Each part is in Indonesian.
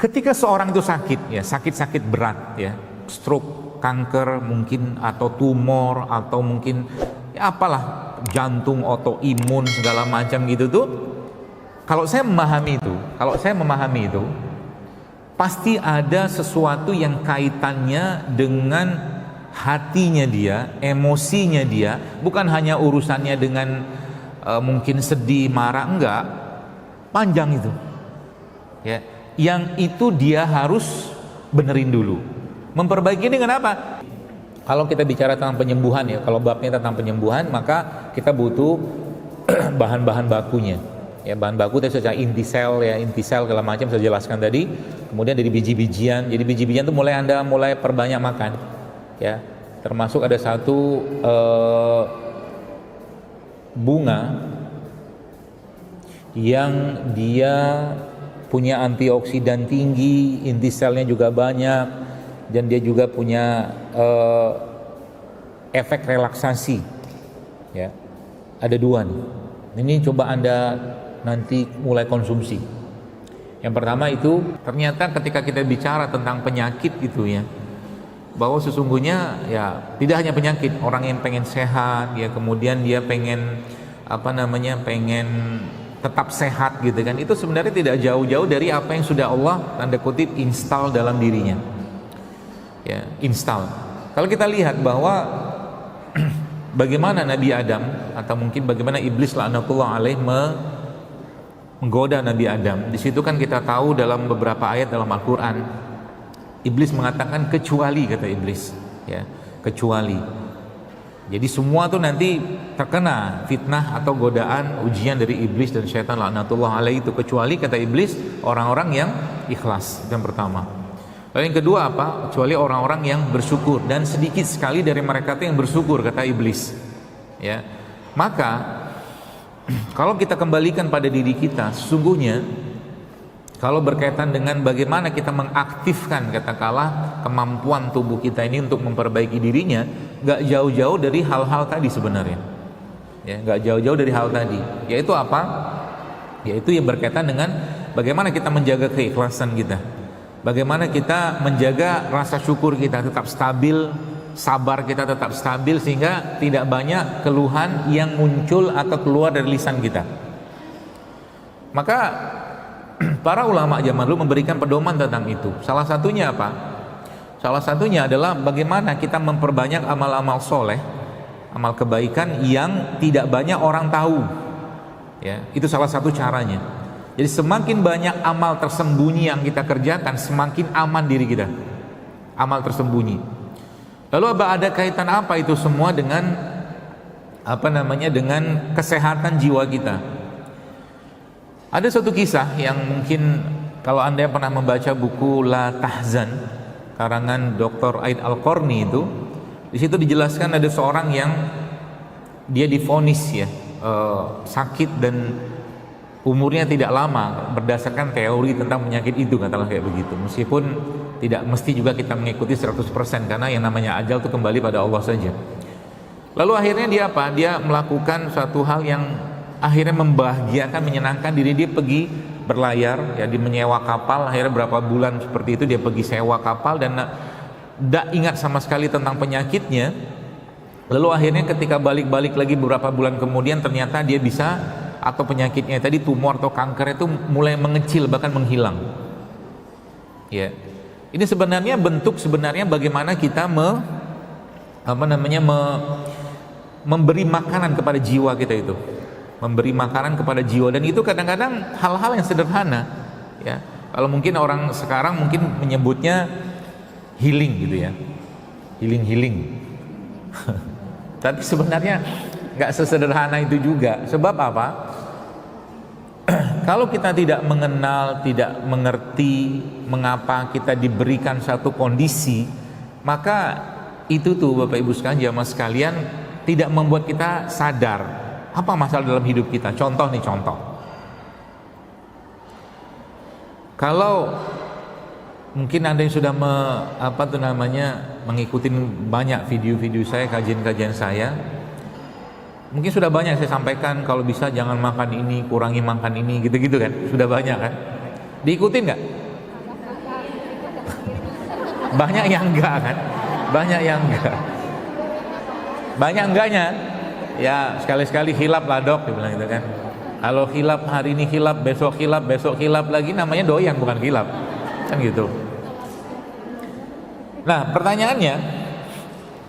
Ketika seorang itu sakit, ya sakit-sakit berat, ya stroke, kanker mungkin, atau tumor, atau mungkin ya apalah, jantung, autoimun segala macam gitu tuh. Kalau saya memahami itu, pasti ada sesuatu yang kaitannya dengan hatinya dia, emosinya dia, bukan hanya urusannya dengan mungkin sedih, marah, enggak, panjang itu. Ya, yang itu dia harus benerin dulu. Memperbaiki dengan apa? Kalau kita bicara tentang penyembuhan, ya, kalau babnya tentang penyembuhan, maka kita butuh bahan-bahan bakunya. Ya, bahan baku tadi secara intisel, ya intisel segala macam saya jelaskan tadi. Kemudian dari biji-bijian. Jadi biji-bijian itu Anda mulai perbanyak makan. Ya, termasuk ada satu bunga yang dia punya antioksidan tinggi, intiselnya juga banyak, dan dia juga punya efek relaksasi. Ya, ada 2 nih. Ini coba Anda nanti mulai konsumsi. Yang pertama itu, ternyata ketika kita bicara tentang penyakit gitu ya, bahwa sesungguhnya ya tidak hanya penyakit, orang yang pengen sehat, ya kemudian dia pengen pengen tetap sehat gitu kan, itu sebenarnya tidak jauh-jauh dari apa yang sudah Allah tanda kutip install dalam dirinya. Ya, install. Kalau kita lihat bahwa bagaimana Nabi Adam, atau mungkin bagaimana iblis la'natullah alaih menggoda Nabi Adam. Di situ kan kita tahu dalam beberapa ayat dalam Al-Qur'an, iblis mengatakan kecuali, kata iblis, ya, kecuali. Jadi semua tuh nanti terkena fitnah atau godaan, ujian dari iblis dan syaitan laknatullah alaihi itu, kecuali, kata iblis, orang-orang yang ikhlas. Itu yang pertama. Lalu yang kedua apa? Kecuali orang-orang yang bersyukur, dan sedikit sekali dari mereka itu yang bersyukur, kata iblis. Ya. Maka kalau kita kembalikan pada diri kita, sesungguhnya kalau berkaitan dengan bagaimana kita mengaktifkan katakanlah kemampuan tubuh kita ini untuk memperbaiki dirinya, gak jauh-jauh dari hal-hal tadi sebenarnya. Ya, gak jauh-jauh dari hal tadi. Yaitu apa? Yaitu yang berkaitan dengan bagaimana kita menjaga keikhlasan kita, bagaimana kita menjaga rasa syukur kita tetap stabil, sabar kita tetap stabil, sehingga tidak banyak keluhan yang muncul atau keluar dari lisan kita. Maka para ulama zaman dulu memberikan pedoman tentang itu. Salah satunya apa? Salah satunya adalah bagaimana kita memperbanyak amal-amal soleh, amal kebaikan yang tidak banyak orang tahu. Ya, itu salah satu caranya. Jadi semakin banyak amal tersembunyi yang kita kerjakan, semakin aman diri kita. Amal tersembunyi. Lalu ada kaitan apa itu semua dengan dengan kesehatan jiwa kita? Ada suatu kisah yang mungkin kalau Anda pernah membaca buku La Tahzan karangan Dr. Aid Al-Qarni itu, di situ dijelaskan ada seorang yang dia divonis ya sakit dan umurnya tidak lama berdasarkan teori tentang penyakit itu, katakanlah kayak begitu. Meskipun tidak mesti juga kita mengikuti 100%, karena yang namanya ajal itu kembali pada Allah saja. Lalu akhirnya dia apa? Dia melakukan suatu hal yang akhirnya membahagiakan, menyenangkan diri dia, pergi berlayar, ya, dia menyewa kapal. Akhirnya berapa bulan seperti itu dia pergi sewa kapal dan tidak ingat sama sekali tentang penyakitnya. Lalu akhirnya ketika balik-balik lagi beberapa bulan kemudian, ternyata dia bisa, atau penyakitnya tadi, tumor atau kanker itu mulai mengecil, bahkan menghilang. Ya, ini sebenarnya bentuk bagaimana kita memberi makanan kepada jiwa kita itu. Memberi makanan kepada jiwa, dan itu kadang-kadang hal-hal yang sederhana, ya. Kalau mungkin orang sekarang mungkin menyebutnya healing gitu ya, healing. Tapi sebenarnya nggak sesederhana itu juga. Sebab apa? Kalau kita tidak mengenal, tidak mengerti mengapa kita diberikan satu kondisi, maka itu tuh Bapak Ibu sekalian, jamaah sekalian, tidak membuat kita sadar apa masalah dalam hidup kita. Contoh. Kalau mungkin Anda yang sudah mengikuti banyak video-video saya, kajian-kajian saya, mungkin sudah banyak saya sampaikan, kalau bisa jangan makan ini, kurangi makan ini, gitu-gitu kan. Sudah banyak kan? Diikutin nggak? Banyak yang enggak kan? Banyak yang enggak. Banyak enggaknya. Ya sekali-sekali hilap lah dok, dia bilang gitu kan. Kalau hilap hari ini hilap, besok hilap lagi, namanya doyan bukan hilap. Kan gitu. Nah pertanyaannya,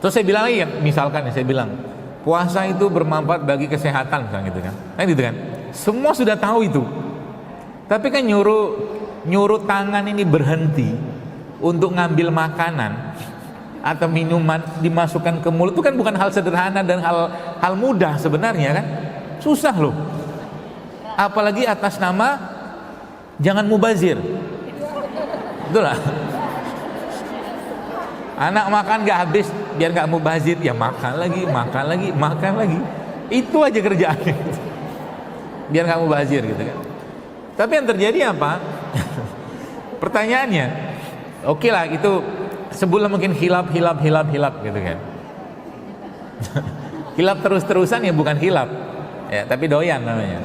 terus saya bilang lagi, misalkan saya bilang puasa itu bermanfaat bagi kesehatan, misalnya gitu kan. Kan gitu kan. Semua sudah tahu itu. Tapi kan nyuruh tangan ini berhenti untuk ngambil makanan atau minuman dimasukkan ke mulut itu kan bukan hal sederhana dan hal mudah sebenarnya kan. Susah loh. Apalagi atas nama jangan mubazir. Betul lah. Anak makan gak habis biar gak mubazir, ya makan lagi. Itu aja kerjaannya. Biar gak mubazir gitu kan. Tapi yang terjadi apa? Pertanyaannya, oke lah itu sebulan mungkin hilap gitu kan. Hilap terus-terusan ya bukan hilap. Ya, tapi doyan namanya.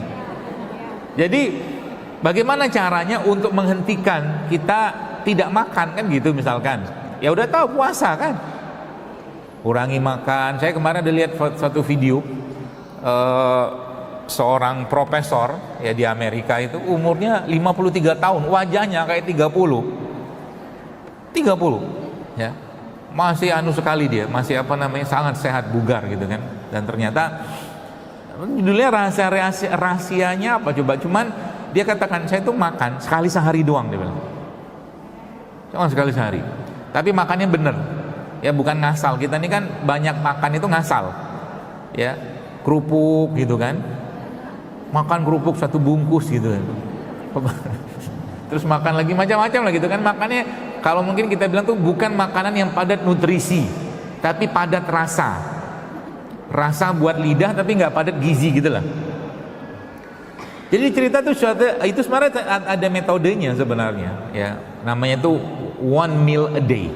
Jadi bagaimana caranya untuk menghentikan kita tidak makan kan gitu misalkan. Ya udah tahu puasa kan. Kurangi makan. Saya kemarin ada lihat suatu video seorang profesor ya di Amerika itu umurnya 53 tahun, wajahnya kayak 30 ya. Masih anu sekali dia, masih apa namanya sangat sehat bugar gitu kan. Dan ternyata judulnya rahasianya apa coba, cuman dia katakan saya tuh makan sekali sehari doang, dia bilang. Cuma sekali sehari. Tapi makannya bener. Ya bukan ngasal. Kita ini kan banyak makan itu ngasal. Ya, kerupuk gitu kan. Makan kerupuk satu bungkus gitu. Terus makan lagi macam-macam lah gitu kan. Makannya kalau mungkin kita bilang tuh bukan makanan yang padat nutrisi, tapi padat rasa. Rasa buat lidah tapi nggak padat gizi gitu lah. Jadi cerita tuh itu sebenarnya ada metodenya sebenarnya ya. Namanya tuh one meal a day.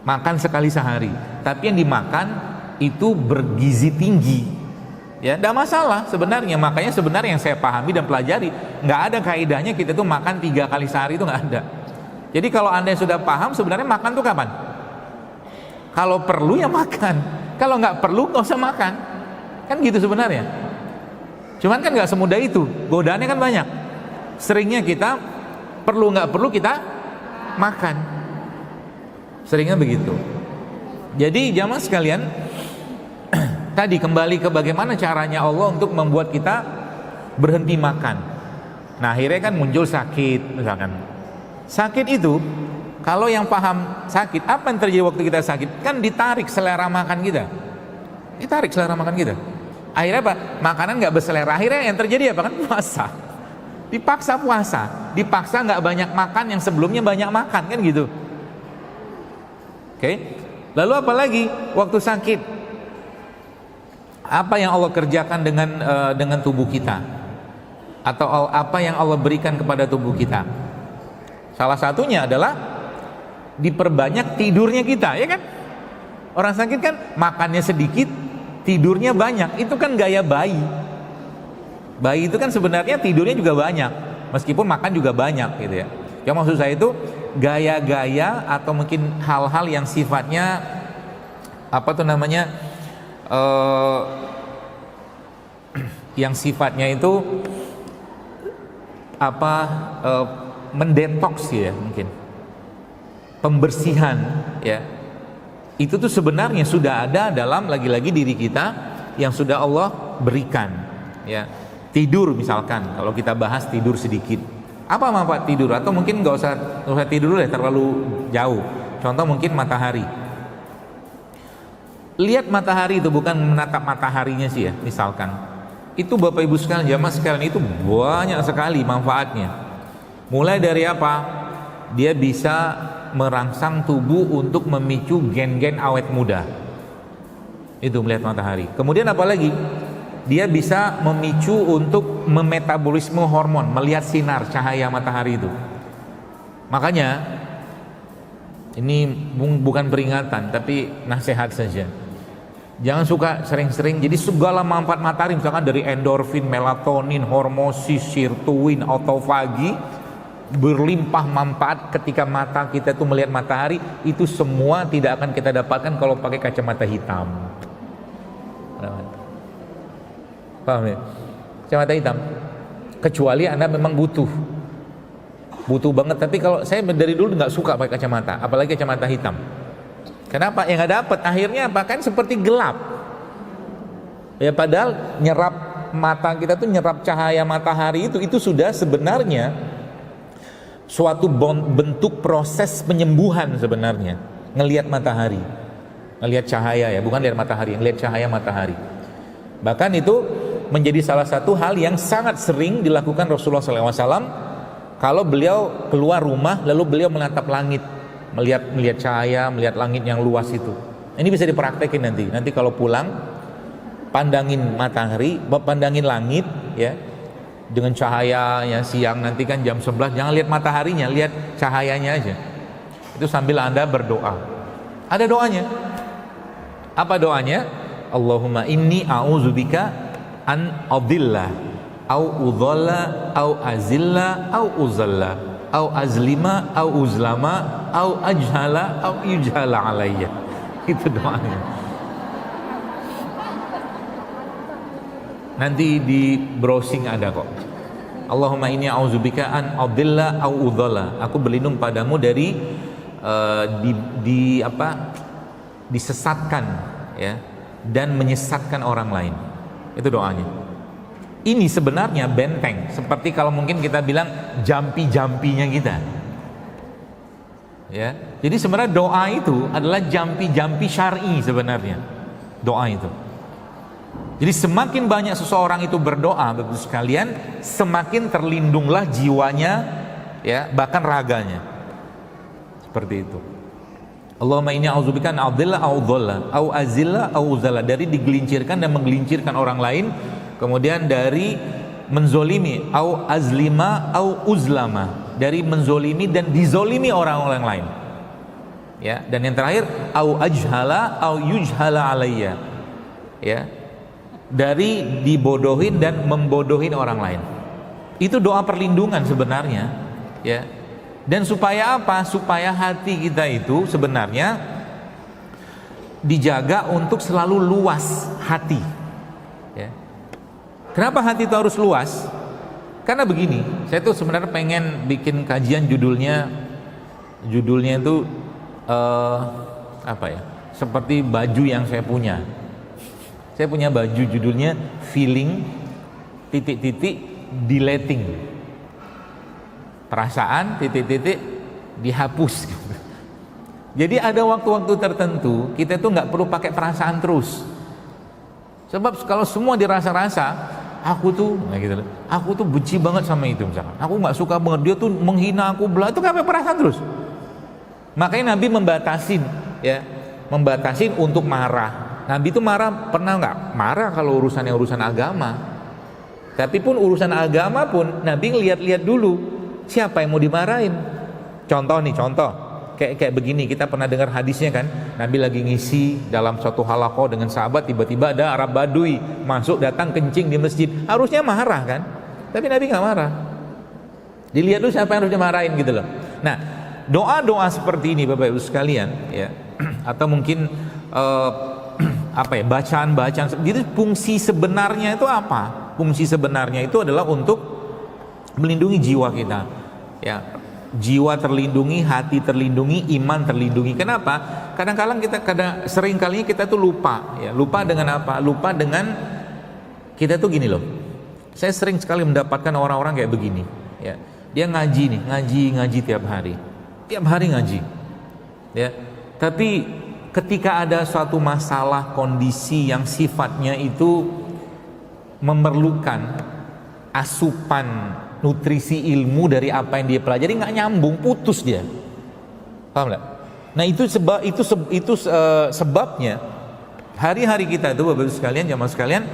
Makan sekali sehari. Tapi yang dimakan itu bergizi tinggi. Ya, tidak masalah sebenarnya. Makanya sebenarnya yang saya pahami dan pelajari, nggak ada kaidahnya kita tuh makan 3 kali sehari, itu nggak ada. Jadi kalau anda sudah paham sebenarnya makan tuh kapan? Kalau perlu ya makan. Kalau nggak perlu nggak usah makan. Kan gitu sebenarnya. Cuman kan nggak semudah itu. Godaannya kan banyak. Seringnya kita perlu nggak perlu kita makan. Seringnya begitu. Jadi jamaah sekalian, tadi kembali ke bagaimana caranya Allah untuk membuat kita berhenti makan. Nah akhirnya kan muncul sakit misalkan. Sakit itu kalau yang paham sakit, apa yang terjadi waktu kita sakit? Kan ditarik selera makan kita. Ditarik selera makan kita. Akhirnya apa? Makanan gak berselera. Akhirnya yang terjadi apa? Kan puasa. Dipaksa puasa. Dipaksa gak banyak makan yang sebelumnya banyak makan. Kan gitu. Oke. Lalu apa lagi? Waktu sakit, apa yang Allah kerjakan dengan tubuh kita? Atau apa yang Allah berikan kepada tubuh kita? Salah satunya adalah diperbanyak tidurnya kita, ya kan? Orang sakit kan makannya sedikit, tidurnya banyak. Itu kan gaya bayi. Bayi itu kan sebenarnya tidurnya juga banyak, meskipun makan juga banyak gitu ya. Yang maksud saya itu gaya-gaya atau mungkin hal-hal yang sifatnya apa tuh namanya yang sifatnya itu apa mendetoks ya, mungkin pembersihan ya. Itu tuh sebenarnya sudah ada dalam lagi-lagi diri kita yang sudah Allah berikan ya. Tidur misalkan, kalau kita bahas tidur sedikit, apa manfaat tidur? Atau mungkin nggak usah tidur dulu deh, terlalu jauh. Contoh mungkin matahari. Lihat matahari itu, bukan menatap mataharinya sih ya, misalkan. Itu Bapak Ibu sekalian, jamaah sekalian, itu banyak sekali manfaatnya. Mulai dari apa? Dia bisa merangsang tubuh untuk memicu gen-gen awet muda. Itu melihat matahari. Kemudian apa lagi? Dia bisa memicu untuk memetabolisme hormon, melihat sinar cahaya matahari itu. Makanya ini bukan peringatan tapi nasihat saja. Jangan suka sering-sering. Jadi segala manfaat matahari, misalkan dari endorfin, melatonin, hormosis, sirtuin, autofagi, berlimpah manfaat ketika mata kita tuh melihat matahari, itu semua tidak akan kita dapatkan kalau pakai kacamata hitam. Paham ya? Kacamata hitam, kecuali Anda memang butuh banget. Tapi kalau saya dari dulu nggak suka pakai kacamata, apalagi kacamata hitam. Kenapa? Yang nggak dapat akhirnya apa, kan seperti gelap ya, padahal nyerap mata kita tuh nyerap cahaya matahari itu sudah sebenarnya suatu bentuk proses penyembuhan sebenarnya. Ngelihat matahari, ngelihat cahaya ya, bukan lihat matahari, ngelihat cahaya matahari. Bahkan itu menjadi salah satu hal yang sangat sering dilakukan Rasulullah SAW kalau beliau keluar rumah lalu beliau menatap langit, melihat cahaya, melihat langit yang luas itu. Ini bisa dipraktekin nanti kalau pulang, pandangin matahari, pandangin langit ya, dengan cahaya yang siang nanti kan jam 11, jangan lihat mataharinya, lihat cahayanya aja. Itu sambil Anda berdoa. Ada doanya. Apa doanya? Allahumma inni a'udzubika an adilla au udhalla au azilla au uzalla au azlima au uzlama au ajhala au yujhala alayya. Itu doanya. Nanti di browsing ada kok. Allahumma inni a'udzubika an adilla au udhalla. Aku berlindung padamu dari disesatkan ya, dan menyesatkan orang lain. Itu doanya. Ini sebenarnya benteng, seperti kalau mungkin kita bilang jampi-jampinya kita ya. Jadi sebenarnya doa itu adalah jampi-jampi syar'i sebenarnya, doa itu. Jadi semakin banyak seseorang itu berdoa, Bapak sekalian, semakin terlindunglah jiwanya ya, bahkan raganya. Seperti itu. Allahumma inni a'udzubika an adilla au dhalla au azilla au zalla, dari digelincirkan dan menggelincirkan orang lain, kemudian dari menzolimi, au azlima au uzlama, dari menzolimi dan dizolimi orang-orang lain ya. Dan yang terakhir au ajhala au yujhala alayya ya, dari dibodohin dan membodohin orang lain. Itu doa perlindungan sebenarnya ya. Dan supaya apa? Supaya hati kita itu sebenarnya dijaga untuk selalu luas hati ya. Kenapa hati itu harus luas? Karena begini, saya tuh sebenarnya pengen bikin kajian judulnya itu apa ya, seperti baju yang saya punya. Saya punya baju judulnya feeling deleting, perasaan dihapus gitu. Jadi ada waktu-waktu tertentu kita tuh nggak perlu pakai perasaan terus. Sebab kalau semua dirasa-rasa, aku tuh benci banget sama itu misalkan, aku nggak suka banget, dia tuh menghina aku, itu nggak pakai perasaan terus. Makanya Nabi membatasin untuk marah. Nabi itu marah, pernah nggak? Marah kalau urusan agama. Tapi pun urusan agama pun Nabi ngeliat-liat dulu siapa yang mau dimarahin. Contoh kayak begini, kita pernah dengar hadisnya kan, Nabi lagi ngisi dalam suatu halaqah dengan sahabat, tiba-tiba ada Arab Badui masuk, datang kencing di masjid. Harusnya marah kan, tapi Nabi nggak marah. Dilihat dulu siapa yang harus dimarahin gitu loh. Nah, doa-doa seperti ini Bapak Ibu sekalian ya, atau mungkin bacaan-bacaan itu, fungsi sebenarnya itu apa? Fungsi sebenarnya itu adalah untuk melindungi jiwa kita ya. Jiwa terlindungi, hati terlindungi, iman terlindungi. Kenapa? Sering kalinya kita tuh lupa ya. Lupa dengan apa? Lupa dengan kita tuh gini loh. Saya sering sekali mendapatkan orang-orang kayak begini ya. Dia ngaji tiap hari ngaji ya. Tapi ketika ada suatu masalah, kondisi yang sifatnya itu memerlukan asupan nutrisi ilmu dari apa yang dia pelajari, nggak nyambung, putus dia. Paham nggak? Nah itu sebabnya hari-hari kita itu Bapak Ibu sekalian, jamaah sekalian,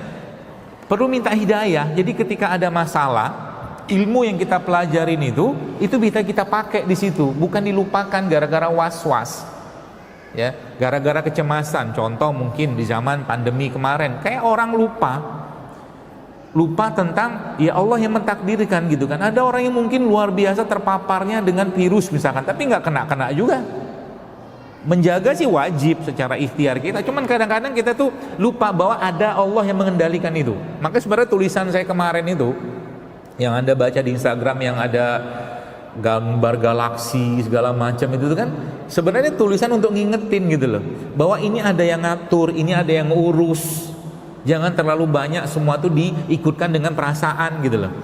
perlu minta hidayah. Jadi ketika ada masalah, ilmu yang kita pelajarin itu bisa kita pakai di situ, bukan dilupakan gara-gara was-was ya, gara-gara kecemasan. Contoh mungkin di zaman pandemi kemarin, kayak orang lupa lupa tentang ya Allah yang mentakdirkan gitu kan. Ada orang yang mungkin luar biasa terpaparnya dengan virus misalkan, tapi nggak kena juga. Menjaga sih wajib secara ikhtiar kita, cuman kadang-kadang kita tuh lupa bahwa ada Allah yang mengendalikan itu. Maka sebenarnya tulisan saya kemarin itu yang Anda baca di Instagram yang ada gambar galaksi segala macam itu kan sebenarnya tulisan untuk ngingetin gitu loh, bahwa ini ada yang ngatur, ini ada yang ngurus. Jangan terlalu banyak semua tuh diikutkan dengan perasaan gitu loh.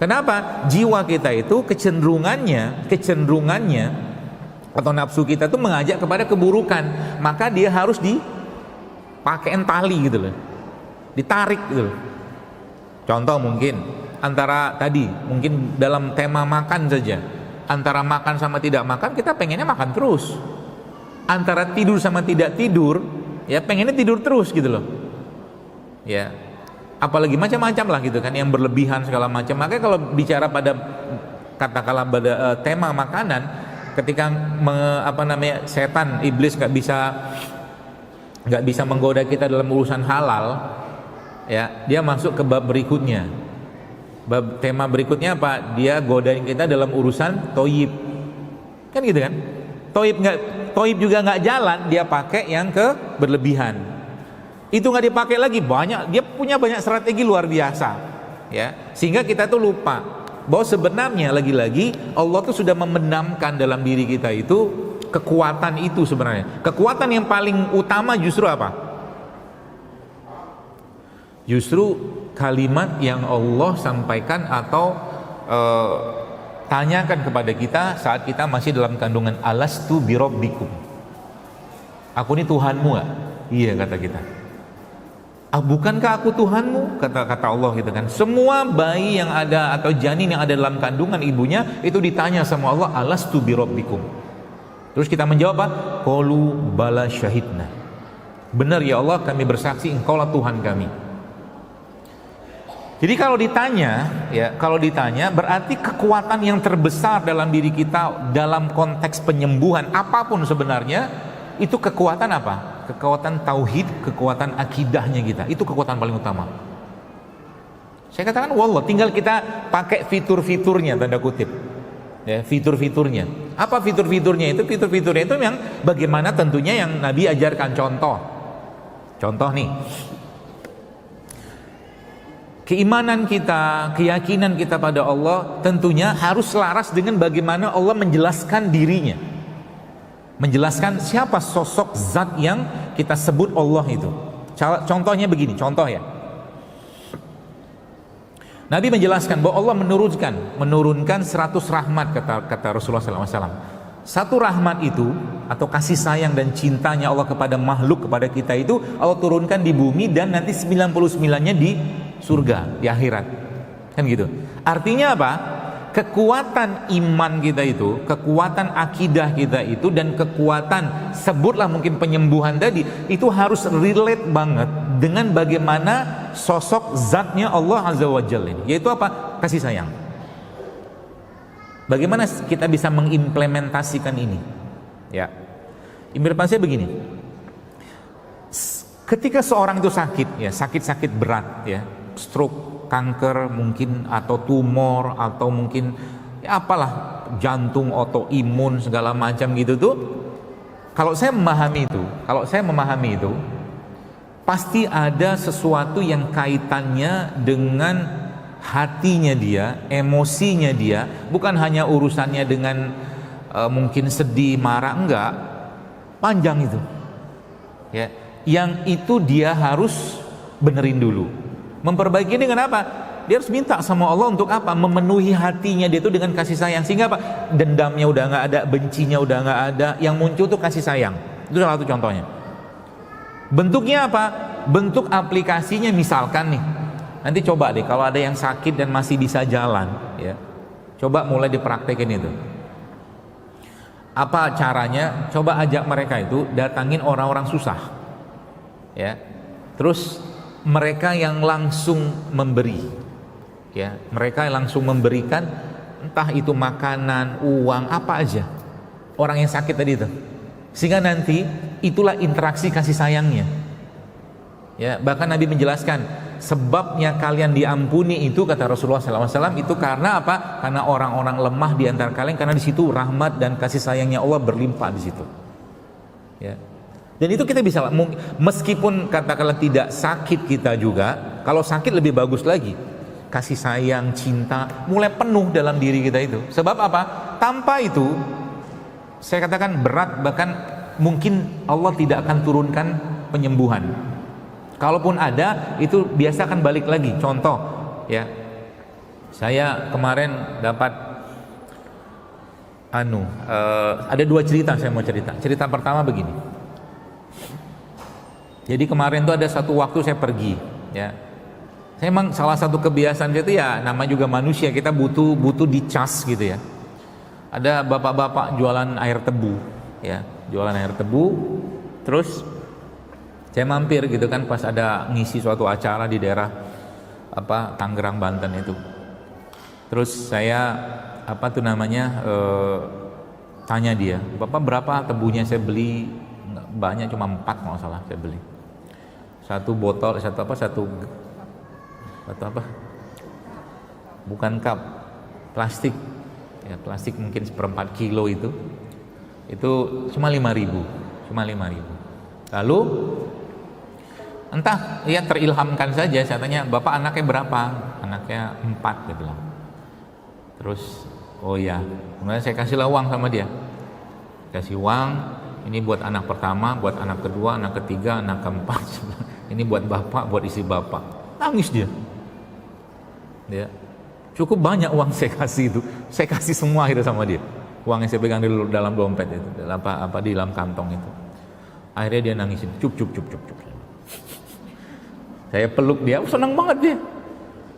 Kenapa? Jiwa kita itu kecenderungannya atau nafsu kita tuh mengajak kepada keburukan, maka dia harus dipakein tali gitu loh, ditarik gitu loh. Contoh mungkin antara tadi, mungkin dalam tema makan saja, antara makan sama tidak makan kita pengennya makan terus, antara tidur sama tidak tidur ya pengennya tidur terus gitu loh ya, apalagi macam-macam lah gitu kan, yang berlebihan segala macam. Makanya kalau bicara pada katakanlah pada tema makanan, ketika setan iblis nggak bisa menggoda kita dalam urusan halal ya, dia masuk ke bab berikutnya. Bab tema berikutnya apa? Dia godain kita dalam urusan toyib, kan gitu kan. Toyib juga nggak jalan, dia pakai yang ke berlebihan. Itu nggak dipakai lagi, dia punya banyak strategi luar biasa ya, sehingga kita tuh lupa bahwa sebenarnya lagi-lagi Allah tuh sudah membenamkan dalam diri kita itu kekuatan itu. Sebenarnya kekuatan yang paling utama justru apa? Justru kalimat yang Allah sampaikan atau tanyakan kepada kita saat kita masih dalam kandungan, alastu birabbikum, aku ini Tuhanmu gak? Iya kata kita. Bukankah aku Tuhanmu? Kata Allah gitu kan. Semua bayi yang ada atau janin yang ada dalam kandungan ibunya itu ditanya sama Allah, alastu birabbikum. Terus kita menjawab apa? Qalu bala syahidna. Benar ya Allah, kami bersaksi engkaulah Tuhan kami. Jadi kalau ditanya berarti kekuatan yang terbesar dalam diri kita dalam konteks penyembuhan apapun sebenarnya itu kekuatan apa? Kekuatan tauhid, kekuatan akidahnya kita. Itu kekuatan paling utama. Saya katakan wallah, tinggal kita pakai fitur-fiturnya, tanda kutip. Ya, fitur-fiturnya. Apa fitur-fiturnya itu? Fitur-fiturnya itu yang bagaimana tentunya yang Nabi ajarkan. Contoh nih. Keimanan kita, keyakinan kita pada Allah tentunya harus selaras dengan bagaimana Allah menjelaskan dirinya, menjelaskan siapa sosok zat yang kita sebut Allah itu. Contohnya begini, contoh ya, Nabi menjelaskan bahwa Allah menurunkan 100 rahmat, kata Rasulullah SAW. Satu rahmat itu atau kasih sayang dan cintanya Allah kepada makhluk, kepada kita itu Allah turunkan di bumi, dan nanti 99-nya di surga, di akhirat, kan gitu. Artinya apa? Kekuatan iman kita itu, kekuatan akidah kita itu, dan kekuatan sebutlah mungkin penyembuhan tadi, itu harus relate banget dengan bagaimana sosok zatnya Allah Azza wa Jalla ini, yaitu apa? Kasih sayang. Bagaimana kita bisa mengimplementasikan ini? Ya, implementasinya begini. Ketika seorang itu sakit, ya sakit berat, ya stroke, kanker mungkin, atau tumor, atau mungkin ya apalah, jantung, autoimun segala macam gitu tuh. Kalau saya memahami itu, pasti ada sesuatu yang kaitannya dengan hatinya dia, emosinya dia, bukan hanya urusannya dengan mungkin sedih, marah, enggak, panjang itu. Ya, yang itu dia harus benerin dulu. Memperbaiki dengan apa? Dia harus minta sama Allah untuk apa? Memenuhi hatinya dia itu dengan kasih sayang, sehingga apa? Dendamnya udah nggak ada, bencinya udah nggak ada, yang muncul tuh kasih sayang. Itu salah satu contohnya. Bentuknya apa? Bentuk aplikasinya misalkan nih, nanti coba deh kalau ada yang sakit dan masih bisa jalan, ya coba mulai dipraktekin itu. Apa caranya? Coba ajak mereka itu datangin orang-orang susah, ya. Terus mereka yang langsung memberi, ya, mereka yang langsung memberikan, entah itu makanan, uang, apa aja, orang yang sakit tadi itu, sehingga nanti itulah interaksi kasih sayangnya. Ya, bahkan Nabi menjelaskan, sebabnya kalian diampuni itu, kata Rasulullah SAW, itu karena apa? Karena orang-orang lemah di antara kalian, karena di situ rahmat dan kasih sayangnya Allah berlimpah di situ. Ya. Dan itu kita bisa, meskipun katakanlah tidak sakit kita juga, kalau sakit lebih bagus lagi, kasih sayang, cinta mulai penuh dalam diri kita itu. Sebab apa? Tanpa itu, saya katakan berat, bahkan mungkin Allah tidak akan turunkan penyembuhan. Kalaupun ada, itu biasa akan balik lagi. Contoh, ya, saya kemarin dapat ada 2 cerita saya mau cerita. Cerita pertama begini. Jadi kemarin tuh ada satu waktu saya pergi, ya. Saya emang salah satu kebiasaan itu ya, nama juga manusia, kita butuh dicas gitu ya. Ada bapak-bapak jualan air tebu, ya, jualan air tebu. Terus saya mampir gitu kan pas ada ngisi suatu acara di daerah Tangerang, Banten itu. Terus saya tanya dia, "Bapak berapa tebunya?" Saya beli banyak, cuma 4 kalau salah saya beli. Satu botol, bukan cup, plastik. Ya, plastik mungkin 1/4 kilo itu cuma 5.000. Lalu entah dia terilhamkan saja, saya tanya, "Bapak anaknya berapa?" "Anaknya 4," dia bilang. Terus, oh ya, kemudian saya kasihlah uang sama dia. Kasih uang, ini buat anak pertama, buat anak kedua, anak ketiga, anak keempat. Ini buat bapak, buat istri bapak. Nangis dia. Ya. Cukup banyak uang saya kasih itu. Saya kasih semua akhirnya sama dia. Uang yang saya pegang di dalam dompet itu, di dalam kantong itu. Akhirnya dia nangisin, cup. Saya peluk dia, senang banget dia.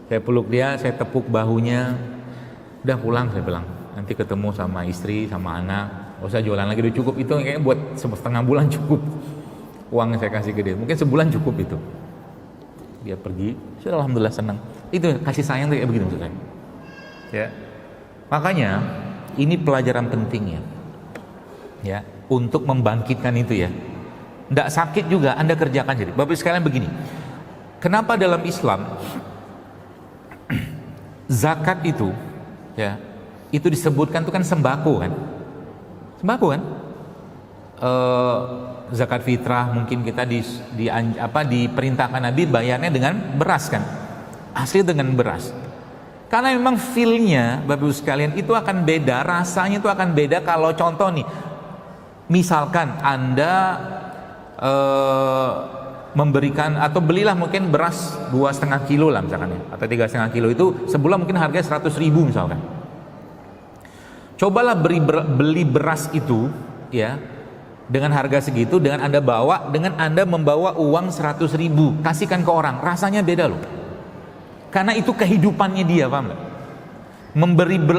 Saya peluk dia, saya tepuk bahunya. Udah pulang, saya bilang. Nanti ketemu sama istri, sama anak. Gak usah jualan lagi, udah cukup. Itu kayaknya buat setengah bulan cukup. Uang yang saya kasih ke dia, mungkin sebulan cukup itu. Dia pergi, sudah alhamdulillah senang. Itu kasih sayang kayak begitu maksud saya. Ya. Makanya ini pelajaran pentingnya. Ya, untuk membangkitkan itu ya. Nggak sakit juga Anda kerjakan jadi. Bapak sekalian begini. Kenapa dalam Islam zakat itu ya, itu disebutkan itu kan sembako kan? Sembako kan? Zakat fitrah mungkin kita diperintahkan Nabi bayarnya dengan beras kan? Asli dengan beras. Karena memang feel-nya Bapak Ibu sekalian itu akan beda, rasanya itu akan beda kalau contoh nih. Misalkan Anda memberikan atau belilah mungkin beras 2,5 kilo lah misalkan ya, atau 3,5 kilo itu sebulan mungkin harganya 100.000 misalkan. Cobalah beli beras itu ya dengan harga segitu, dengan Anda membawa uang 100.000, kasihkan ke orang, rasanya beda loh. Karena itu kehidupannya dia, paham nggak?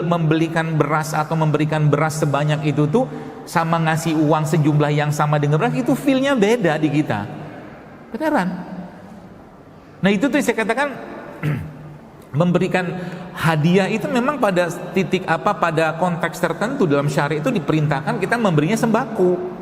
Membelikan beras atau memberikan beras sebanyak itu tuh sama ngasih uang sejumlah yang sama dengan beras, itu feel-nya beda di kita. Beneran. Nah itu tuh saya katakan memberikan hadiah itu memang pada titik pada konteks tertentu dalam syariat itu diperintahkan kita memberinya sembako.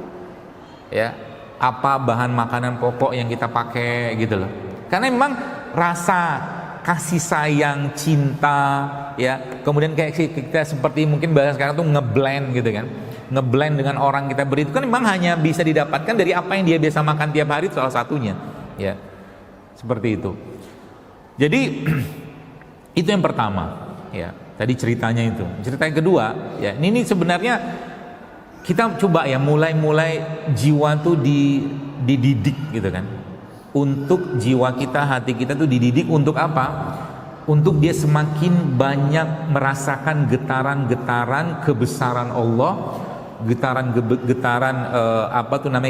Ya, apa bahan makanan pokok yang kita pakai gitu loh. Karena memang rasa kasih sayang, cinta, ya. Kemudian kayak kita seperti mungkin bahasa sekarang tuh ngeblend gitu kan. Ngeblend dengan orang kita beri itu kan memang hanya bisa didapatkan dari apa yang dia biasa makan tiap hari, salah satunya, ya. Seperti itu. Jadi itu yang pertama, ya. Tadi ceritanya itu. Cerita yang kedua, ya. Ini sebenarnya kita coba ya mulai jiwa tuh dididik gitu kan. Untuk jiwa kita, hati kita tuh dididik untuk apa? Untuk dia semakin banyak merasakan getaran-getaran kebesaran Allah, getaran-getaran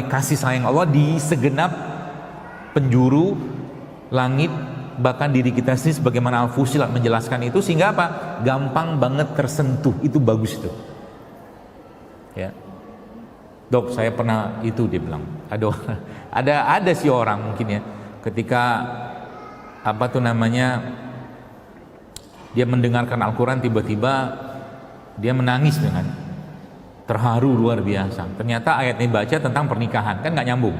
kasih sayang Allah di segenap penjuru langit, bahkan diri kita sendiri, sebagaimana Al-Fusilat menjelaskan itu, sehingga apa? Gampang banget tersentuh. Itu bagus itu. Ya. Dok, saya pernah itu, dia bilang. Ada si orang mungkin ya, ketika dia mendengarkan Al-Quran, tiba-tiba dia menangis dengan terharu luar biasa. Ternyata ayat ini baca tentang pernikahan, kan nggak nyambung.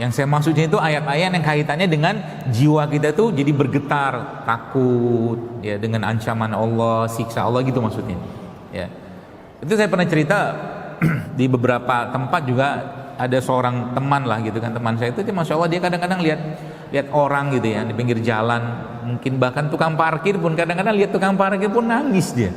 Yang saya maksudnya itu ayat-ayat yang kaitannya dengan jiwa kita tuh jadi bergetar, takut ya dengan ancaman Allah, siksa Allah gitu maksudnya. Ya. Itu saya pernah cerita di beberapa tempat juga, ada seorang teman lah gitu kan, teman saya itu Masya Allah dia kadang-kadang lihat orang gitu ya di pinggir jalan, mungkin bahkan tukang parkir pun kadang-kadang lihat tukang parkir pun nangis dia.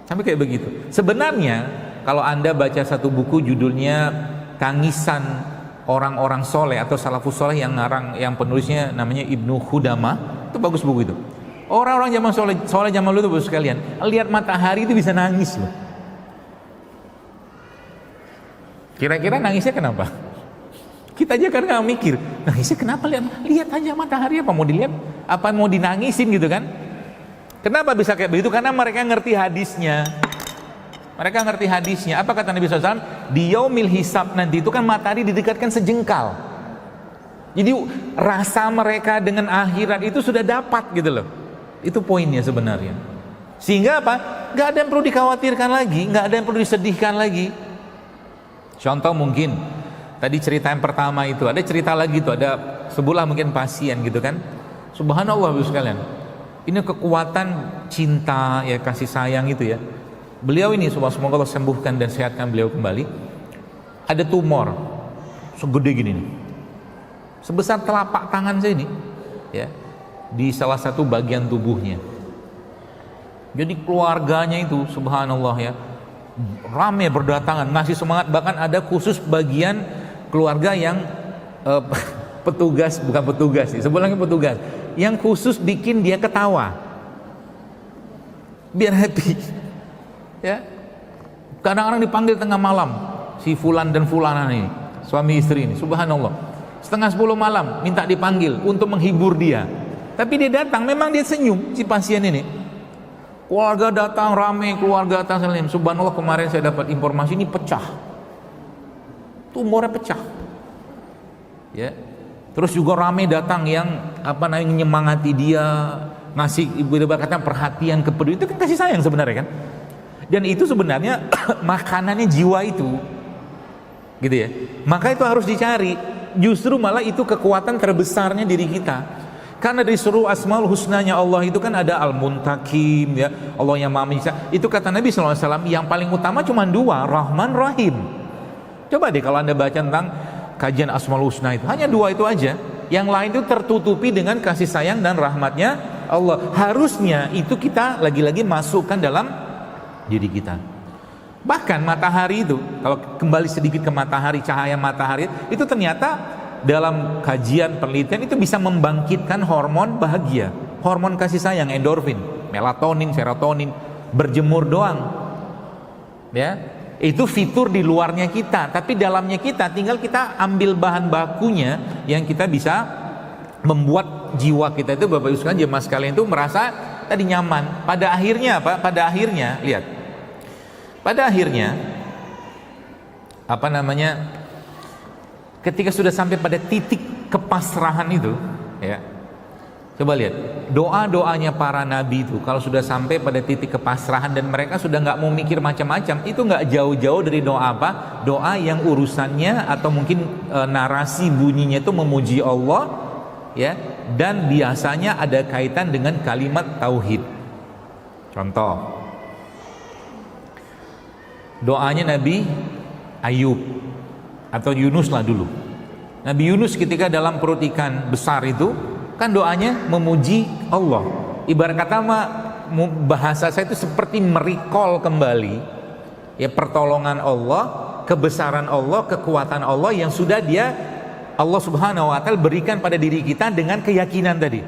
Sampai kayak begitu. Sebenarnya kalau Anda baca satu buku judulnya Tangisan Orang-orang Soleh atau Salafus Soleh yang penulisnya namanya Ibnu Khudamah, itu bagus buku itu. Orang-orang zaman soleh zaman dulu itu bagus sekalian. Lihat matahari itu bisa nangis loh. Kira-kira nangisnya kenapa? Kita aja kan nggak mikir, nangisnya kenapa? Lihat aja matahari, apa mau dilihat? Apa mau dinangisin gitu kan? Kenapa bisa kayak begitu? Karena mereka ngerti hadisnya. Mereka ngerti hadisnya. Apa kata Nabi SAW? Di yaumil hisab nanti itu kan matahari didekatkan sejengkal. Jadi rasa mereka dengan akhirat itu sudah dapat gitu loh. Itu poinnya sebenarnya. Sehingga apa? Gak ada yang perlu dikhawatirkan lagi, gak ada yang perlu disedihkan lagi. Contoh mungkin tadi cerita yang pertama itu, ada cerita lagi tuh, ada sebuah mungkin pasien gitu kan. Subhanallah Bapak sekalian. Ini kekuatan cinta ya, kasih sayang itu ya. Beliau ini semoga Allah sembuhkan dan sehatkan beliau kembali. Ada tumor segede gini nih, sebesar telapak tangan saya ini ya, di salah satu bagian tubuhnya. Jadi keluarganya itu subhanallah ya, ramai berdatangan ngasih semangat, bahkan ada khusus bagian keluarga yang petugas, bukan petugas sih, sebelumnya petugas yang khusus bikin dia ketawa biar happy ya. Kadang-kadang dipanggil tengah malam si fulan dan fulana ini, suami istri ini, subhanallah, setengah 10 malam minta dipanggil untuk menghibur dia, tapi dia datang, memang dia senyum si pasien ini. Keluarga datang ramai, keluarga datang salim. Subhanallah, kemarin saya dapat informasi ini pecah, tumornya pecah ya. Terus juga ramai datang yang menyemangati dia, ngasih ibu kata perhatian, kepedulian, itu kan kasih sayang sebenarnya kan. Dan itu sebenarnya makanannya jiwa itu gitu ya. Maka itu harus dicari. Justru malah itu kekuatan terbesarnya diri kita. Karena dari seluruh asmaul husnanya Allah itu kan ada Al-Muntakim ya, Allah yang Maha Menyiksa. Itu kata Nabi SAW yang paling utama cuma 2, Rahman, Rahim. Coba deh kalau Anda baca tentang kajian asmaul husna itu, hanya 2 itu aja. Yang lain itu tertutupi dengan kasih sayang dan rahmatnya Allah. Harusnya itu kita lagi-lagi masukkan dalam diri kita. Bahkan matahari itu, kalau kembali sedikit ke matahari, cahaya matahari itu ternyata dalam kajian penelitian itu bisa membangkitkan hormon bahagia, hormon kasih sayang, endorfin, melatonin, serotonin. Berjemur doang ya, itu fitur di luarnya kita, tapi dalamnya kita tinggal kita ambil bahan bakunya yang kita bisa membuat jiwa kita itu, Bapak Ibu sekalian, jemaah sekalian itu merasa tadi nyaman. Pada akhirnya apa? Pada akhirnya lihat, pada akhirnya ketika sudah sampai pada titik kepasrahan itu ya, coba lihat doa-doanya para nabi itu kalau sudah sampai pada titik kepasrahan dan mereka sudah nggak mau mikir macam-macam, itu nggak jauh-jauh dari doa apa? Doa yang urusannya atau mungkin narasi bunyinya itu memuji Allah ya, dan biasanya ada kaitan dengan kalimat tauhid. Contoh doanya Nabi Ayub atau Yunus lah dulu. Nabi Yunus ketika dalam perut ikan besar itu kan doanya memuji Allah. Ibarat kata bahasa saya itu seperti merecall kembali ya pertolongan Allah, kebesaran Allah, kekuatan Allah yang sudah Allah Subhanahu wa taala berikan pada diri kita dengan keyakinan tadi.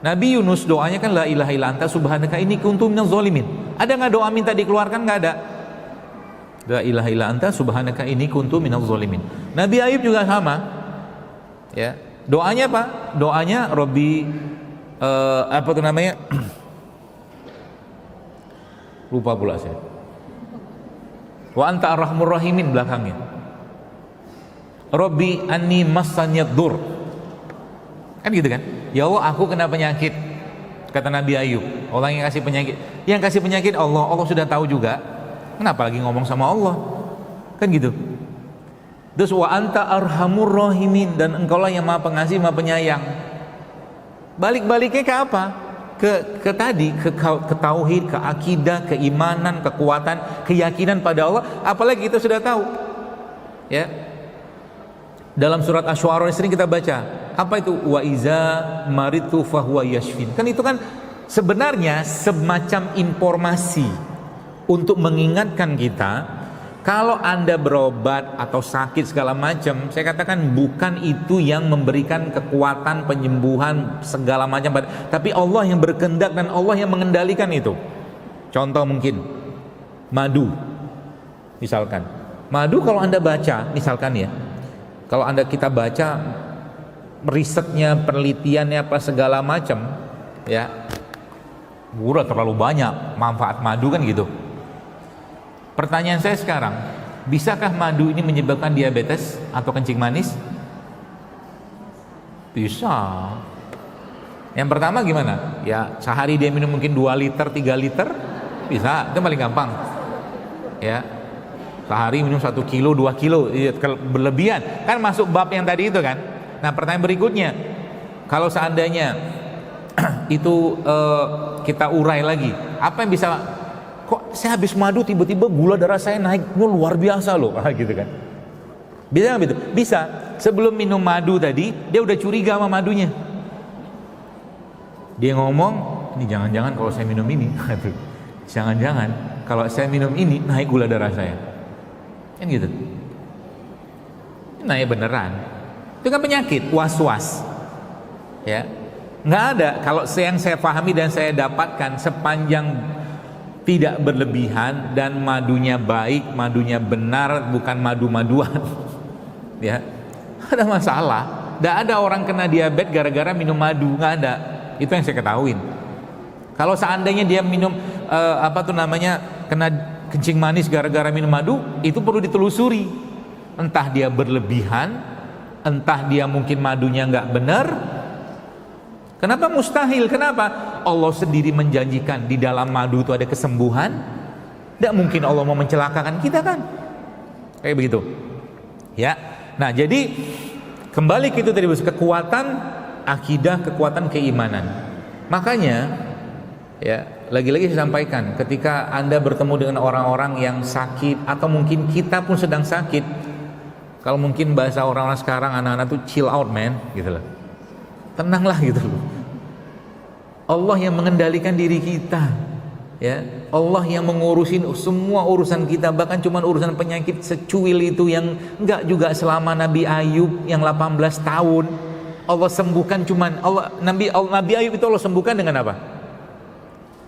Nabi Yunus doanya kan la ilaha illa anta subhanaka inni kuntu minaz zalimin. Ada nggak doa minta dikeluarkan? Nggak ada. La ilaha illa anta subhanaka inni kuntu minaz zalimin. Nabi Ayub juga sama. Ya. Doanya apa? Doanya Robbi apa tuh namanya? Lupa pula saya. Wa anta arrahmur rahimin belakangnya. Robbi anni massanyad dur. Kan gitu kan? Ya Allah, aku kena penyakit. Kata Nabi Ayub, orang yang kasih penyakit. Yang kasih penyakit Allah sudah tahu juga. Kenapa lagi ngomong sama Allah? Kan gitu. Terus wa anta arhamur rahimin, dan engkaulah yang maha pengasih maha penyayang. Balik-baliknya ke apa? Ke tadi, ke tauhid, ke akidah, keimanan, kekuatan, keyakinan pada Allah. Apalagi kita sudah tahu, ya, dalam surat Asy-Syu'ara sering kita baca, apa itu? Wa iza maritu fahuwa yashfin. Kan itu kan sebenarnya semacam informasi untuk mengingatkan kita, kalau Anda berobat atau sakit segala macam, saya katakan bukan itu yang memberikan kekuatan penyembuhan segala macam, tapi Allah yang berkehendak dan Allah yang mengendalikan itu. Contoh mungkin madu, misalkan madu, kalau Anda baca, misalkan ya, kalau kita baca risetnya, penelitiannya apa segala macam, ya, udah terlalu banyak manfaat madu kan gitu. Pertanyaan saya sekarang, bisakah madu ini menyebabkan diabetes atau kencing manis? Bisa. Yang pertama gimana? Ya, sehari dia minum mungkin 2 liter, 3 liter, bisa, itu paling gampang. Ya, sehari minum 1 kilo, 2 kilo, berlebihan. Kan masuk bab yang tadi itu kan. Nah, pertanyaan berikutnya, kalau seandainya itu kita urai lagi, apa yang bisa, kok saya habis madu tiba-tiba gula darah saya naik, luar biasa loh, gitu kan? Bisa nggak gitu? Bisa. Sebelum minum madu tadi, dia udah curiga sama madunya. Dia ngomong, ini jangan-jangan kalau saya minum ini, jangan-jangan kalau saya minum ini naik gula darah saya, kan gitu. Nah ya beneran, itu kan penyakit was-was, ya. Nggak ada. Kalau yang saya pahami dan saya dapatkan, sepanjang tidak berlebihan dan madunya baik, madunya benar, bukan madu-maduan, ya, ada masalah. Tidak ada orang kena diabetes gara-gara minum madu, nggak ada. Itu yang saya ketahuin. Kalau seandainya dia minum kena kencing manis gara-gara minum madu, itu perlu ditelusuri. Entah dia berlebihan, entah dia mungkin madunya nggak benar. Kenapa mustahil? Kenapa? Allah sendiri menjanjikan di dalam madu itu ada kesembuhan. Tidak mungkin Allah mau mencelakakan kita kan? Kayak begitu. Ya. Nah, jadi kembali ke itu tadi, kekuatan akidah, kekuatan keimanan. Makanya ya, lagi-lagi saya sampaikan, ketika Anda bertemu dengan orang-orang yang sakit atau mungkin kita pun sedang sakit, kalau mungkin bahasa orang-orang sekarang, anak-anak tuh chill out man, gitu loh. Tenanglah gitu loh. Allah yang mengendalikan diri kita, ya. Allah yang mengurusin semua urusan kita, bahkan cuma urusan penyakit secuil itu yang enggak juga selama Nabi Ayub yang 18 tahun Allah sembuhkan, cuman Nabi Ayub itu Allah sembuhkan dengan apa?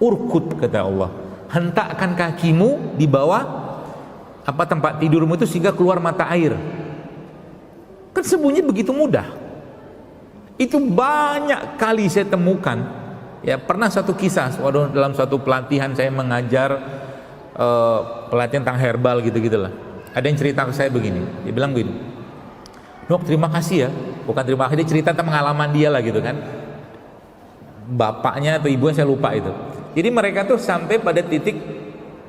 Urkut, kata Allah. Hentakkan kakimu di bawah tempat tidurmu itu sehingga keluar mata air. Kan sembuhnya begitu mudah. Itu banyak kali saya temukan. Ya, pernah satu kisah dalam suatu pelatihan saya mengajar pelatihan tentang herbal gitu-gitulah. Ada yang cerita ke saya begini. Dia bilang begini, "Dok, terima kasih ya." Bukan terima kasih, dia cerita tentang pengalaman dia lah gitu kan. Bapaknya atau ibunya saya lupa itu. Jadi mereka tuh sampai pada titik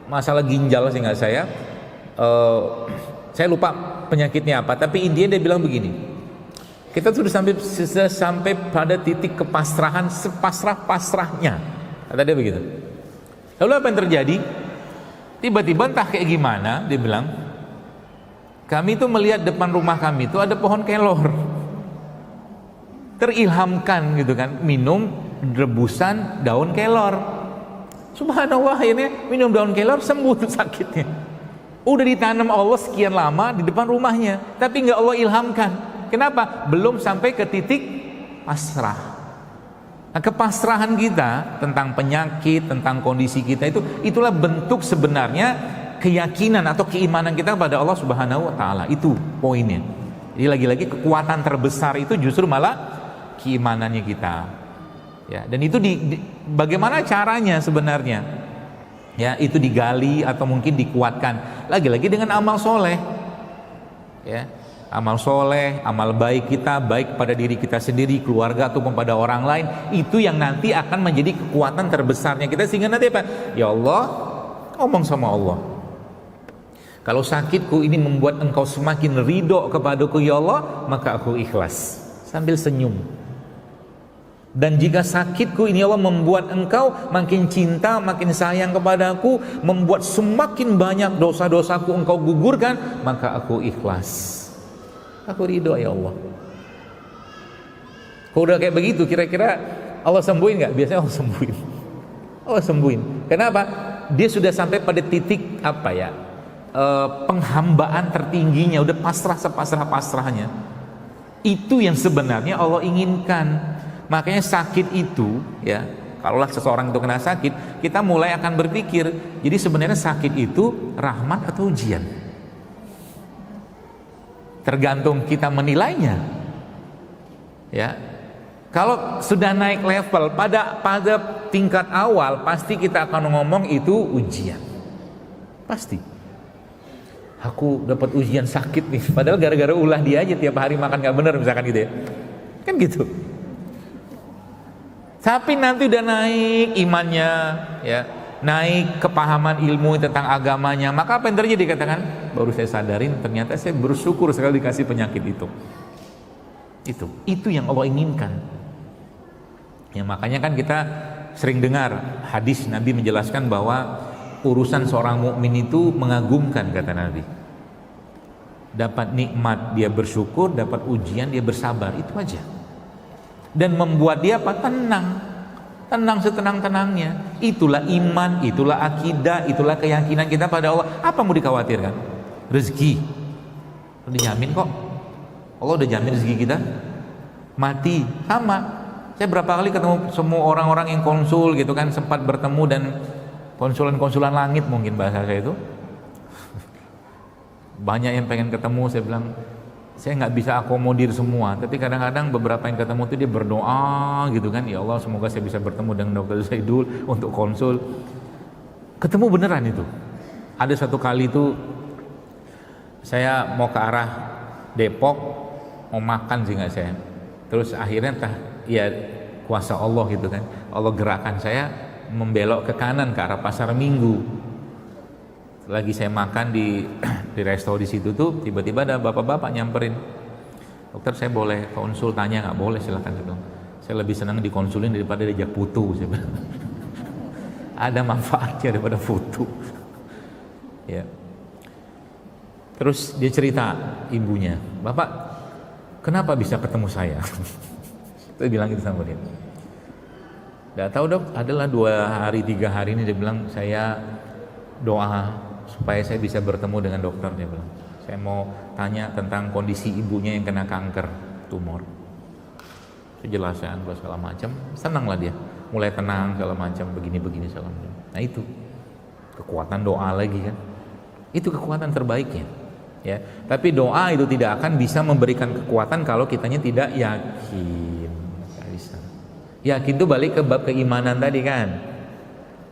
masalah ginjal, seingat saya lupa penyakitnya apa, tapi intinya dia bilang begini, kita sudah sampai pada titik kepasrahan, sepasrah-pasrahnya, kata dia begitu. Lalu apa yang terjadi? Tiba-tiba entah kayak gimana, dia bilang, kami tuh melihat depan rumah kami itu ada pohon kelor. Terilhamkan gitu kan, minum rebusan daun kelor. Subhanallah, akhirnya minum daun kelor, sembuh tuh sakitnya. Udah ditanam Allah sekian lama di depan rumahnya, tapi nggak Allah ilhamkan. Kenapa? Belum sampai ke titik pasrah. Nah, kepasrahan kita tentang penyakit, tentang kondisi kita itulah bentuk sebenarnya keyakinan atau keimanan kita kepada Allah Subhanahu wa taala. Itu poinnya. Jadi lagi-lagi kekuatan terbesar itu justru malah keimanannya kita. Ya, dan itu bagaimana caranya sebenarnya? Ya, itu digali atau mungkin dikuatkan lagi-lagi dengan amal soleh. Ya. Amal soleh, amal baik kita, baik pada diri kita sendiri, keluarga ataupun pada orang lain, itu yang nanti akan menjadi kekuatan terbesarnya kita, sehingga nanti apa? Ya Allah, ngomong sama Allah, Kalau sakitku ini membuat engkau semakin ridho kepadaku ya Allah, maka aku ikhlas. Sambil senyum. Dan jika sakitku ini Allah membuat engkau makin cinta, makin sayang kepadaku, membuat semakin banyak dosa-dosaku engkau gugurkan, maka aku ikhlas. Aku ridho ya Allah. Kalau udah kayak begitu, kira-kira Allah sembuhin nggak? Biasanya Allah sembuhin. Allah sembuhin. Kenapa? Dia sudah sampai pada titik apa ya? Penghambaan tertingginya, udah pasrah sepasrah-pasrahnya. Itu yang sebenarnya Allah inginkan. Makanya sakit itu ya, kalaulah seseorang itu kena sakit, kita mulai akan berpikir, jadi sebenarnya sakit itu rahmat atau ujian. Tergantung kita menilainya. Ya. Kalau sudah naik level pada tingkat awal, pasti kita akan ngomong itu ujian. Pasti. Aku dapat ujian sakit nih, padahal gara-gara ulah dia aja tiap hari makan gak bener misalkan gitu ya. Kan gitu. Tapi nanti udah naik imannya, ya, naik kepahaman ilmu tentang agamanya, maka apa yang terjadi? Dikatakan, baru saya sadarin ternyata saya bersyukur sekali dikasih penyakit itu. Itu yang Allah inginkan. Ya, makanya kan kita sering dengar hadis Nabi menjelaskan bahwa urusan seorang mukmin itu mengagumkan, kata Nabi. Dapat nikmat dia bersyukur, dapat ujian dia bersabar, itu aja. Dan membuat dia apa? Tenang setenang-tenangnya. Itulah iman, itulah akidah, itulah keyakinan kita pada Allah. Apa mau dikhawatirkan? Rezeki dijamin kok. Allah udah jamin rezeki kita. Mati sama. Saya berapa kali ketemu semua orang-orang yang konsul gitu kan, sempat bertemu dan konsulan langit mungkin bahasa saya itu. Banyak yang pengen ketemu, saya bilang saya nggak bisa akomodir semua, tapi kadang-kadang beberapa yang ketemu itu dia berdoa gitu kan, ya Allah semoga saya bisa bertemu dengan Dr. Zaidul untuk konsul. Ketemu beneran itu. Ada satu kali itu saya mau ke arah Depok, mau makan sih nggak saya, terus akhirnya ya kuasa Allah gitu kan, Allah gerakkan saya membelok ke kanan ke arah Pasar Minggu. Lagi saya makan di resto di situ tuh, tiba-tiba ada bapak-bapak nyamperin, dokter saya boleh konsul, tanya nggak? Boleh, silakan. Saya bilang, saya lebih senang dikonsulin daripada diajak foto. Saya bilang, ada manfaatnya daripada foto. Ya. Terus dia cerita ibunya, bapak kenapa bisa ketemu saya? Saya bilang gitu sama dia. Nggak tahu dok, adalah 2 hari 3 hari ini dia bilang saya doa supaya saya bisa bertemu dengan dokter. Dia bilang saya mau tanya tentang kondisi ibunya yang kena kanker tumor. Saya jelaskan segala macam, senanglah dia, mulai tenang segala macam, begini segala macam. Nah itu kekuatan doa lagi kan, itu kekuatan terbaiknya. Ya, tapi doa itu tidak akan bisa memberikan kekuatan kalau kitanya tidak yakin. Tidak bisa. Yakin itu balik ke bab keimanan tadi kan.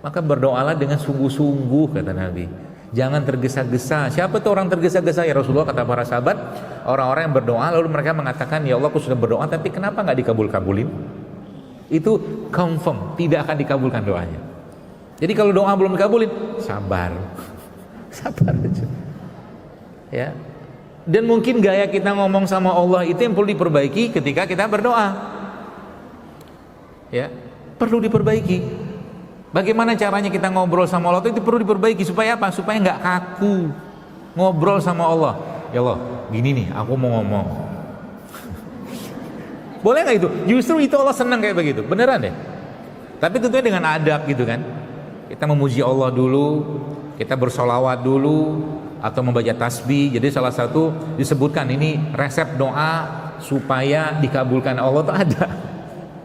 Maka berdoalah dengan sungguh-sungguh, kata Nabi. Jangan tergesa-gesa. Siapa tuh orang tergesa-gesa ya Rasulullah? Kata para sahabat, orang-orang yang berdoa lalu mereka mengatakan, ya Allah aku sudah berdoa tapi kenapa nggak dikabul-kabulin? Itu confirm tidak akan dikabulkan doanya. Jadi kalau doa belum dikabulin, sabar. Sabar aja. Ya. Dan mungkin gaya kita ngomong sama Allah itu yang perlu diperbaiki ketika kita berdoa. Ya, perlu diperbaiki. Bagaimana caranya kita ngobrol sama Allah itu perlu diperbaiki supaya apa? Supaya nggak kaku ngobrol sama Allah. Ya Allah, gini nih, aku mau ngomong. Boleh nggak itu? Justru itu Allah senang kayak begitu, beneran deh. Tapi tentunya dengan adab gitu kan. Kita memuji Allah dulu, kita bersolawat dulu, atau membaca tasbih. Jadi salah satu disebutkan ini resep doa supaya dikabulkan Allah itu ada.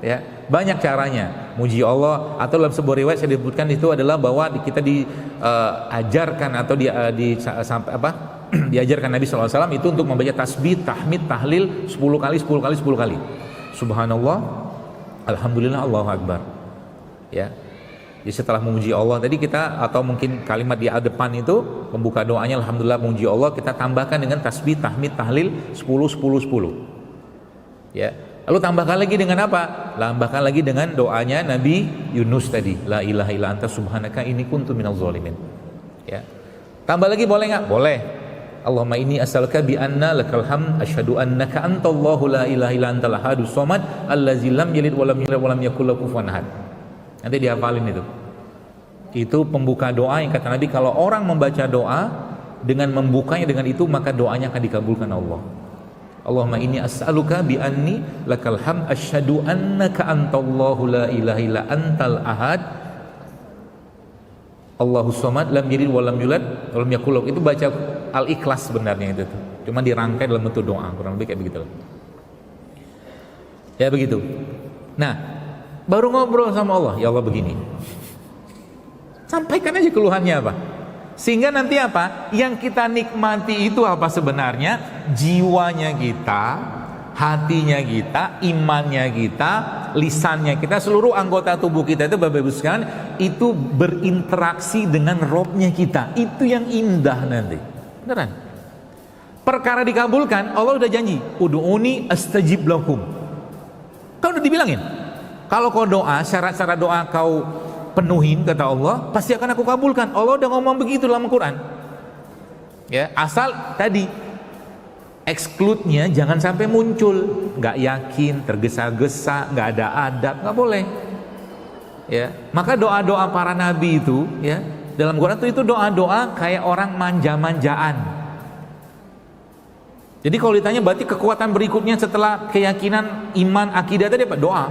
Ya, banyak caranya muji Allah, atau dalam sebuah riwayat saya disebutkan itu adalah bahwa kita diajarkan atau diajarkan Nabi SAW itu untuk membaca tasbih, tahmid, tahlil 10 kali. Subhanallah, alhamdulillah, Allahu Akbar. Ya. Jadi setelah memuji Allah tadi kita, atau mungkin kalimat di depan itu pembuka doanya alhamdulillah memuji Allah, kita tambahkan dengan tasbih, tahmid, tahlil 10. Ya. Lalu tambahkan lagi dengan apa? Tambahkan lagi dengan doanya Nabi Yunus tadi, la ilaha illa anta subhanaka inni kuntu minaz zalimin. Ya. Tambah lagi boleh nggak? Boleh. Allahumma inni as'aluka bi anna lakal hamd asyhadu annaka antallahu la ilaha illa antal ahadus samad allazi lam yalid wa lam yulad wa lam yakul lahu kufuwan ahad. Nanti dihafalin itu. Itu pembuka doa yang kata Nabi, kalau orang membaca doa dengan membukanya dengan itu, maka doanya akan dikabulkan Allah. Allahumma inni as'aluka bi anni lakal hamd asyhadu annaka antallahu la ilaha illa antal ahad Allahus samad lam yalid wa lam yulad wa lam yakul lahu. Itu baca Al-Ikhlas sebenarnya itu tuh. Cuma dirangkai dalam bentuk doa, kurang lebih kayak begitu. Ya begitu. Nah, baru ngobrol sama Allah, ya Allah begini. Sampaikan aja keluhannya apa. Sehingga nanti apa? Yang kita nikmati itu apa sebenarnya? Jiwanya kita, hatinya kita, imannya kita, lisannya kita, seluruh anggota tubuh kita itu Bapak Ibu sekalian, itu berinteraksi dengan Robnya kita. Itu yang indah nanti. Beneran. Perkara dikabulkan, Allah udah janji, ud'uni astajib lakum. Kau udah dibilangin, kalau kau doa, syarat-syarat doa kau penuhin, kata Allah, pasti akan aku kabulkan. Allah udah ngomong begitu dalam Al-Quran. Ya, asal tadi exclude-nya jangan sampai muncul, nggak yakin, tergesa-gesa, nggak ada adab, nggak boleh. Ya, maka doa-doa para nabi itu, ya, dalam Quran itu doa-doa kayak orang manja-manjaan. Jadi kalau ditanya berarti kekuatan berikutnya setelah keyakinan, iman, akidah tadi apa? Doa.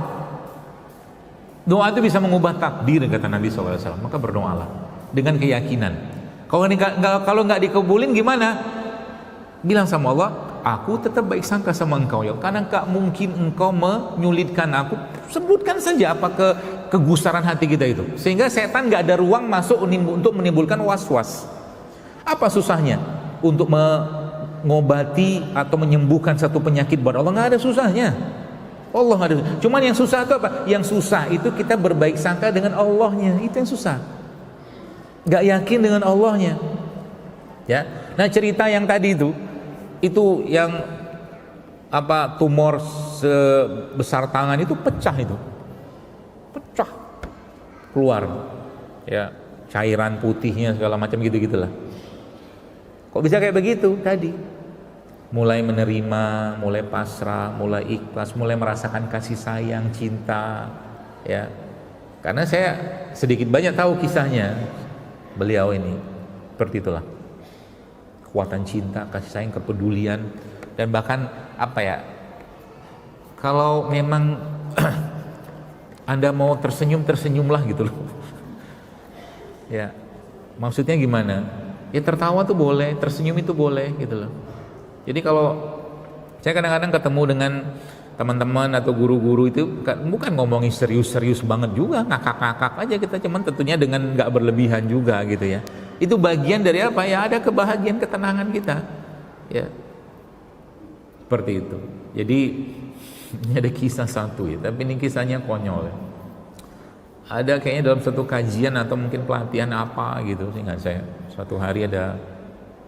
Doa itu bisa mengubah takdir, kata Nabi SAW. Maka berdoalah dengan keyakinan. Kalau nggak dikabulin gimana? Bilang sama Allah, aku tetap baik sangka sama engkau ya, karena gak mungkin engkau menyulitkan aku. Sebutkan saja apa kegusaran hati kita itu, sehingga setan gak ada ruang masuk untuk menimbulkan was-was. Apa susahnya untuk mengobati atau menyembuhkan satu penyakit buat Allah? Gak ada susahnya. Allah gak ada. Cuman yang susah itu apa? Yang susah itu kita berbaik sangka dengan Allahnya, itu yang susah. Gak yakin dengan Allahnya. Ya. Nah, cerita yang tadi itu yang apa, tumor sebesar tangan itu pecah, keluar, ya, cairan putihnya segala macam gitu-gitulah. Kok bisa kayak begitu tadi? Mulai menerima, mulai pasrah, mulai ikhlas, mulai merasakan kasih sayang, cinta, ya. Karena saya sedikit banyak tahu kisahnya beliau ini, seperti itulah. Kekuatan cinta, kasih sayang, kepedulian, dan bahkan apa ya, kalau memang Anda mau tersenyum, tersenyumlah gitu loh. Ya, maksudnya gimana? Ya tertawa tuh boleh, tersenyum itu boleh gitu loh. Jadi kalau saya kadang-kadang ketemu dengan teman-teman atau guru-guru itu bukan ngomongin serius-serius banget juga, ngakak-ngakak aja kita, cuman tentunya dengan nggak berlebihan juga gitu ya. Itu bagian dari apa ya, ada kebahagiaan, ketenangan kita ya, seperti itu. Jadi ini ada kisah satu ya, tapi ini kisahnya konyol ya. Ada kayaknya dalam satu kajian atau mungkin pelatihan apa gitu, seingat saya suatu hari ada,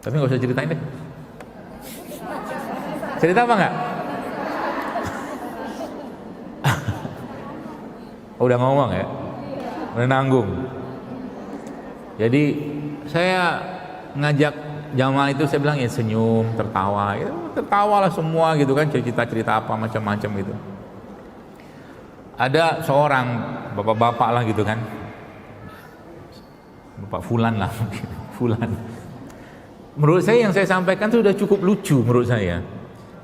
tapi nggak usah ceritain deh. Cerita apa nggak? Udah ngomong ya, udah nanggung. Jadi saya ngajak jamaah itu, saya bilang ya senyum, tertawa, ya, tertawalah semua gitu kan, cerita-cerita apa macam-macam gitu. Ada seorang bapak-bapak lah gitu kan, bapak Fulan lah, Fulan. Menurut saya yang saya sampaikan itu sudah cukup lucu menurut saya,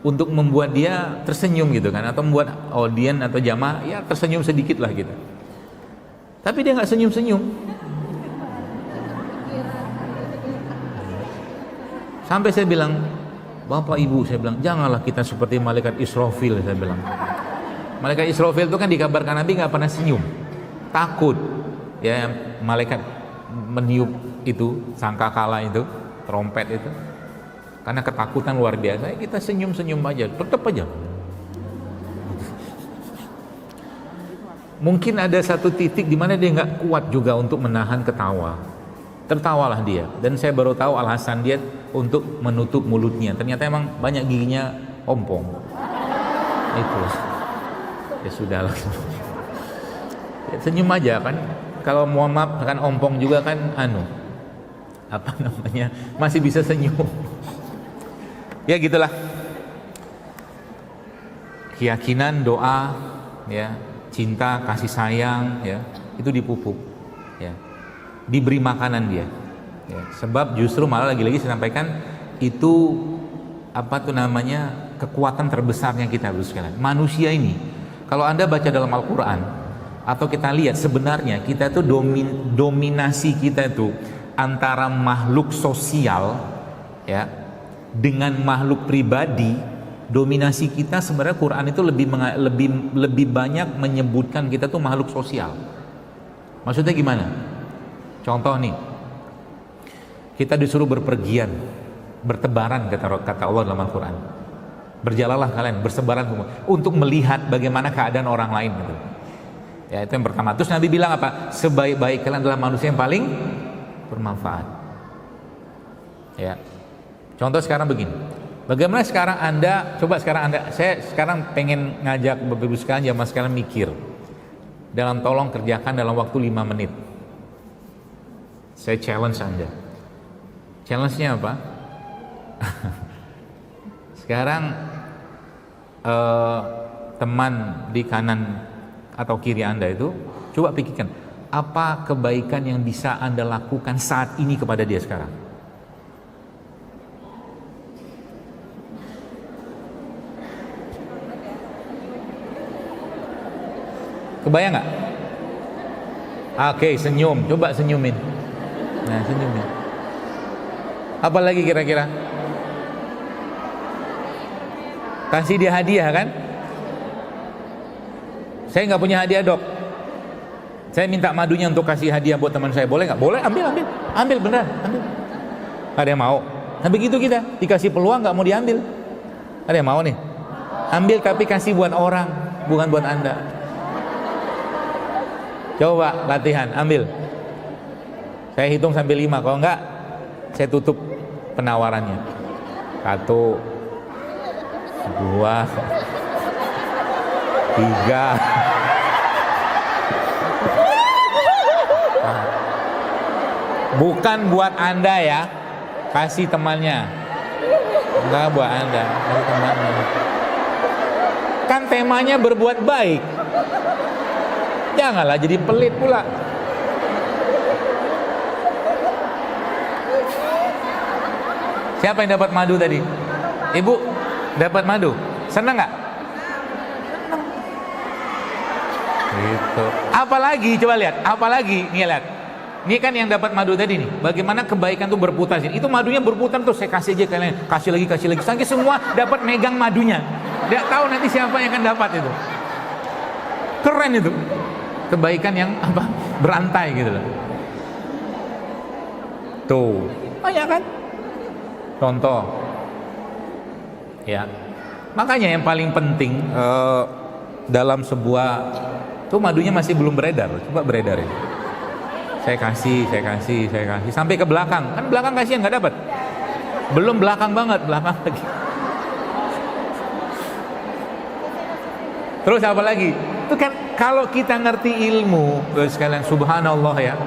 untuk membuat dia tersenyum gitu kan, atau membuat audien atau jamaah ya tersenyum sedikit lah gitu. Tapi dia nggak senyum-senyum. Sampai saya bilang, Bapak Ibu, saya bilang, janganlah kita seperti malaikat Israfil, saya bilang. Malaikat Israfil itu kan dikabarkan Nabi nggak pernah senyum, takut ya, malaikat meniup itu sangkakala itu, trompet itu, karena ketakutan luar biasa. Kita senyum-senyum aja, tetap aja. Mungkin ada satu titik di mana dia nggak kuat juga untuk menahan ketawa. Tertawalah dia, dan saya baru tahu alasan dia untuk menutup mulutnya. Ternyata emang banyak giginya ompong. Itu. Ya sudahlah. Ya, senyum aja kan. Kalau mohon maaf kan ompong juga kan apa namanya, masih bisa senyum. Ya gitulah. Keyakinan, doa, ya, cinta, kasih sayang, ya, itu dipupuk, ya, diberi makanan dia. Ya, sebab justru malah lagi-lagi saya sampaikan itu apa tuh namanya, kekuatan terbesarnya kita harus sekalian. Manusia ini, kalau Anda baca dalam Al-Quran atau kita lihat sebenarnya kita itu dominasi kita itu antara makhluk sosial, ya, dengan makhluk pribadi. Dominasi kita sebenarnya Quran itu lebih banyak menyebutkan kita tuh makhluk sosial. Maksudnya gimana? Contoh nih, kita disuruh berpergian, bertebaran kata Allah dalam Al-Quran. Berjalanlah kalian, bersebaran untuk melihat bagaimana keadaan orang lain gitu. Ya, itu yang pertama. Terus Nabi bilang apa? Sebaik-baik kalian adalah manusia yang paling bermanfaat. Ya. Contoh sekarang begini. Bagaimana sekarang saya sekarang pengen ngajak Bapak Ibu sekalian jamaah sekalian mikir. Tolong kerjakan dalam waktu 5 menit. Saya challenge Anda. Challenge-nya apa? Sekarang teman di kanan atau kiri Anda itu, coba pikirkan, apa kebaikan yang bisa Anda lakukan saat ini kepada dia sekarang? Kebayang nggak? Oke, senyum. Coba senyumin. Nah, senyumin. Apa lagi kira-kira? Kasih dia hadiah kan? Saya nggak punya hadiah, Dok. Saya minta madunya untuk kasih hadiah buat teman saya. Boleh nggak? Boleh, ambil beneran, ambil. Ada yang mau? Nah begitu kita dikasih peluang nggak mau diambil. Ada yang mau nih? Ambil tapi kasih buat orang, bukan buat Anda. Coba latihan, ambil. Saya hitung sampai 5. Kalau enggak, saya tutup penawarannya. 1, 2, 3. Bukan buat Anda ya, kasih temannya. Enggak buat Anda, kasih temannya. Kan temanya berbuat baik. Janganlah jadi pelit pula. Siapa yang dapat madu tadi? Ibu dapat madu. Senang nggak? Senang. Gitu. Apalagi coba lihat. Apalagi nih lihat. Ini kan yang dapat madu tadi nih. Bagaimana kebaikan tuh berputar. Itu madunya berputar tuh. Saya kasih aja kalian. Kasih lagi. Sampai semua dapat megang madunya. Tidak tahu nanti siapa yang akan dapat itu. Keren itu. Kebaikan yang apa, berantai gitu loh. Tuh, banyak kan? Contoh, ya. Makanya yang paling penting dalam sebuah tuh madunya masih belum beredar. Coba beredar ya. Saya kasih sampai ke belakang. Kan belakang kasihan nggak dapat. Belum belakang banget, belakang lagi. Terus apa lagi? Itu kan kalau kita ngerti ilmu, sekalian subhanallah ya.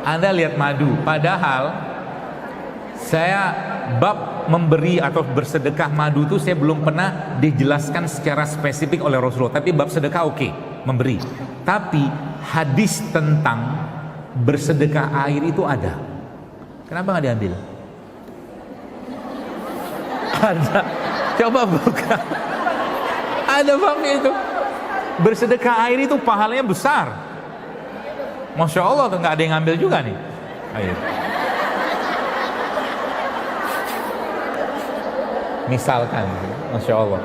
Anda lihat madu, padahal saya bab memberi atau bersedekah madu itu saya belum pernah dijelaskan secara spesifik oleh Rasulullah. Tapi bab sedekah oke, memberi. Tapi hadis tentang bersedekah air itu ada. Kenapa nggak diambil? Ada. Coba buka. Ada babnya itu. Bersedekah air itu pahalanya besar. Masya Allah tuh nggak ada yang ngambil juga nih. Ayo. Misalkan, Masya Allah.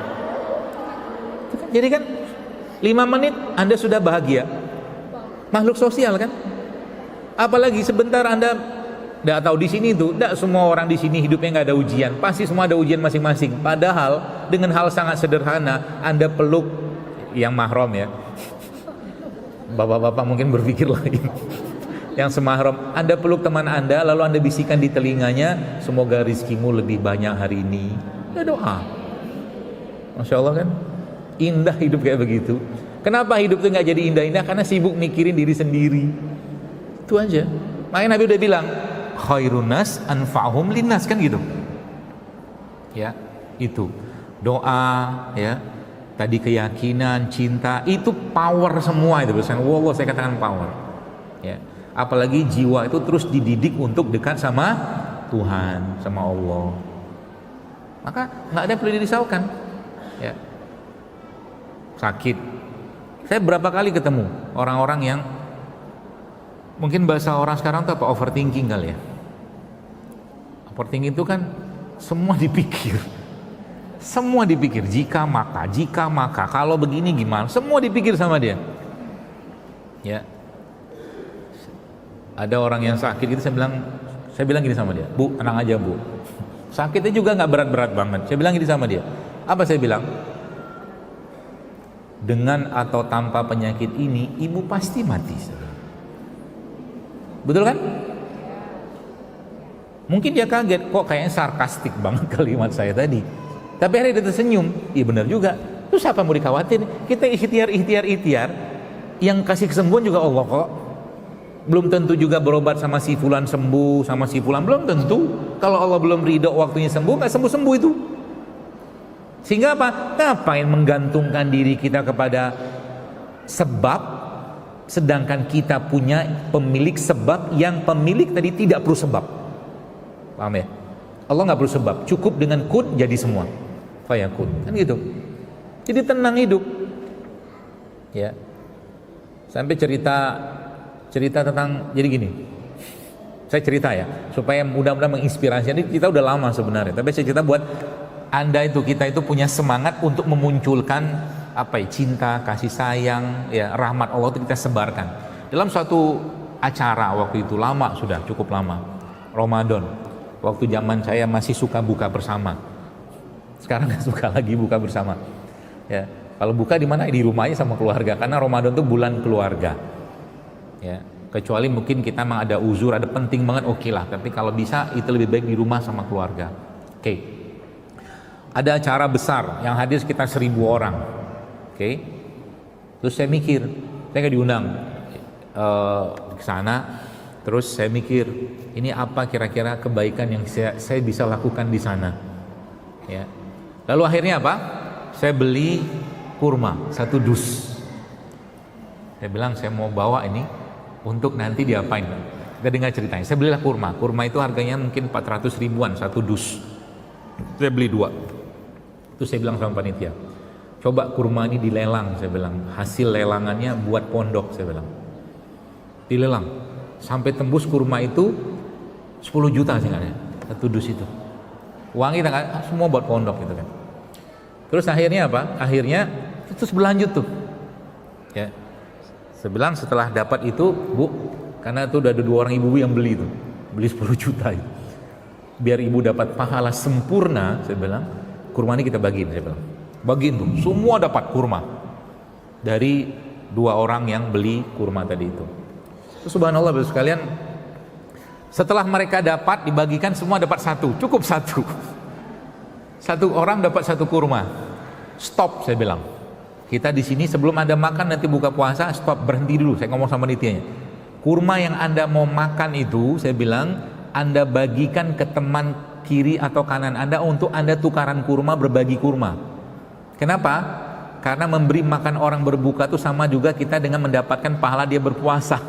Jadi kan 5 menit Anda sudah bahagia. Makhluk sosial kan. Apalagi sebentar Anda nggak tahu di sini tuh, nggak semua orang di sini hidupnya nggak ada ujian. Pasti semua ada ujian masing-masing. Padahal dengan hal sangat sederhana Anda peluk yang mahram ya. Bapak-bapak mungkin berpikir lain. Yang semahram, Anda peluk teman Anda, lalu Anda bisikan di telinganya, semoga rizkimu lebih banyak hari ini. Ya doa. Masya Allah kan, indah hidup kayak begitu. Kenapa hidup itu nggak jadi indah-indah? Karena sibuk mikirin diri sendiri. Itu aja. Makanya Nabi udah bilang, khairun nas anfa'uhum linnas, kan gitu. Ya, itu doa, ya, tadi keyakinan, cinta, itu power semua itu. Wallah, saya katakan power. Ya, apalagi jiwa itu terus dididik untuk dekat sama Tuhan, sama Allah. Maka nggak ada yang perlu dirisaukan. Ya, sakit. Saya berapa kali ketemu orang-orang yang mungkin bahasa orang sekarang tuh apa, overthinking kali ya. Overthinking itu kan semua dipikir. Semua dipikir, jika maka, kalau begini gimana, semua dipikir sama dia. Ya. Ada orang yang sakit itu saya bilang gini sama dia, Bu, tenang aja Bu. Sakitnya juga nggak berat-berat banget. Saya bilang gini sama dia. Apa saya bilang? Dengan atau tanpa penyakit ini, ibu pasti mati. Betul kan? Mungkin dia kaget, kok kayaknya sarkastik banget kalimat saya tadi. Tapi akhirnya dia tersenyum. Iya benar juga. Terus apa mau dikhawatir? Kita ikhtiar. Yang kasih kesembuhan juga Allah kok. Belum tentu juga berobat sama si fulan sembuh, sama si fulan belum tentu. Kalau Allah belum ridho waktunya sembuh, nggak sembuh itu. Sehingga apa? Ngapain menggantungkan diri kita kepada sebab, sedangkan kita punya pemilik sebab yang pemilik tadi tidak perlu sebab. Paham ya? Allah nggak perlu sebab, cukup dengan kun jadi semua. Fayakun, kan gitu. Jadi tenang hidup. Ya. Sampai cerita tentang, jadi gini. Saya cerita ya, supaya mudah-mudahan menginspirasi. Ini kita udah lama sebenarnya, tapi saya cerita buat Anda itu, kita itu punya semangat untuk memunculkan apa ya, cinta, kasih sayang, ya, rahmat Allah itu kita sebarkan. Dalam suatu acara waktu itu, lama sudah, cukup lama, Ramadan. Waktu zaman saya masih suka buka bersama. Sekarang nggak suka lagi buka bersama. Ya, kalau buka di mana? Di rumah aja sama keluarga, karena Ramadan itu bulan keluarga. Ya, kecuali mungkin kita memang ada uzur, ada penting banget, oke lah. Tapi kalau bisa itu lebih baik di rumah sama keluarga. Oke. Ada acara besar yang hadir sekitar 1.000 orang. Oke. Terus saya mikir, saya nggak diundang ke sana. Terus saya mikir, ini apa kira-kira kebaikan yang saya bisa lakukan di sana. Ya. Lalu akhirnya apa? Saya beli kurma 1 dus. Saya bilang saya mau bawa ini untuk nanti diapain. Kita dengar ceritanya. Saya belilah kurma. Kurma itu harganya mungkin 400 ribuan 1 dus. Saya beli 2. Terus saya bilang sama panitia, coba kurma ini dilelang. Saya bilang hasil lelangannya buat pondok. Saya bilang dilelang sampai tembus kurma itu 10 juta sih kan, 1 dus itu. Uangnya kita semua buat pondok gitu kan. Terus akhirnya apa? Akhirnya terus berlanjut tuh. Ya. Saya bilang setelah dapat itu, Bu, karena itu udah ada 2 orang ibu yang beli itu, beli 10 juta itu. Biar ibu dapat pahala sempurna, saya bilang, kurma ini kita bagiin, saya bilang. Bagiin tuh, semua dapat kurma. Dari 2 orang yang beli kurma tadi itu. Terus subhanallah Bapak sekalian, setelah mereka dapat dibagikan semua dapat 1, cukup 1. 1 orang dapat 1 kurma. Stop, saya bilang. Kita di sini sebelum Anda makan nanti buka puasa, stop, berhenti dulu. Saya ngomong sama nitianya. Kurma yang Anda mau makan itu, saya bilang, Anda bagikan ke teman kiri atau kanan Anda untuk Anda tukaran kurma, berbagi kurma. Kenapa? Karena memberi makan orang berbuka itu sama juga kita dengan mendapatkan pahala dia berpuasa.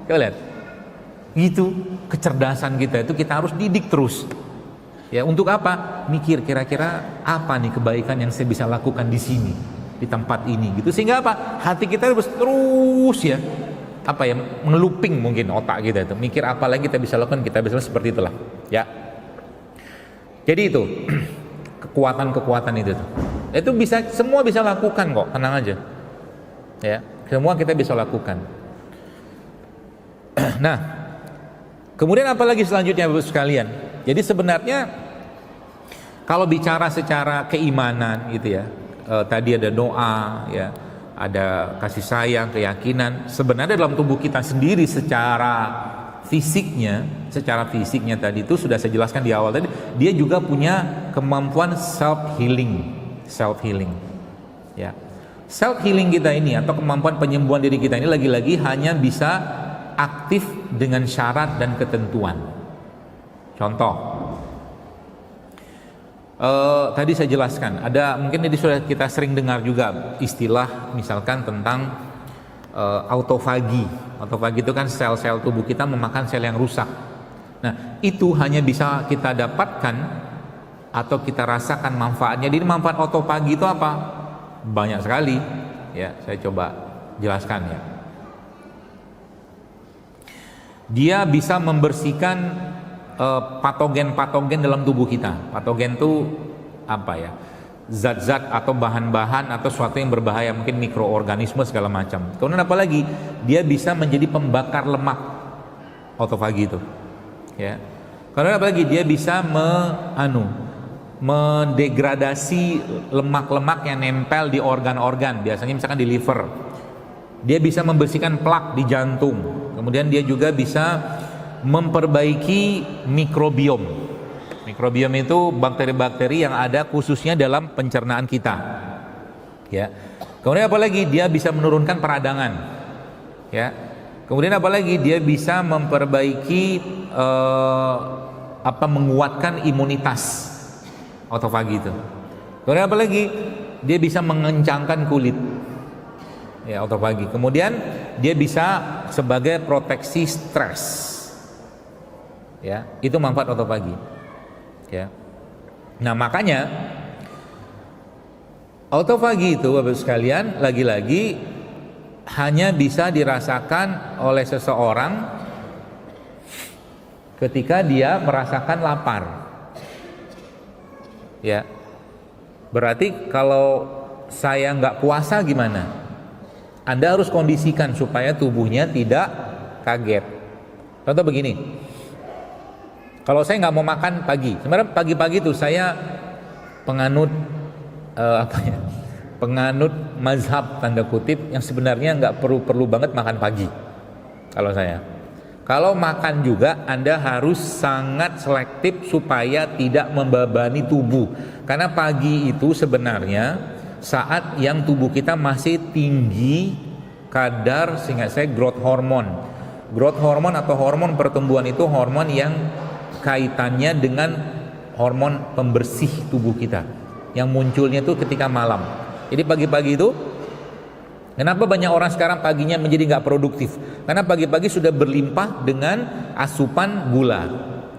Kita lihat. Gitu kecerdasan kita itu kita harus didik terus. Ya, untuk apa? Mikir kira-kira apa nih kebaikan yang saya bisa lakukan di sini, di tempat ini gitu. Sehingga apa? Hati kita harus terus ya apa ya, ngeluping mungkin otak kita itu. Mikir apa lagi kita bisa lakukan, kita bisa seperti itulah. Ya. Jadi itu kekuatan-kekuatan itu tuh. Itu bisa, semua bisa lakukan kok, tenang aja. Ya, semua kita bisa lakukan. Nah, kemudian apa lagi selanjutnya Bapak sekalian? Jadi sebenarnya kalau bicara secara keimanan gitu ya, tadi ada doa ya, ada kasih sayang, keyakinan. Sebenarnya dalam tubuh kita sendiri secara fisiknya tadi itu sudah saya jelaskan di awal tadi, dia juga punya kemampuan self healing. Ya. Self healing kita ini atau kemampuan penyembuhan diri kita ini lagi-lagi hanya bisa aktif dengan syarat dan ketentuan. Contoh, tadi saya jelaskan, ada mungkin ini sudah kita sering dengar juga istilah misalkan tentang autofagi. Autofagi itu kan sel-sel tubuh kita memakan sel yang rusak. Nah, itu hanya bisa kita dapatkan atau kita rasakan manfaatnya. Jadi manfaat autofagi itu apa? Banyak sekali. Ya, saya coba jelaskan ya. Dia bisa membersihkan patogen-patogen dalam tubuh kita. Patogen itu apa ya? Zat-zat atau bahan-bahan atau sesuatu yang berbahaya, mungkin mikroorganisme segala macam. Kemudian apa lagi? Dia bisa menjadi pembakar lemak, autofagi itu. Ya. Karena apa lagi? Dia bisa mendegradasi lemak-lemak yang nempel di organ-organ, biasanya misalkan di liver. Dia bisa membersihkan plak di jantung. Kemudian dia juga bisa memperbaiki mikrobiom. Mikrobiom itu bakteri-bakteri yang ada khususnya dalam pencernaan kita. Ya. Kemudian apa lagi? Dia bisa menurunkan peradangan. Ya. Kemudian apa lagi? Dia bisa memperbaiki menguatkan imunitas, autofagi itu. Kemudian apa lagi? Dia bisa mengencangkan kulit. Ya, autofagi. Kemudian dia bisa sebagai proteksi stres. Ya, itu manfaat autofagi. Ya. Nah, makanya autofagi itu Bapak sekalian lagi-lagi hanya bisa dirasakan oleh seseorang ketika dia merasakan lapar. Ya. Berarti kalau saya nggak puasa gimana? Anda harus kondisikan supaya tubuhnya tidak kaget. Contoh begini, kalau saya nggak mau makan pagi, sebenarnya pagi-pagi itu saya penganut penganut mazhab tanda kutip yang sebenarnya nggak perlu banget makan pagi. Kalau makan juga Anda harus sangat selektif supaya tidak membebani tubuh. Karena pagi itu sebenarnya saat yang tubuh kita masih tinggi kadar sehingga saya growth hormone. Growth hormone atau hormon pertumbuhan itu hormon yang kaitannya dengan hormon pembersih tubuh kita yang munculnya itu ketika malam. Jadi pagi-pagi itu kenapa banyak orang sekarang paginya menjadi nggak produktif? Karena pagi-pagi sudah berlimpah dengan asupan gula.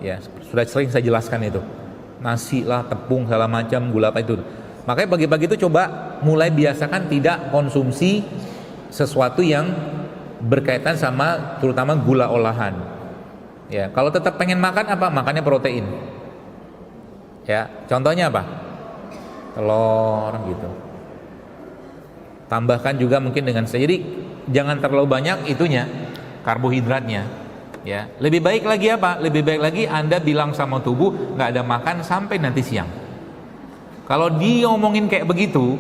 Ya, sudah sering saya jelaskan itu. Nasi lah, tepung, segala macam, gula apa itu. Makanya pagi-pagi itu coba mulai biasakan tidak konsumsi sesuatu yang berkaitan sama terutama gula olahan. Ya, kalau tetap pengen makan apa? Makannya protein. Ya, contohnya apa? Telur gitu. Tambahkan juga mungkin dengan jadi jangan terlalu banyak itunya, karbohidratnya. Ya, lebih baik lagi apa? Lebih baik lagi Anda bilang sama tubuh nggak ada makan sampai nanti siang. Kalau diomongin kayak begitu,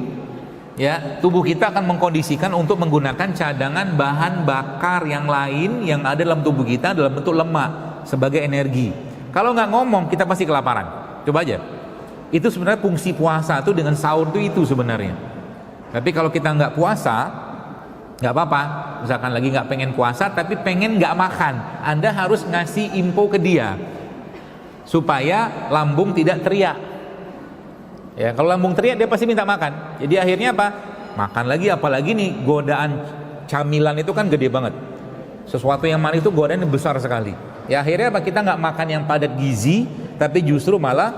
ya tubuh kita akan mengkondisikan untuk menggunakan cadangan bahan bakar yang lain yang ada dalam tubuh kita dalam bentuk lemak sebagai energi. Kalau nggak ngomong kita pasti kelaparan. Coba aja. Itu sebenarnya fungsi puasa itu dengan sahur itu sebenarnya. Tapi kalau kita nggak puasa, nggak apa-apa. Misalkan lagi nggak pengen puasa, tapi pengen nggak makan, Anda harus ngasih info ke dia supaya lambung tidak teriak. Ya, kalau lambung teriak dia pasti minta makan. Jadi akhirnya apa? Makan lagi, apalagi nih godaan camilan itu kan gede banget. Sesuatu yang manis itu godaannya besar sekali. Ya akhirnya apa? Kita nggak makan yang padat gizi, tapi justru malah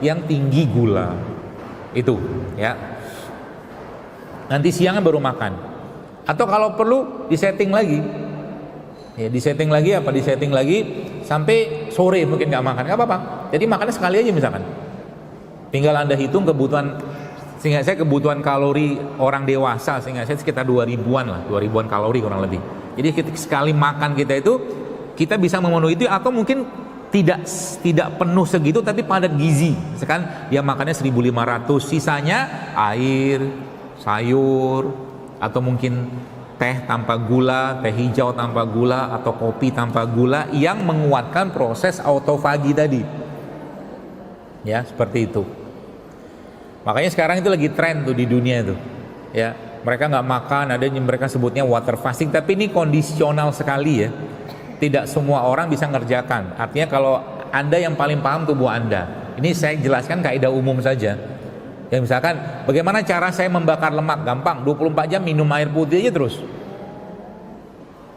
yang tinggi gula. Itu, ya. Nanti siangnya baru makan. Atau kalau perlu disetting lagi. Ya, disetting lagi apa? Disetting lagi sampai sore mungkin nggak makan, nggak apa-apa. Jadi makannya sekali aja misalkan. Tinggal Anda hitung kebutuhan, sehingga saya kebutuhan kalori orang dewasa, sehingga saya sekitar 2000-an lah, 2000-an kalori kurang lebih. Jadi sekali makan kita itu, kita bisa memenuhi itu, atau mungkin tidak penuh segitu, tapi padat gizi. Sekarang dia makannya 1500, sisanya air, sayur, atau mungkin teh tanpa gula, teh hijau tanpa gula, atau kopi tanpa gula, yang menguatkan proses autofagi tadi. Ya, seperti itu. Makanya sekarang itu lagi tren tuh di dunia itu. Ya, mereka nggak makan, ada yang mereka sebutnya water fasting, tapi ini kondisional sekali ya. Tidak semua orang bisa ngerjakan. Artinya kalau Anda yang paling paham tubuh Anda. Ini saya jelaskan kaidah umum saja. Ya misalkan bagaimana cara saya membakar lemak, gampang, 24 jam minum air putih aja terus.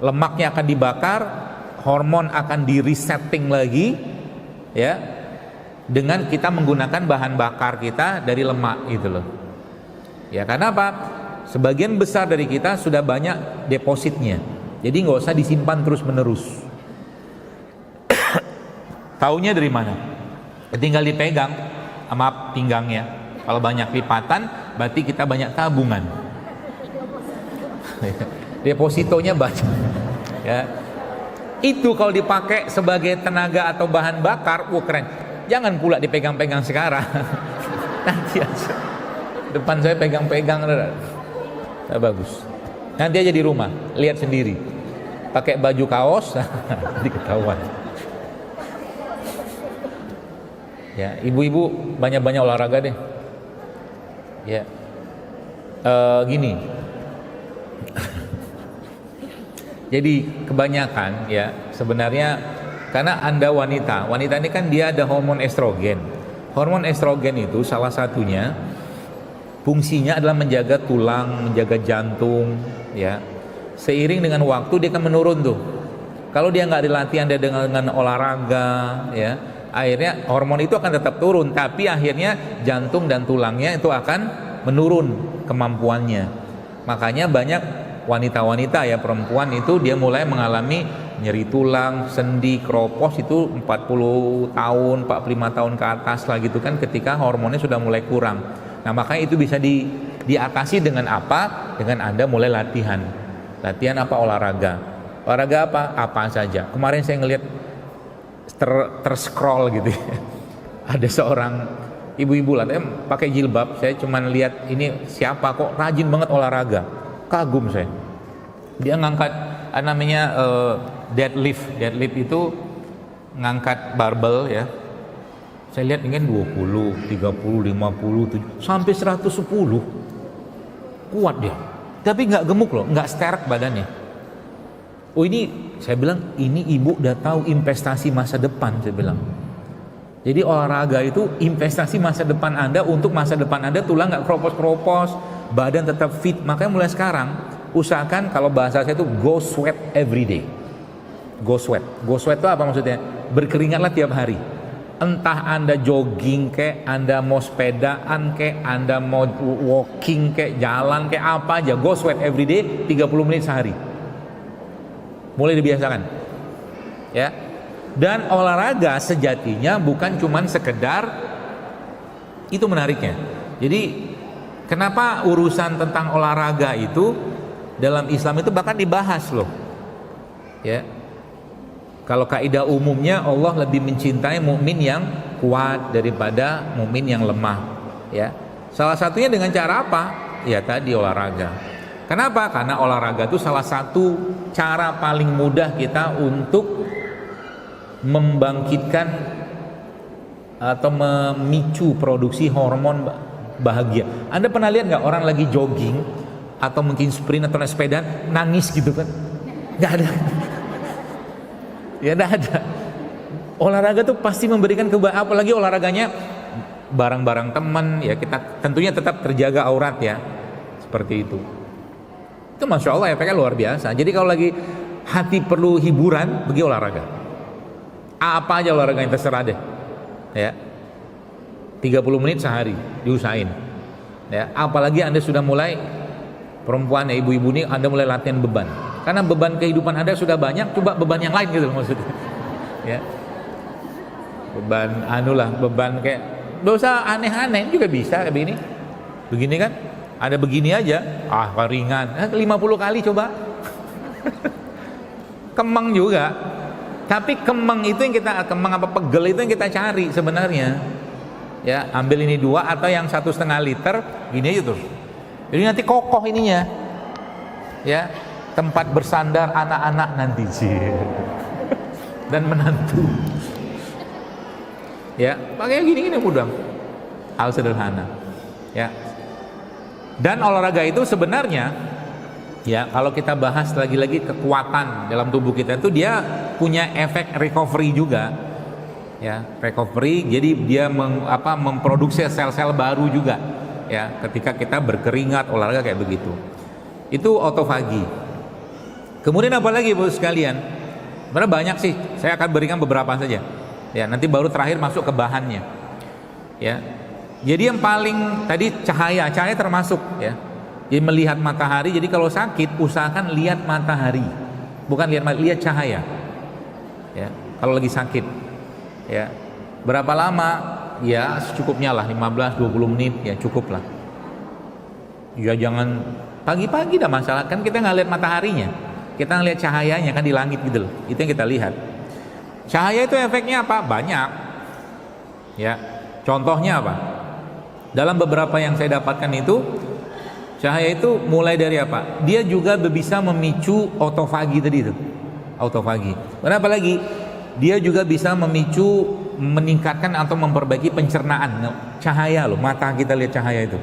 Lemaknya akan dibakar, hormon akan di resetting lagi, ya, dengan kita menggunakan bahan bakar kita dari lemak gitu loh. Ya karena apa? Sebagian besar dari kita sudah banyak depositnya, jadi nggak usah disimpan terus menerus. Taunya dari mana? Tinggal dipegang sama pinggangnya. Kalau banyak lipatan, berarti kita banyak tabungan. Depositonya banyak. Ya, itu kalau dipakai sebagai tenaga atau bahan bakar, keren. Jangan pula dipegang-pegang sekarang. Nanti aja. Depan saya pegang-pegang, bagus. Nanti aja di rumah, lihat sendiri. Pakai baju kaos, diketahuan. Ya, ibu-ibu banyak-banyak olahraga deh. Ya, gini. Jadi kebanyakan ya sebenarnya karena Anda wanita ini kan dia ada hormon estrogen. Hormon estrogen itu salah satunya fungsinya adalah menjaga tulang, menjaga jantung, ya. Seiring dengan waktu dia akan menurun tuh. Kalau dia nggak dilatih Anda dengan olahraga, ya, akhirnya hormon itu akan tetap turun, tapi akhirnya jantung dan tulangnya itu akan menurun kemampuannya. Makanya banyak wanita-wanita ya, perempuan itu dia mulai mengalami nyeri tulang, sendi, keropos itu 40 tahun, 45 tahun ke atas lah gitu kan, ketika hormonnya sudah mulai kurang. Nah makanya itu bisa diatasi dengan apa? Dengan Anda mulai latihan. Latihan apa? Olahraga. Olahraga apa? Apa saja. Kemarin saya ngelihat terscroll gitu ya. Ada seorang ibu-ibu lah, pakai jilbab. Saya cuman lihat ini siapa kok rajin banget olahraga. Kagum saya. Dia ngangkat namanya deadlift. Deadlift itu ngangkat barbel ya. Saya lihat ingin 20, 30, 50, 70, sampai 110. Kuat dia. Tapi nggak gemuk loh, nggak sterk badannya. Oh ini, saya bilang ini ibu udah tahu investasi masa depan, saya bilang. Jadi olahraga itu investasi masa depan Anda, untuk masa depan Anda tulang nggak keropos-keropos, badan tetap fit. Makanya mulai sekarang usahakan, kalau bahasa saya itu go sweat every day. Go sweat. Go sweat itu apa maksudnya? Berkeringatlah tiap hari. Entah Anda jogging kek, Anda mau sepedaan kek, Anda mau walking kek, jalan kek, apa aja, go sweat every day 30 menit sehari. Mulai dibiasakan. Ya. Dan olahraga sejatinya bukan cuman sekedar, itu menariknya. Jadi kenapa urusan tentang olahraga itu dalam Islam itu bahkan dibahas loh. Ya. Kalau kaidah umumnya Allah lebih mencintai mukmin yang kuat daripada mukmin yang lemah, ya. Salah satunya dengan cara apa? Ya tadi olahraga. Kenapa? Karena olahraga itu salah satu cara paling mudah kita untuk membangkitkan atau memicu produksi hormon bahagia. Anda pernah lihat nggak orang lagi jogging atau mungkin sprint atau naik sepeda nangis gitu kan? Nggak ada. Ya nggak ada. Olahraga tuh pasti memberikan kebahagiaan, apalagi olahraganya bareng-bareng teman, ya kita tentunya tetap terjaga aurat ya, seperti itu. Itu masya Allah efeknya luar biasa. Jadi kalau lagi hati perlu hiburan, pergi olahraga. Apa aja olahraga yang terserah deh, ya. 30 menit sehari diusahain. Ya, apalagi Anda sudah mulai perempuan ya, ibu-ibu ini Anda mulai latihan beban. Karena beban kehidupan Anda sudah banyak, coba beban yang lain gitu maksudnya. Ya. Beban beban kayak dosa aneh-aneh juga bisa kayak begini. Begini kan? Ada begini aja, ringan. 50 kali coba. Kemang juga. Tapi kemang itu yang kita, kemang apa pegel itu yang kita cari sebenarnya. Ya, ambil ini 2 atau yang 1,5 liter, gini aja terus. Jadi nanti kokoh ininya. Ya, tempat bersandar anak-anak nanti sih. Dan menantu. Ya, pakai gini-gini mudah. Hal sederhana. Ya. Dan olahraga itu sebenarnya, ya kalau kita bahas lagi-lagi kekuatan dalam tubuh kita itu dia punya efek recovery juga, ya recovery. Jadi dia memproduksi sel-sel baru juga, ya ketika kita berkeringat olahraga kayak begitu. Itu autofagi. Kemudian apa lagi Bu sekalian? Sebenarnya banyak sih. Saya akan berikan beberapa saja. Ya nanti baru terakhir masuk ke bahannya. Ya. Jadi yang paling tadi cahaya termasuk ya. Jadi melihat matahari. Jadi kalau sakit usahakan lihat matahari, bukan lihat cahaya. Ya, kalau lagi sakit. Ya, berapa lama? Ya secukupnya lah, 15-20 menit ya cukup lah. Ya jangan pagi-pagi dah masalah, kan kita nggak lihat mataharinya, kita ngelihat cahayanya kan di langit gitu loh. Itu yang kita lihat. Cahaya itu efeknya apa? Banyak. Ya, contohnya apa? Dalam beberapa yang saya dapatkan itu, cahaya itu mulai dari apa? Dia juga bisa memicu autofagi tadi itu. Autofagi. Kenapa lagi? Dia juga bisa memicu, meningkatkan atau memperbaiki pencernaan. Cahaya loh, mata kita lihat cahaya itu.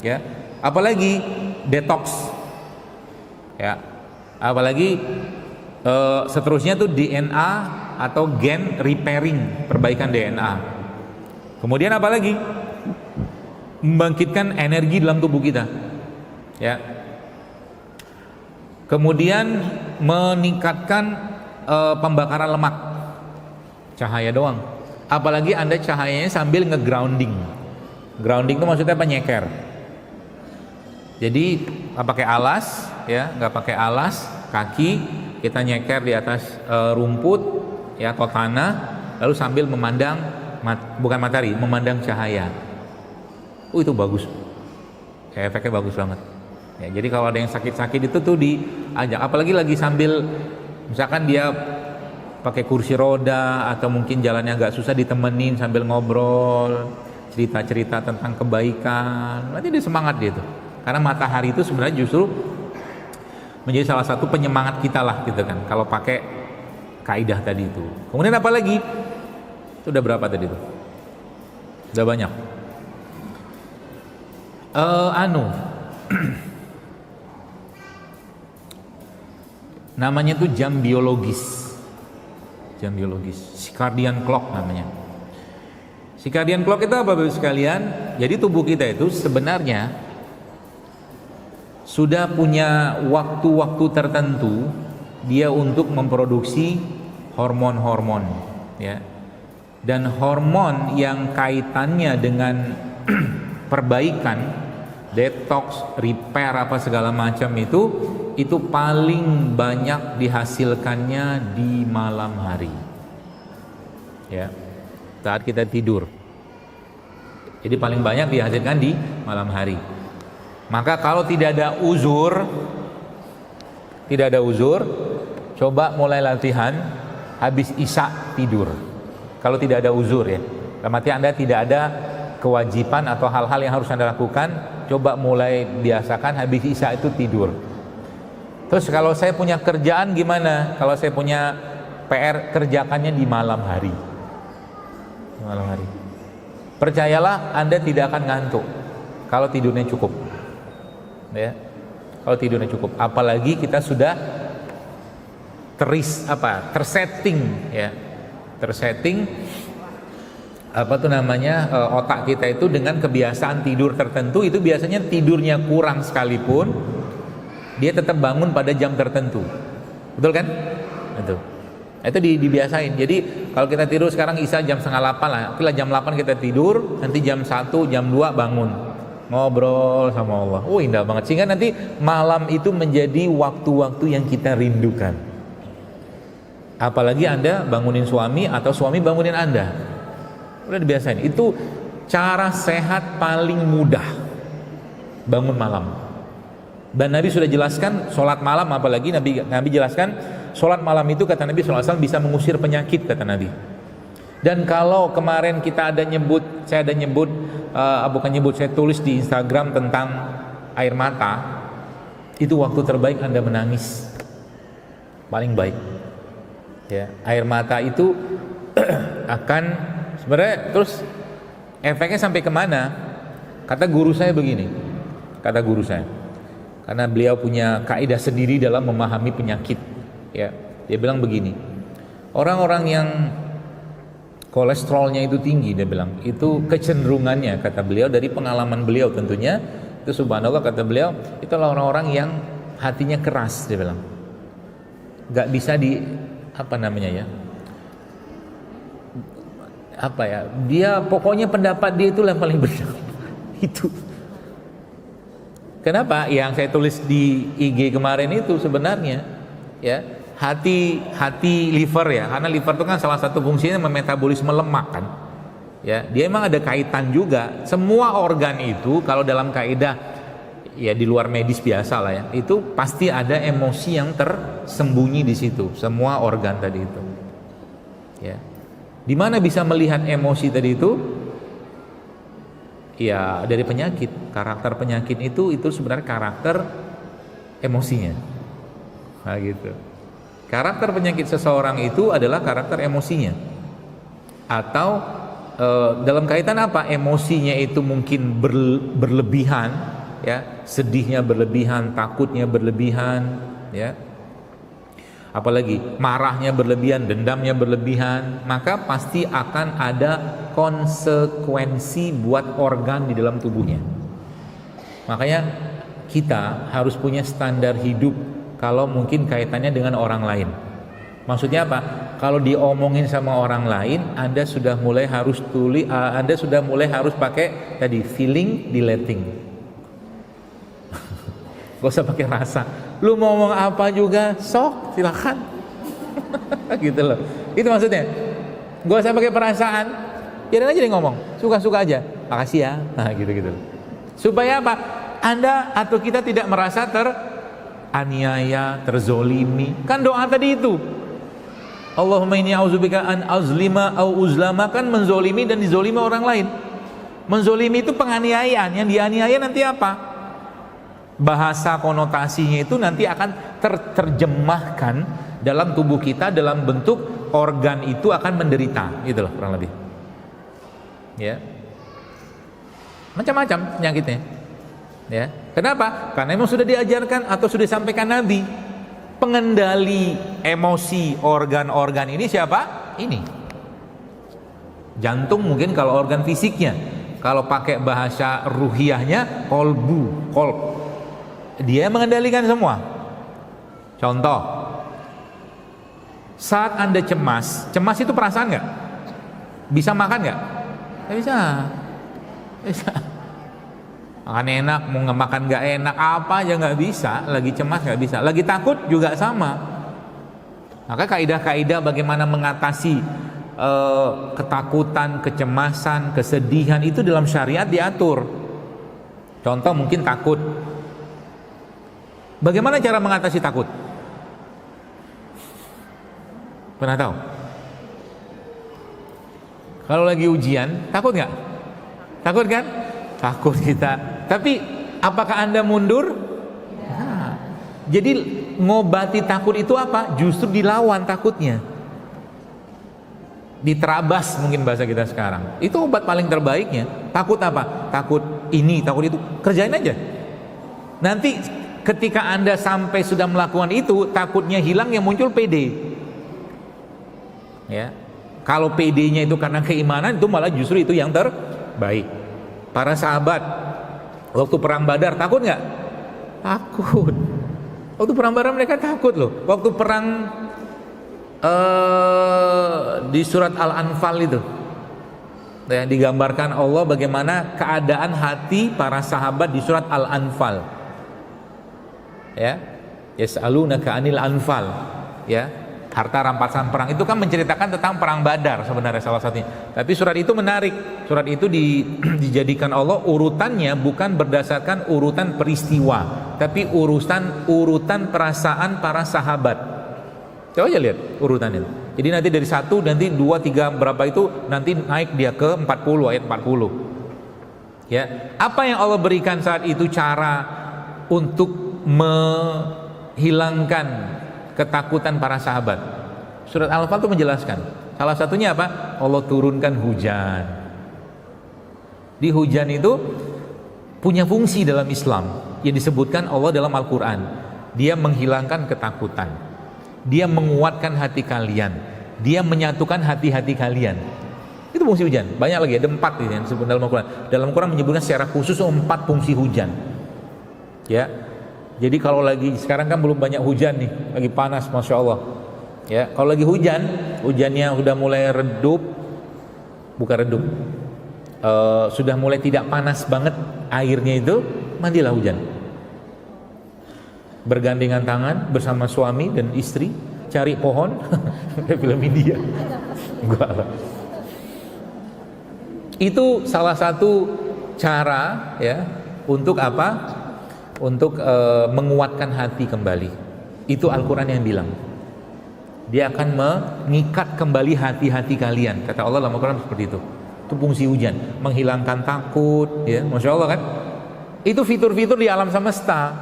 Ya. Apalagi detox. Ya. Apalagi seterusnya tuh DNA atau gen repairing, perbaikan DNA. Kemudian apalagi? Membangkitkan energi dalam tubuh kita. Ya. Kemudian meningkatkan pembakaran lemak. Cahaya doang. Apalagi Anda cahayanya sambil nge-grounding. Grounding itu maksudnya apa? Nyeker. Jadi nggak pakai alas, ya, nggak pakai alas, kaki kita nyeker di atas rumput, ya, atau tanah, lalu sambil memandang bukan matahari, memandang cahaya. Itu bagus. Efeknya bagus banget. Ya, jadi kalau ada yang sakit-sakit itu tuh diajak, apalagi lagi sambil misalkan dia pakai kursi roda atau mungkin jalannya agak susah, ditemenin sambil ngobrol, cerita-cerita tentang kebaikan, nanti dia semangat dia tuh. Karena matahari itu sebenarnya justru menjadi salah satu penyemangat kita lah gitu kan, kalau pakai kaidah tadi itu. Kemudian apa lagi? Itu udah berapa tadi tuh? Udah banyak. Namanya tuh jam biologis. Jam biologis, circadian clock namanya. Circadian clock itu apa Bapak sekalian? Jadi tubuh kita itu sebenarnya sudah punya waktu-waktu tertentu dia untuk memproduksi hormon-hormon, ya. Dan hormon yang kaitannya dengan perbaikan, detox, repair apa segala macam itu paling banyak dihasilkannya di malam hari. Ya. Saat kita tidur. Jadi paling banyak dihasilkan di malam hari. Maka kalau tidak ada uzur, coba mulai latihan habis isya tidur. Kalau tidak ada uzur ya. Dalam arti Anda tidak ada kewajiban atau hal-hal yang harus Anda lakukan, coba mulai biasakan habis isya itu tidur. Terus kalau saya punya kerjaan gimana? Kalau saya punya PR, kerjakannya di malam hari. Di malam hari. Percayalah Anda tidak akan ngantuk kalau tidurnya cukup. Ya. Kalau tidurnya cukup. Apalagi kita sudah tersetting ya. Tersetting apa tuh namanya, otak kita itu dengan kebiasaan tidur tertentu, itu biasanya tidurnya kurang sekalipun dia tetap bangun pada jam tertentu, betul kan? Itu dibiasain. Jadi kalau kita tidur sekarang isya jam 7:30 lah, oke jam 8 kita tidur, nanti jam 1, jam 2 bangun, ngobrol sama Allah. Indah banget, sehingga nanti malam itu menjadi waktu-waktu yang kita rindukan. Apalagi Anda bangunin suami atau suami bangunin Anda, udah dibiasain. Itu cara sehat paling mudah, bangun malam. Dan Nabi sudah jelaskan sholat malam, apalagi Nabi jelaskan sholat malam itu kata Nabi SAW bisa mengusir penyakit, kata Nabi. Dan kalau kemarin saya tulis di Instagram tentang air mata, itu waktu terbaik Anda menangis, paling baik. Ya, air mata itu akan sebenarnya terus efeknya sampai kemana? Kata guru saya begini, kata guru saya. Karena beliau punya kaidah sendiri dalam memahami penyakit. Ya, dia bilang begini, orang-orang yang kolesterolnya itu tinggi, dia bilang, itu kecenderungannya, kata beliau dari pengalaman beliau tentunya, itu subhanallah kata beliau, itulah orang-orang yang hatinya keras, dia bilang, nggak bisa di apa namanya ya, apa ya, dia pokoknya pendapat dia itu yang paling benar. Itu kenapa yang saya tulis di IG kemarin itu sebenarnya ya, hati liver ya, karena liver itu kan salah satu fungsinya memetabolisme lemak kan ya, dia emang ada kaitan juga. Semua organ itu kalau dalam kaidah ya di luar medis biasa lah ya, itu pasti ada emosi yang tersembunyi di situ, semua organ tadi itu ya. Di mana bisa melihat emosi tadi itu? Ya dari penyakit, karakter penyakit itu sebenarnya karakter emosinya. Nah gitu. Karakter penyakit seseorang itu adalah karakter emosinya. Atau dalam kaitan apa? Emosinya itu mungkin berlebihan, ya, sedihnya berlebihan, takutnya berlebihan, ya. Apalagi marahnya berlebihan, dendamnya berlebihan, maka pasti akan ada konsekuensi buat organ di dalam tubuhnya. Makanya kita harus punya standar hidup kalau mungkin kaitannya dengan orang lain. Maksudnya apa? Kalau diomongin sama orang lain, Anda sudah mulai harus Anda sudah mulai harus pakai tadi feeling dilating. Gak usah pakai rasa. Lu mau ngomong apa juga, sok silakan. Gitu loh. Itu maksudnya. Gak usah pakai perasaan. Biarin aja dia ngomong, suka-suka aja. Makasih ya. Nah, gitu-gitu. Supaya apa? Anda atau kita tidak merasa teraniaya, terzolimi. Kan doa tadi itu. Allahumma inni a'udzubika an azlima au uzlama, kan menzolimi dan dizolimi orang lain. Menzolimi itu penganiayaan. Yang dianiaya nanti apa? Bahasa konotasinya itu nanti akan terjemahkan dalam tubuh kita dalam bentuk organ itu akan menderita, gitu loh kurang lebih. Ya, macam-macam penyakitnya. Ya, kenapa? Karena memang sudah diajarkan atau sudah disampaikan Nabi, pengendali emosi organ-organ ini siapa? Ini jantung, mungkin kalau organ fisiknya. Kalau pakai bahasa ruhiyahnya kolbu, kolb. Dia mengendalikan semua. Contoh, saat Anda cemas itu perasaan nggak? Bisa makan nggak? Nggak bisa. Bisa. Makan enak, mau makan nggak enak, apa aja nggak bisa. Lagi cemas nggak bisa. Lagi takut juga sama. Maka kaidah-kaidah bagaimana mengatasi ketakutan, kecemasan, kesedihan itu dalam syariat diatur. Contoh mungkin takut. Bagaimana cara mengatasi takut? Pernah tahu? Kalau lagi ujian, takut nggak? Takut kan? Takut kita. Tapi apakah Anda mundur? Nah, jadi ngobati takut itu apa? Justru dilawan takutnya. Diterabas mungkin bahasa kita sekarang. Itu obat paling terbaiknya. Takut apa? Takut ini, takut itu. Kerjain aja. Nanti ketika Anda sampai sudah melakukan itu, takutnya hilang, yang muncul PD. Ya. Kalau PD-nya itu karena keimanan, itu malah justru itu yang terbaik. Para sahabat waktu perang Badar takut nggak? Takut. Waktu perang Badar mereka takut loh. Waktu perang di surat Al-Anfal itu, ya, digambarkan Allah bagaimana keadaan hati para sahabat di surat Al-Anfal. Ya, yas'alunaka 'anil anfal, ya, harta rampasan perang. Itu kan menceritakan tentang perang Badar sebenarnya salah satunya. Tapi surat itu menarik. Surat itu dijadikan Allah urutannya bukan berdasarkan urutan peristiwa, tapi urutan perasaan para sahabat. Coba aja lihat urutannya. Jadi nanti dari 1, nanti 2, 3 berapa itu nanti naik dia ke 40, ayat 40. Ya, apa yang Allah berikan saat itu cara untuk menghilangkan ketakutan para sahabat. Surat Al-Anfal itu menjelaskan. Salah satunya apa? Allah turunkan hujan. Di hujan itu punya fungsi dalam Islam yang disebutkan Allah dalam Al-Quran. Dia menghilangkan ketakutan, dia menguatkan hati kalian, dia menyatukan hati-hati kalian. Itu fungsi hujan. Banyak lagi, ada 4 yang disebut dalam Al-Quran. Dalam Al-Quran menyebutkan secara khusus 4 fungsi hujan. Ya, jadi kalau lagi sekarang kan belum banyak hujan nih, lagi panas, masya Allah. Ya, kalau lagi hujan, hujannya sudah mulai redup, bukan redup, sudah mulai tidak panas banget airnya itu, mandilah hujan. Bergandengan tangan bersama suami dan istri, cari pohon, kayak film India. Itu salah satu cara ya untuk apa? Untuk menguatkan hati kembali. Itu Al-Quran yang bilang. Dia akan mengikat kembali hati-hati kalian. Kata Allah dalam Al-Quran seperti itu. Itu fungsi hujan, menghilangkan takut, ya, masya Allah kan? Itu fitur-fitur di alam semesta,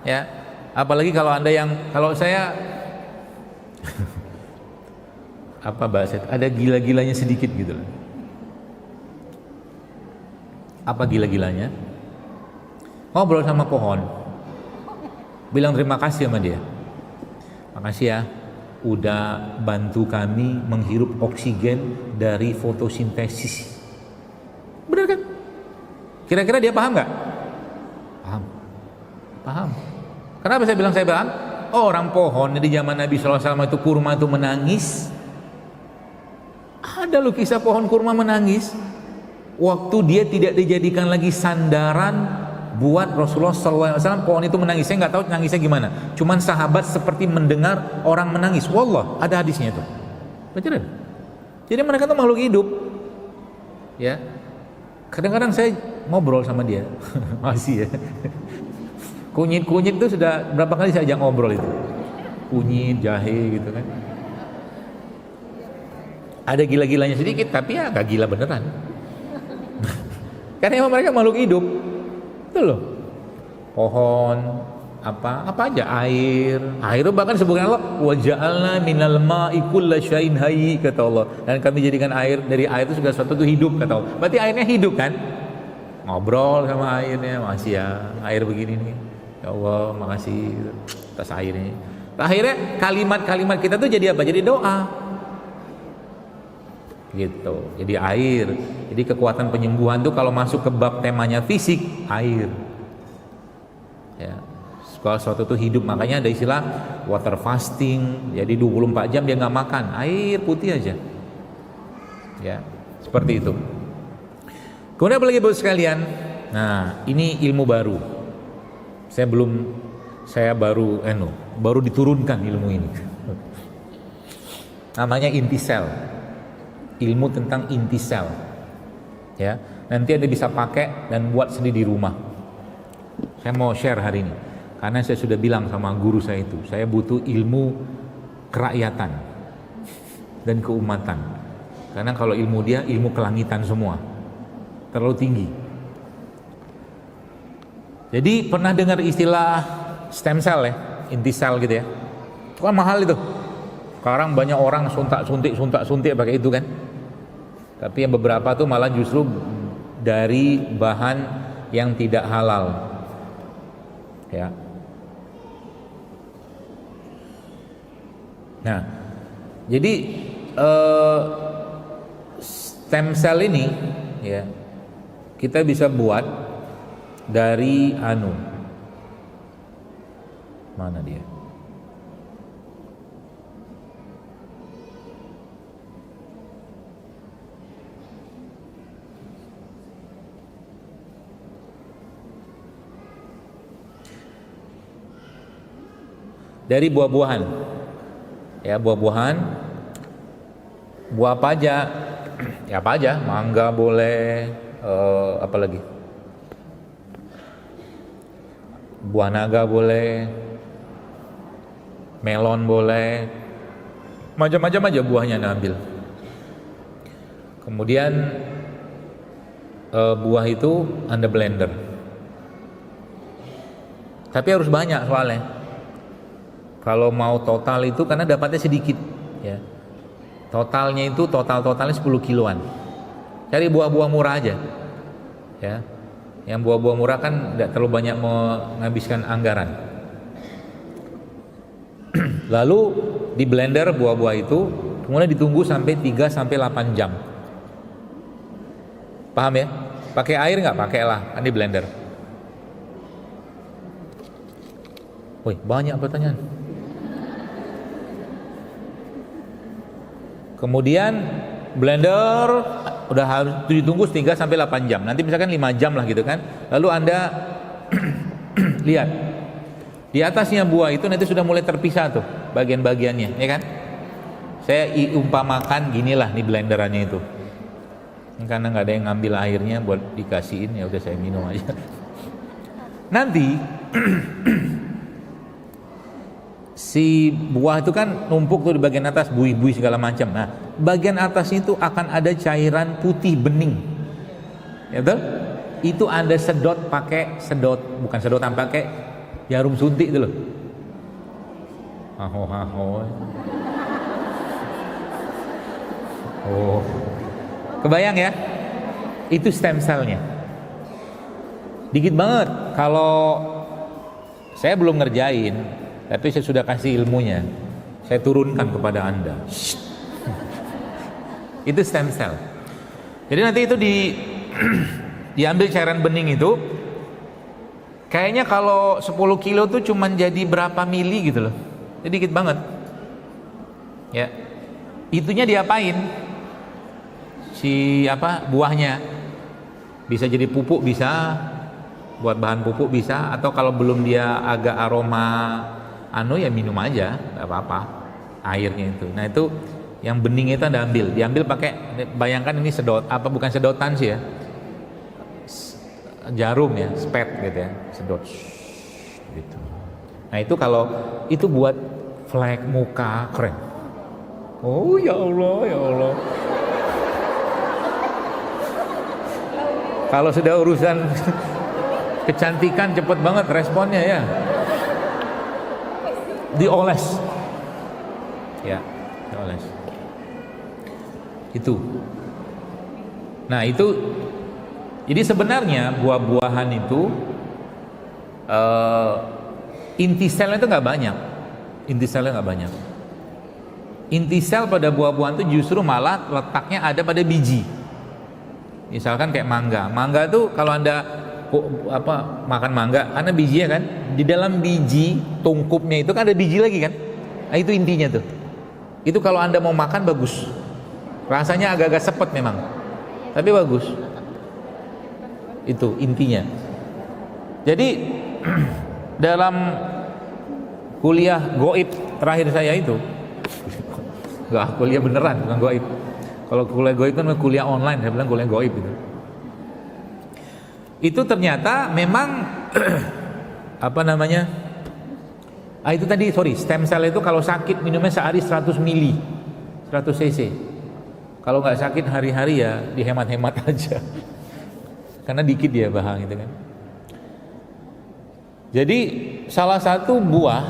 ya. Apalagi kalau anda kalau saya, apa bahasa? Ada gila-gilanya sedikit gitu. Apa gila-gilanya? Ngobrol sama pohon, bilang terima kasih sama dia. Makasih ya, udah bantu kami menghirup oksigen dari fotosintesis. Benar kan? Kira-kira dia paham nggak? Paham. Paham. Kenapa saya bilang saya paham? Orang pohon di zaman Nabi SAW itu kurma itu menangis. Ada loh kisah pohon kurma menangis waktu dia tidak dijadikan lagi sandaran buat Rasulullah SAW. Pohon itu menangis. Saya nggak tahu nangisnya gimana. Cuman sahabat seperti mendengar orang menangis. Wallah, ada hadisnya itu. Betul. Jadi mereka itu makhluk hidup. Ya. Kadang-kadang saya ngobrol sama dia. Masih ya. Kunyit-kunyit itu sudah berapa kali saya ajak ngobrol itu. Kunyit, jahe gitu kan. Ada gila-gilanya sedikit, tapi ya gak gila beneran. Karena emang mereka makhluk hidup. Itu loh. Pohon, apa aja, air itu bahkan disebutkan Allah, wa ja'alna minal ma'i kulla syai'in hayy, kata Allah. Dan kami jadikan air, dari air itu segala sesuatu itu hidup, kata Allah. Berarti airnya hidup kan? Ngobrol sama airnya, makasih ya, air begini nih. Ya Allah, makasih atas airnya. Akhirnya kalimat-kalimat kita tuh jadi apa? Jadi doa. Gitu. Jadi air. Jadi kekuatan penyembuhan tuh kalau masuk ke bab temanya fisik, air. Ya. Kalau sesuatu itu hidup, makanya ada istilah water fasting. Jadi 24 jam dia nggak makan, air putih aja. Ya, seperti itu. Kemudian apa lagi Bapak sekalian? Nah, ini ilmu baru. Saya baru diturunkan ilmu ini. Namanya intisel. Ilmu tentang intisel. Ya, nanti Anda bisa pakai dan buat sendiri di rumah. Saya mau share hari ini. Karena saya sudah bilang sama guru saya itu, saya butuh ilmu kerakyatan dan keumatan. Karena kalau ilmu dia, ilmu kelangitan semua. Terlalu tinggi. Jadi pernah dengar istilah stem cell ya, intisel gitu ya. Itu kan mahal itu. Sekarang banyak orang suntik pakai itu kan. Tapi yang beberapa tuh malah justru dari bahan yang tidak halal. Ya. Nah, jadi stem cell ini ya kita bisa buat dari mana dia? Dari buah-buahan. Ya, buah-buahan. Buah apa aja? Ya apa aja? Mangga boleh, apa lagi? Buah naga boleh, melon boleh, macam-macam aja buahnya Anda ambil. Kemudian buah itu Anda blender. Tapi harus banyak soalnya. Kalau mau total itu karena dapatnya sedikit, ya. Totalnya 10 kiloan. Cari buah-buah murah aja, ya. Yang buah-buah murah kan tidak terlalu banyak menghabiskan anggaran. Lalu di blender buah-buah itu, kemudian ditunggu sampai 3 sampai 8 jam. Paham ya? Pakai air nggak? Pakai lah, kan di blender. Wih, banyak pertanyaan. Kemudian blender udah harus ditunggu 3 sampai 8 jam. Nanti misalkan 5 jam lah gitu kan. Lalu Anda lihat di atasnya buah itu nanti sudah mulai terpisah tuh bagian-bagiannya, ya kan? Saya umpamakan ginilah nih blenderannya itu. Karena nggak ada yang ngambil airnya buat dikasihin, ya udah saya minum aja. Nanti si buah itu kan numpuk tuh di bagian atas, buih-buih segala macam. Nah, bagian atas itu akan ada cairan putih bening, ya betul? Itu Anda sedot pakai bukan sedotan, pakai jarum suntik itu loh. Oh, kebayang ya? Itu stem cell-nya. Dikit banget. Kalau saya belum ngerjain, tapi saya sudah kasih ilmunya. Saya turunkan kepada Anda. Itu stem cell. Jadi nanti itu diambil cairan bening itu. Kayaknya kalau 10 kilo tuh cuman jadi berapa mili gitu loh. Jadi dikit banget. Ya. Itunya diapain? Si buahnya bisa jadi pupuk, bisa buat bahan pupuk, bisa, atau kalau belum dia agak aroma ya minum aja, nggak apa-apa airnya itu. Nah itu yang bening itu Anda diambil pakai, bayangkan ini bukan sedotan sih ya, jarum ya, spet gitu ya, sedot gitu. Nah itu kalau itu buat flek muka keren. Oh ya Allah, ya Allah. Kalau sudah urusan kecantikan cepet banget responnya ya. Dioles. Ya, dioles. Itu. Nah, itu jadi sebenarnya buah-buahan itu inti selnya itu nggak banyak. Inti selnya nggak banyak. Inti sel pada buah-buahan itu justru malah letaknya ada pada biji. Misalkan kayak mangga tuh kalau Anda makan mangga, karena bijinya kan di dalam biji tungkupnya itu kan ada biji lagi kan. Nah, itu intinya tuh. Itu kalau Anda mau makan bagus. Rasanya agak-agak sepet memang, tapi bagus. Itu intinya. Jadi dalam kuliah goib terakhir saya itu, nggak kuliah beneran, bukan goib. Kalau kuliah goib kan kuliah online, saya bilang kuliah goib itu. Itu ternyata memang itu tadi stem cell itu kalau sakit minumnya sehari 100 mili, 100 cc. Kalau nggak sakit hari-hari ya dihemat-hemat aja. Karena dikit ya bahan gitu kan. Jadi salah satu buah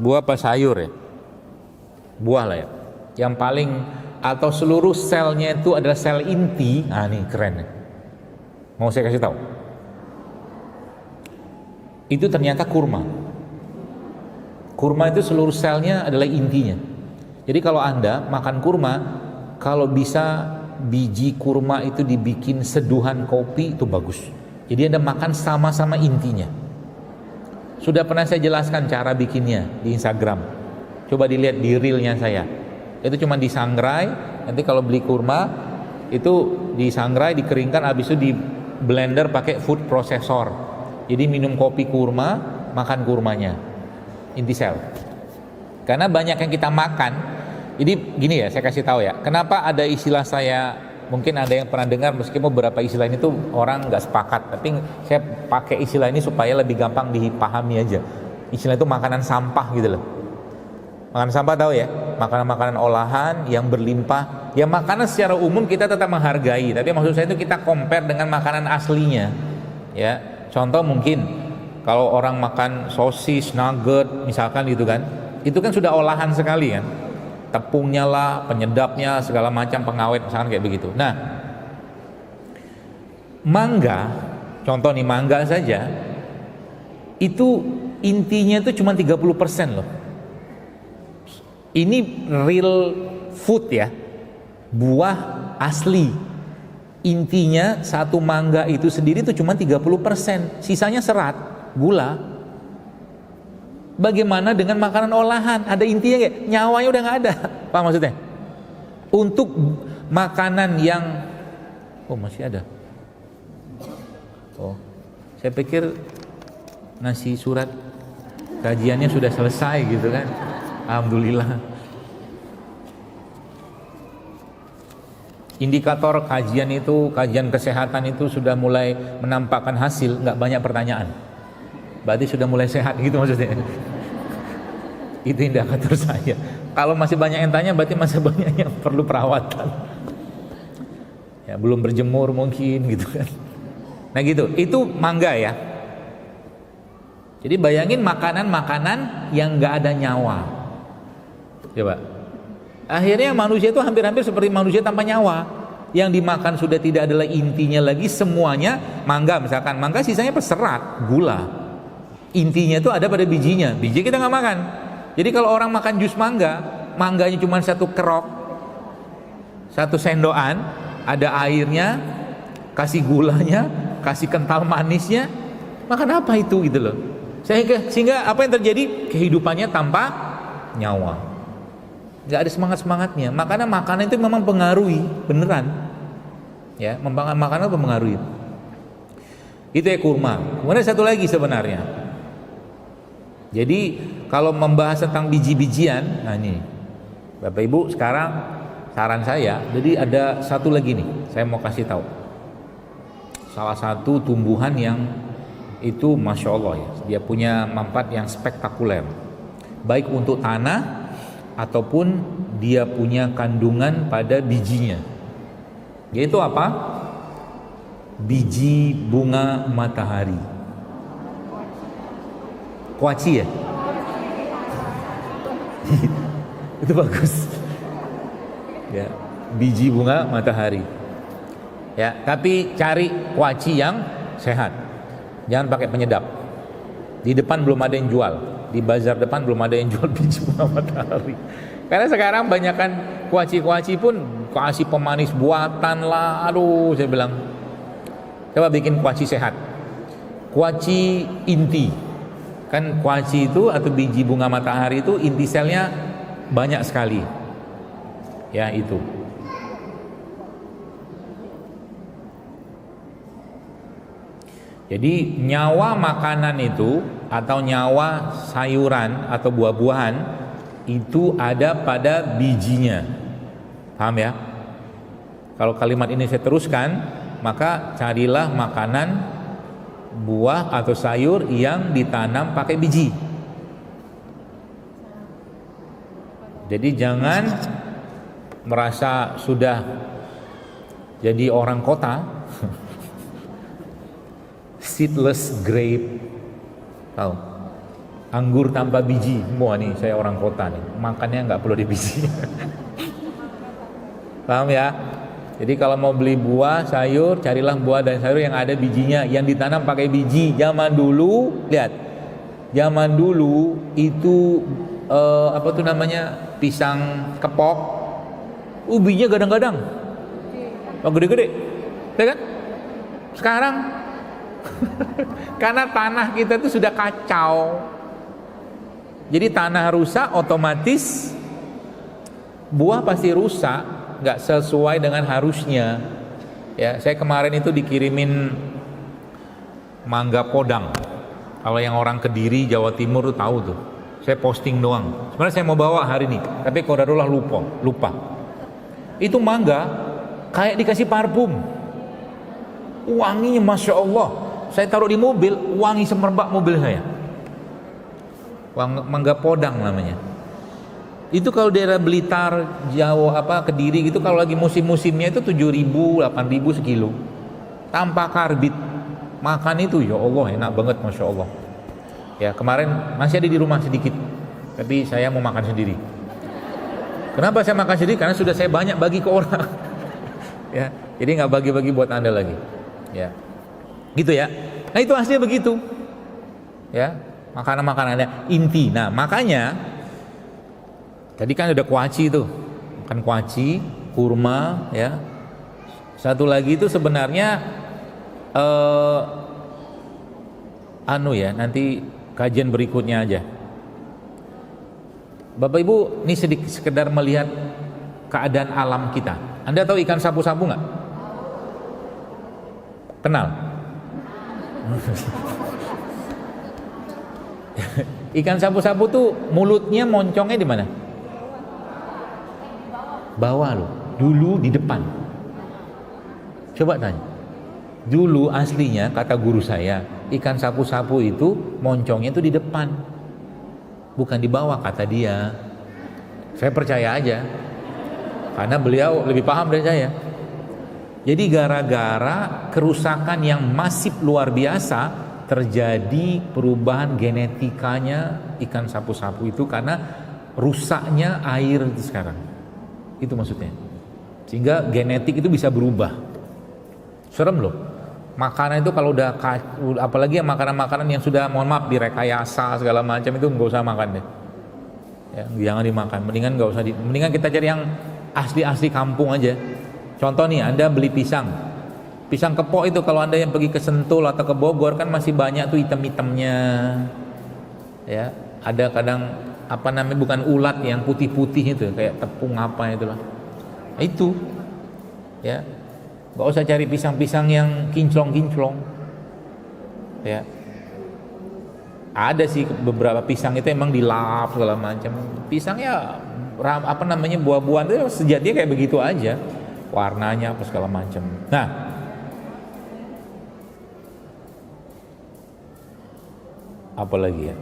apa sayur ya? Buah lah ya. Yang paling atau seluruh selnya itu adalah sel inti. Ah nih keren nih. Mau saya kasih tahu. Itu ternyata kurma. Kurma itu seluruh selnya adalah intinya. Jadi kalau Anda makan kurma, kalau bisa biji kurma itu dibikin seduhan kopi itu bagus. Jadi Anda makan sama-sama intinya. Sudah pernah saya jelaskan cara bikinnya di Instagram. Coba dilihat di reelnya saya. Itu cuma disangrai. Nanti kalau beli kurma itu disangrai, dikeringkan, habis itu di blender pakai food processor. Jadi minum kopi kurma, makan kurmanya. Inti sel. Karena banyak yang kita makan. Jadi gini ya, saya kasih tahu ya. Kenapa ada istilah saya, mungkin ada yang pernah dengar, meskipun beberapa istilah ini tuh orang nggak sepakat, tapi saya pakai istilah ini supaya lebih gampang dipahami aja. Istilah itu makanan sampah gitu loh. Makanan sampah tahu ya, makanan-makanan olahan yang berlimpah. Ya makanan secara umum kita tetap menghargai, tapi maksud saya itu kita compare dengan makanan aslinya. Ya, contoh mungkin kalau orang makan sosis, nugget, misalkan gitu kan, itu kan sudah olahan sekali kan, tepungnya lah, penyedapnya, segala macam pengawet, misalkan kayak begitu. Nah, Mangga, contoh nih mangga saja, itu intinya itu cuma 30% loh. Ini real food ya, buah asli. Intinya satu mangga itu sendiri itu cuma 30%, sisanya serat, gula. Bagaimana dengan makanan olahan? Ada intinya nggak? Nyawanya udah nggak ada. Apa maksudnya? Untuk makanan yang masih ada. Saya pikir ngasih surat kajiannya sudah selesai gitu kan. Alhamdulillah. Indikator kajian itu, kajian kesehatan itu sudah mulai menampakkan hasil, nggak banyak pertanyaan. Berarti sudah mulai sehat gitu maksudnya. Itu indikator saya. Kalau masih banyak yang tanya, berarti masih banyak yang perlu perawatan. Ya, belum berjemur mungkin gitu kan. Nah gitu, itu mangga ya. Jadi bayangin makanan-makanan yang nggak ada nyawa. Coba. Akhirnya manusia itu hampir-hampir seperti manusia tanpa nyawa. Yang dimakan sudah tidak adalah intinya lagi, semuanya mangga misalkan. Mangga sisanya serat, gula. Intinya itu ada pada bijinya. Biji kita nggak makan. Jadi kalau orang makan jus mangga, mangganya cuma satu kerok, satu sendokan, ada airnya, kasih gulanya, kasih kental manisnya, makan apa itu gitu loh. Sehingga apa yang terjadi? Kehidupannya tanpa nyawa, nggak ada semangatnya. Makanya makanan itu memang pengaruhi beneran, ya, makanan itu mempengaruhi. Itu ya kurma. Kemudian satu lagi sebenarnya. Jadi kalau membahas tentang biji-bijian, nah ini Bapak Ibu sekarang saran saya, jadi ada satu lagi nih, saya mau kasih tahu. Salah satu tumbuhan yang itu Masya Allah ya, dia punya manfaat yang spektakuler, baik untuk tanah ataupun dia punya kandungan pada bijinya. Yaitu apa? Biji bunga matahari. Kuaci ya? Itu bagus. Ya, biji bunga matahari. Ya, tapi cari kuaci yang sehat. Jangan pakai penyedap. Di depan belum ada yang jual. Di bazar depan belum ada yang jual biji bunga matahari. Karena sekarang banyakkan kuaci-kuaci pun kasih pemanis buatan lah. Aduh, saya bilang coba bikin kuaci sehat. Kuaci inti. Kan kuaci itu atau biji bunga matahari itu inti selnya banyak sekali. Ya itu. Jadi nyawa makanan itu atau nyawa sayuran atau buah-buahan itu ada pada bijinya. Paham ya? Kalau kalimat ini saya teruskan, maka carilah makanan buah atau sayur yang ditanam pakai biji. Jadi jangan merasa sudah jadi orang kota. Seedless grape, tahu? Anggur tanpa biji. Wah nih saya orang kota nih, makannya nggak perlu di biji. Paham ya? Jadi kalau mau beli buah, sayur, carilah buah dan sayur yang ada bijinya, yang ditanam pakai biji. Zaman dulu, lihat, zaman dulu itu apa tuh namanya, pisang kepok, ubinya gadang-gadang, gede-gede, ya kan? Sekarang karena tanah kita itu sudah kacau, jadi tanah rusak, otomatis buah pasti rusak. Nggak sesuai dengan harusnya. Ya, saya kemarin itu dikirimin mangga podang. Kalau yang orang Kediri, Jawa Timur tuh tahu tuh. Saya posting doang. Sebenarnya saya mau bawa hari ini, tapi qadarullah lupa. Itu mangga kayak dikasih parfum. Wanginya Masya Allah. Saya taruh di mobil, wangi semerbak mobil saya. Mangga podang namanya. Itu kalau daerah Blitar, Jawa Kediri gitu, kalau lagi musim-musimnya itu 7.000, 8.000 sekilo. Tanpa karbit. Makan itu ya Allah enak banget Masya Allah. Ya kemarin masih ada di rumah sedikit, tapi saya mau makan sendiri. Kenapa saya makan sendiri? Karena sudah saya banyak bagi ke orang. Ya, jadi nggak bagi-bagi buat Anda lagi. ya. Gitu ya. Nah itu aslinya begitu. Ya, makanan-makanannya inti. Nah, makanya tadi kan ada kuaci tuh. Makan kuaci, kurma ya. Satu lagi itu sebenarnya nanti kajian berikutnya aja. Bapak Ibu, ini sedikit sekedar melihat keadaan alam kita. Anda tahu ikan sapu-sapu nggak? Kenal? Ikan sapu-sapu tuh mulutnya moncongnya di mana? Bawah loh. Dulu di depan. Coba tanya. Dulu aslinya kata guru saya, ikan sapu-sapu itu moncongnya itu di depan. Bukan di bawah kata dia. Saya percaya aja. Karena beliau lebih paham dari saya. Jadi gara-gara kerusakan yang masif luar biasa, terjadi perubahan genetikanya ikan sapu-sapu itu karena rusaknya air itu sekarang. Itu maksudnya. Sehingga genetik itu bisa berubah. Serem loh. Makanan itu kalau udah, apalagi yang makanan-makanan yang sudah mohon maaf direkayasa segala macam, itu nggak usah makan deh. Ya, jangan dimakan. Mendingan kita cari yang asli-asli kampung aja. Contoh nih, Anda beli pisang kepok itu, kalau Anda yang pergi ke Sentul atau ke Bogor kan masih banyak tuh item-itemnya. Ya, ada kadang bukan ulat, yang putih-putih itu kayak tepung apa itulah. Itu. Ya. Gak usah cari pisang-pisang yang kinclong-kinclong. Ya. Ada sih beberapa pisang itu emang dilap segala macam. Pisang ya buah-buahan itu sejatinya kayak begitu aja. Warnanya apa segala macam. Nah, apa lagi ya?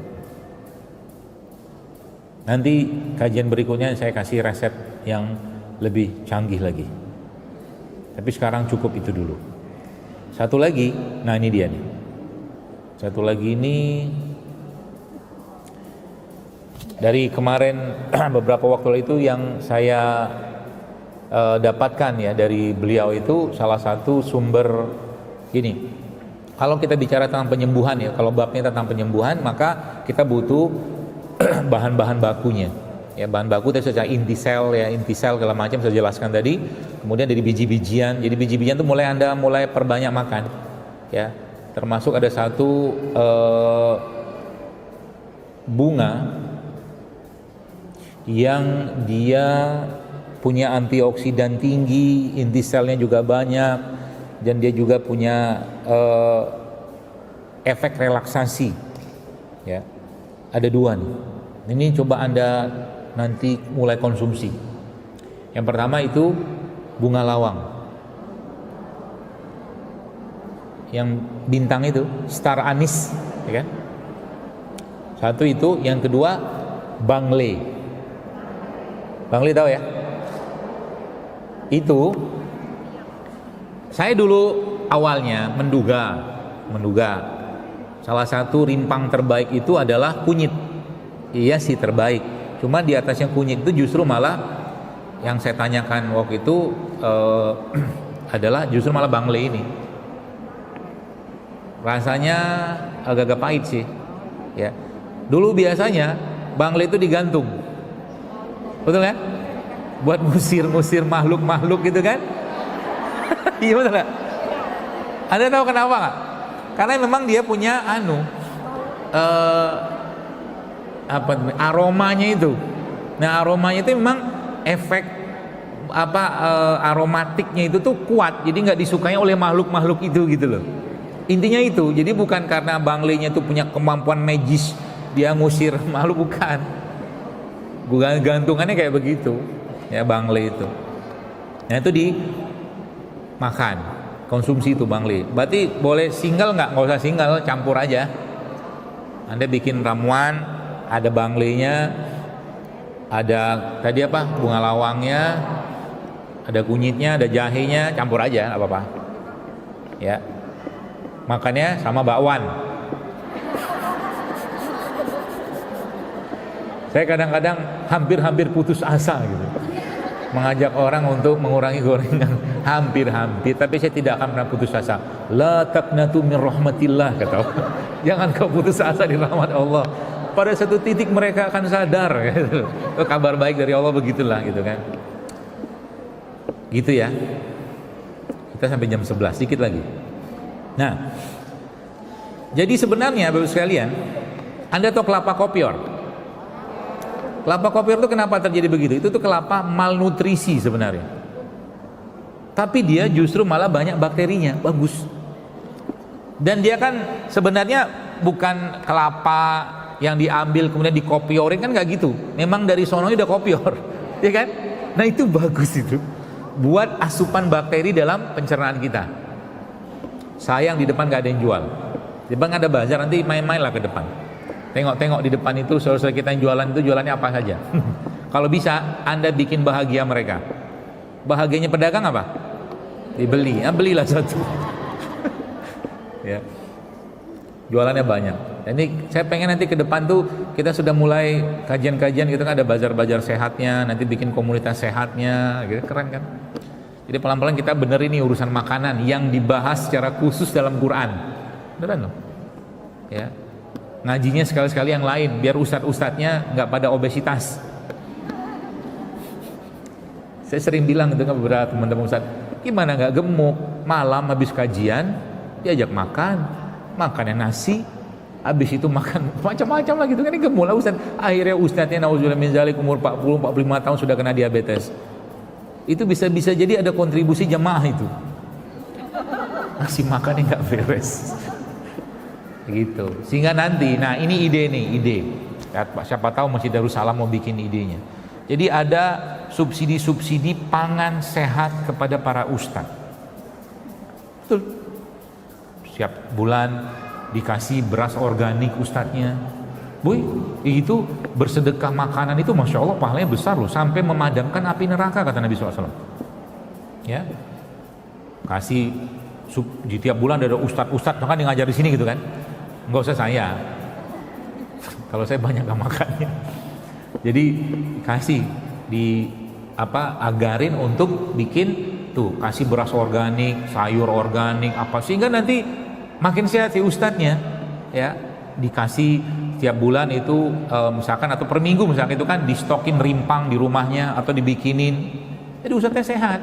Nanti kajian berikutnya saya kasih resep yang lebih canggih lagi. Tapi sekarang cukup itu dulu. Satu lagi, nah ini dia nih. Satu lagi ini dari kemarin beberapa waktu itu yang saya dapatkan ya dari beliau itu, salah satu sumber gini. Kalau kita bicara tentang penyembuhan ya, kalau babnya tentang penyembuhan, maka kita butuh bahan-bahan bakunya. Ya, bahan baku tadi secara inti sel segala macam saya jelaskan tadi. Kemudian dari biji-bijian. Jadi biji-bijian itu Anda mulai perbanyak makan. Ya, termasuk ada satu bunga yang dia punya antioksidan tinggi, inti selnya juga banyak, dan dia juga punya efek relaksasi. Ya, ada dua nih. Ini coba Anda nanti mulai konsumsi. Yang pertama itu bunga lawang, yang bintang itu star anis, ya kan? Satu itu. Yang kedua bangle. Bangle tahu ya? Itu saya dulu awalnya menduga salah satu rimpang terbaik itu adalah kunyit. Iya sih terbaik. Cuma di atasnya kunyit itu justru malah yang saya tanyakan waktu itu adalah justru malah bangle ini. Rasanya agak-agak pahit sih. Ya. Dulu biasanya bangle itu digantung. Betul ya? Buat ngusir makhluk-makhluk gitu kan? Iya betul nggak? Anda tahu kenapa nggak? Karena memang dia punya aromanya itu. Nah, aromanya itu memang efek aromatiknya itu tuh kuat. Jadi nggak disukai oleh makhluk-makhluk itu gitu loh. Intinya itu. Jadi bukan karena banglenya itu punya kemampuan magis dia ngusir makhluk, bukan. Gantungannya kayak begitu. Ya, bangle itu. Nah, itu dimakan, konsumsi itu bangle. Berarti boleh single nggak usah single, campur aja. Anda bikin ramuan, ada banglenya, ada tadi bunga lawangnya, ada kunyitnya, ada jahenya, campur aja, nggak apa-apa. Ya, makannya sama bakwan. Saya kadang-kadang hampir putus asa gitu, mengajak orang untuk mengurangi gorengan. Hampir-hampir, tapi saya tidak akan pernah putus asa. La taqnatu min rahmatillah, kata Allah. Jangan kau putus asa di rahmat Allah. Pada satu titik mereka akan sadar, gitu. Itu kabar baik dari Allah, begitulah, gitu kan. Gitu ya. Kita sampai jam 11, sedikit lagi. Nah, jadi sebenarnya Bapak sekalian, Anda tahu kelapa kopior? Kelapa kopior itu kenapa terjadi begitu? Itu tuh kelapa malnutrisi sebenarnya. Tapi dia justru malah banyak bakterinya, bagus. Dan dia kan sebenarnya bukan kelapa yang diambil kemudian dikopiorin, kan nggak gitu. Memang dari sononya udah kopior, ya kan? Nah itu bagus itu, buat asupan bakteri dalam pencernaan kita. Sayang di depan nggak ada yang jual. Di depan ada bazar, nanti main-main lah ke depan. Tengok-tengok di depan itu saudara kita yang jualan itu jualannya apa saja. Kalau bisa Anda bikin bahagia mereka. Bahagianya pedagang apa? Dibeli, belilah satu. Ya. Jualannya banyak. Ini saya pengen nanti ke depan tuh kita sudah mulai kajian-kajian gitu kan, ada bazar-bazar sehatnya, nanti bikin komunitas sehatnya, gitu keren kan? Jadi pelan-pelan kita bener ini urusan makanan yang dibahas secara khusus dalam Quran. Beneran loh. Ya. Ngajinya sekali-sekali yang lain biar ustadz-ustadznya nggak pada obesitas. Saya sering bilang gitu kan beberapa teman-teman ustadz, gimana nggak gemuk, malam habis kajian diajak makan, makannya nasi, habis itu makan macam-macam lah gitu kan, ini gemuk lah ustadz. Akhirnya ustadznya nauzubillah min dzalik umur 40-45 tahun sudah kena diabetes. Itu bisa jadi ada kontribusi jamaah itu. Ngasih makannya nggak beres. Gitu. Sehingga nanti, nah ini ide nih, ide. Ya, siapa tahu Masjid Darussalam mau bikin idenya. Jadi ada subsidi-subsidi pangan sehat kepada para ustadz. Betul. Setiap bulan dikasih beras organik ustadznya. Boy, itu bersedekah makanan itu Masya Allah pahalanya besar loh, sampai memadamkan api neraka kata Nabi SAW. Ya, kasih di tiap bulan ada ustadz-ustadz, maka dia ngajar di sini gitu kan. Nggak usah saya, kalau saya banyak gak makannya. Jadi kasih di agarin untuk bikin tuh, kasih beras organik, sayur organik apa, sehingga nanti makin sehat si ustadznya. Ya, dikasih tiap bulan itu misalkan atau per minggu misalkan itu kan di stokin rimpang di rumahnya atau dibikinin. Jadi ustadznya sehat.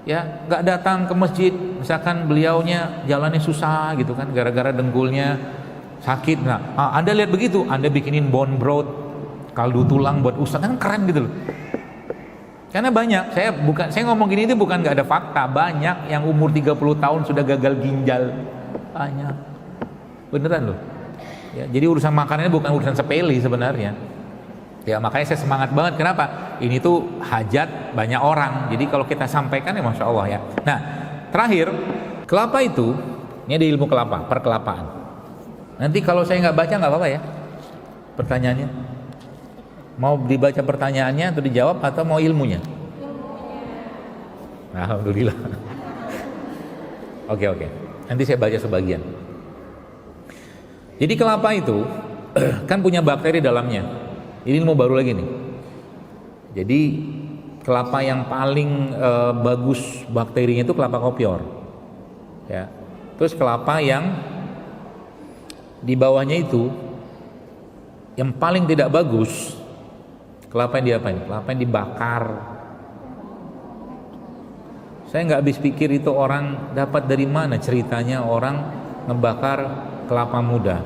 Ya, nggak datang ke masjid misalkan beliaunya jalannya susah gitu kan gara-gara dengkulnya sakit. Nah, Anda lihat begitu, Anda bikinin bone broth, kaldu tulang buat ustadz, kan keren gitu loh. Karena banyak, saya ngomong gini itu bukan nggak ada fakta, banyak yang umur 30 tahun sudah gagal ginjal, banyak, beneran loh. Ya, jadi urusan makanannya bukan urusan sepele sebenarnya. Ya makanya saya semangat banget. Kenapa? Ini tuh hajat banyak orang. Jadi kalau kita sampaikan ya Masya Allah ya. Nah terakhir, kelapa itu, ini ada ilmu kelapa, perkelapaan. Nanti kalau saya nggak baca nggak apa-apa ya pertanyaannya. Mau dibaca pertanyaannya atau dijawab atau mau ilmunya? Alhamdulillah. Oke. Nanti saya baca sebagian. Jadi kelapa itu kan punya bakteri dalamnya. Ini ilmu baru lagi nih. Jadi kelapa yang paling bagus bakterinya itu kelapa kopior. Ya. Terus kelapa yang di bawahnya itu yang paling tidak bagus, kelapa yang diapain? Kelapa yang dibakar. Saya nggak habis pikir itu orang dapat dari mana ceritanya orang ngebakar kelapa muda.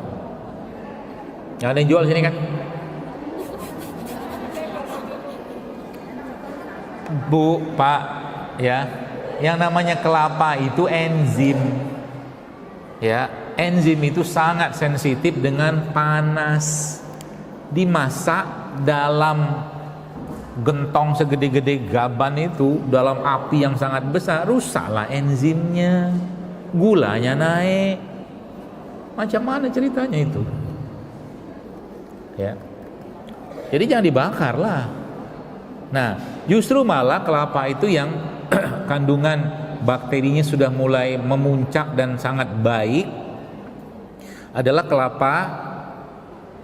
Yang ada yang jual sini kan? Bu, Pak, ya, yang namanya kelapa itu enzim, ya, enzim itu sangat sensitif dengan panas. Dimasak dalam gentong segede-gede gaban itu, dalam api yang sangat besar, rusaklah enzimnya, gulanya naik. Macam mana ceritanya itu? Ya, jadi jangan dibakar lah. Nah, justru malah kelapa itu yang kandungan bakterinya sudah mulai memuncak dan sangat baik adalah kelapa.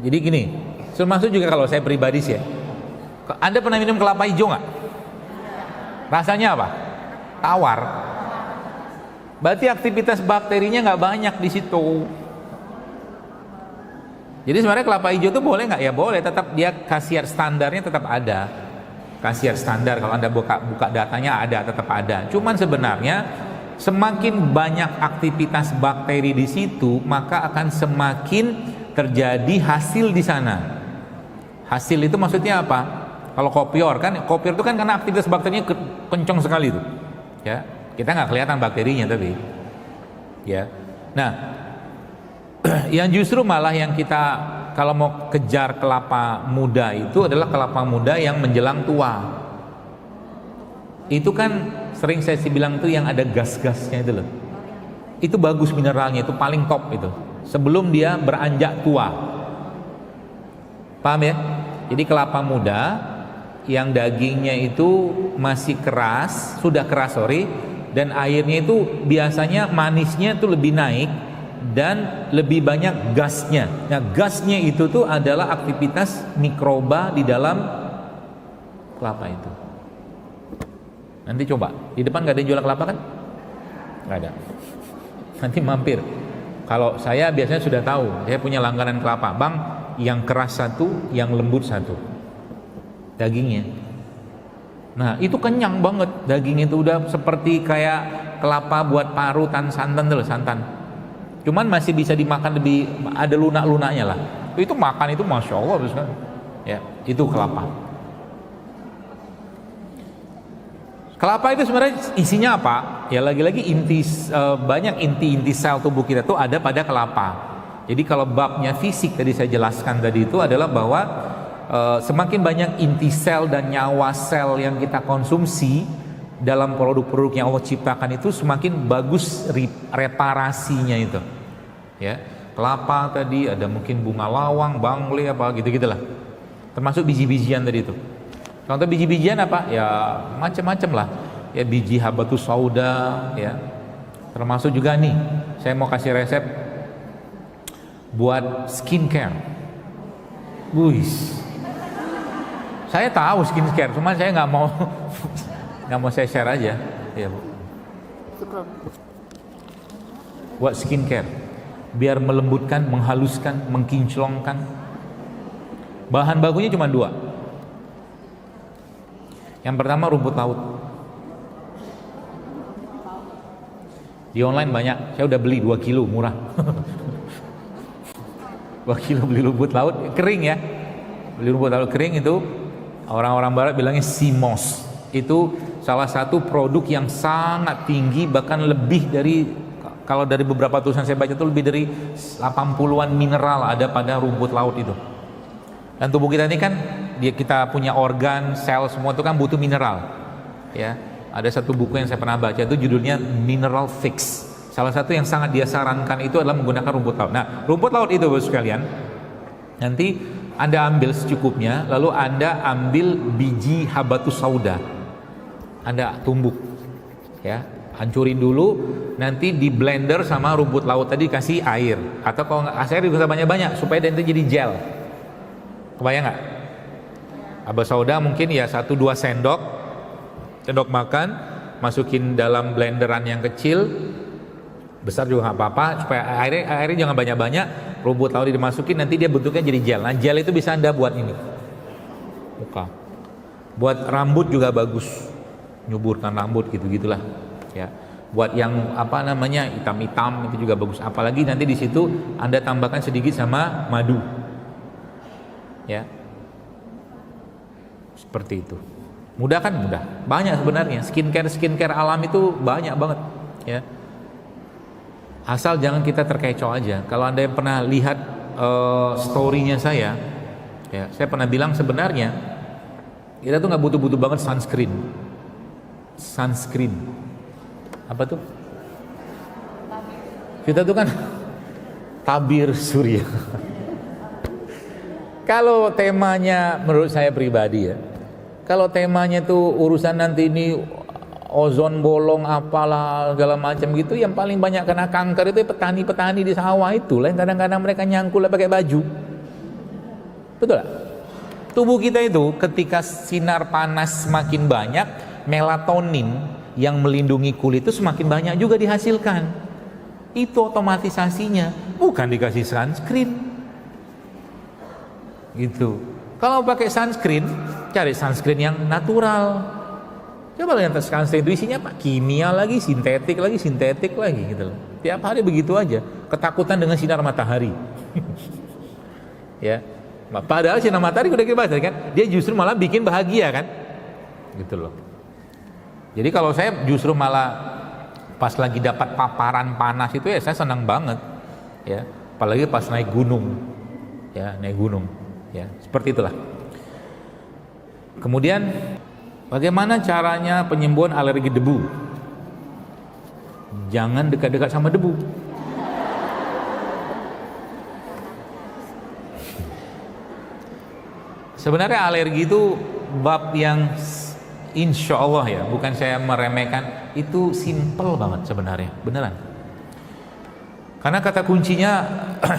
Jadi gini, termasuk juga kalau saya pribadi sih ya. Anda pernah minum kelapa hijau nggak? Rasanya apa? tawar. Berarti aktivitas bakterinya nggak banyak di situ. Jadi sebenarnya kelapa hijau itu boleh nggak? Ya boleh, tetap dia khasiat standarnya tetap ada. Khasiat standar kalau Anda buka datanya ada, tetap ada. Cuman sebenarnya semakin banyak aktivitas bakteri di situ, maka akan semakin terjadi hasil di sana. Hasil itu maksudnya apa? Kalau kopior itu kan karena aktivitas bakterinya kencang sekali itu. Ya, kita nggak kelihatan bakterinya tapi. Ya. Nah, yang justru malah yang kita kalau mau kejar kelapa muda itu adalah kelapa muda yang menjelang tua. Itu kan sering saya bilang tuh yang ada gas-gasnya itu loh. Itu bagus mineralnya, itu paling top itu. Sebelum dia beranjak tua. Paham ya? Jadi kelapa muda yang dagingnya itu masih keras, sudah keras dan airnya itu biasanya manisnya itu lebih naik dan lebih banyak gasnya. Nah, gasnya itu tuh adalah aktivitas mikroba di dalam kelapa itu. Nanti coba, di depan nggak ada yang jual kelapa kan? Nggak ada. Nanti mampir. Kalau saya biasanya sudah tahu, saya punya langganan kelapa, bang, yang keras satu, yang lembut satu, dagingnya. Nah, itu kenyang banget, dagingnya itu udah seperti kayak kelapa buat parutan santan tuh, santan. Cuman masih bisa dimakan lebih, ada lunak-lunaknya lah. Itu makan itu masya Allah kan? Ya, itu kelapa. Kelapa itu sebenarnya isinya apa? Ya lagi-lagi banyak inti sel tubuh kita tuh ada pada kelapa. Jadi kalau babnya fisik tadi saya jelaskan tadi itu adalah bahwa semakin banyak inti sel dan nyawa sel yang kita konsumsi dalam produk-produk yang Allah ciptakan itu semakin bagus reparasinya itu. Ya, kelapa tadi ada mungkin bunga lawang, bangle apa gitu-gitulah. Termasuk biji-bijian tadi itu. Contoh biji-bijian apa? Ya macam-macam lah. Ya biji habatus sauda, ya. Termasuk juga nih, saya mau kasih resep buat skincare. Saya tahu skincare, cuma saya nggak mau saya share aja, ya Bu. Buat skincare, biar melembutkan, menghaluskan, mengkinclongkan. Bahan bakunya cuma 2. Yang pertama rumput laut. Di online banyak, saya udah beli 2 kilo murah. 2 kilo beli rumput laut kering ya. Beli rumput laut kering itu orang-orang barat bilangnya sea moss. Itu salah satu produk yang sangat tinggi, bahkan lebih dari, kalau dari beberapa tulisan saya baca itu lebih dari 80-an mineral ada pada rumput laut itu. Dan tubuh kita ini kan kita punya organ, sel semua itu kan butuh mineral. Ya, ada satu buku yang saya pernah baca itu judulnya Mineral Fix. Salah satu yang sangat dia sarankan itu adalah menggunakan rumput laut. Nah, rumput laut itu Bapak sekalian, nanti Anda ambil secukupnya, lalu Anda ambil biji habatus sauda. Anda tumbuk. Ya, hancurin dulu, nanti di blender sama rumput laut tadi kasih air. Atau kalau nggak air juga banyak-banyak supaya nanti jadi gel. Kebayang nggak? Habatus sauda mungkin ya 1-2 sendok makan, masukin dalam blenderan yang kecil, besar juga nggak apa-apa, supaya airnya jangan banyak-banyak. Rumput laut dimasukin, nanti dia bentuknya jadi gel. Nah, gel itu bisa Anda buat ini muka, buat rambut juga bagus, nyuburkan rambut gitu-gitulah ya. Buat yang apa namanya hitam-hitam itu juga bagus. Apalagi nanti di situ Anda tambahkan sedikit sama madu ya, seperti itu. Mudah kan? Mudah. Banyak sebenarnya skincare alam itu banyak banget ya. Asal jangan kita terkecoh aja. Kalau Anda yang pernah lihat story-nya saya, ya, saya pernah bilang sebenarnya kita tuh nggak butuh-butuh banget sunscreen. Apa tuh? Kita tuh kan tabir surya. Kalau temanya menurut saya pribadi ya, kalau temanya tuh urusan nanti ini ozon bolong apalah segala macam gitu, yang paling banyak kena kanker itu petani-petani di sawah itu lah, yang kadang-kadang mereka nyangkul pakai baju. Betul gak? Tubuh kita itu ketika sinar panas semakin banyak, melatonin yang melindungi kulit itu semakin banyak juga dihasilkan. Itu otomatisasinya, bukan dikasih sunscreen. Gitu. Kalau pakai sunscreen, cari sunscreen yang natural. Coba lihat sunscreen itu isinya apa? Kimia lagi, sintetik lagi gitu loh. Tiap hari begitu aja, ketakutan dengan sinar matahari. Ya. Padahal sinar matahari udah kita bahas kan, dia justru malah bikin bahagia kan? Gitu loh. Jadi kalau saya justru malah pas lagi dapat paparan panas itu ya saya senang banget. Ya, apalagi pas naik gunung. Ya, naik gunung. Ya, seperti itulah. Kemudian bagaimana caranya penyembuhan alergi debu? Jangan dekat-dekat sama debu. Sebenarnya alergi itu bab yang insya Allah ya, bukan saya meremehkan, itu simple banget sebenarnya, beneran. Karena kata kuncinya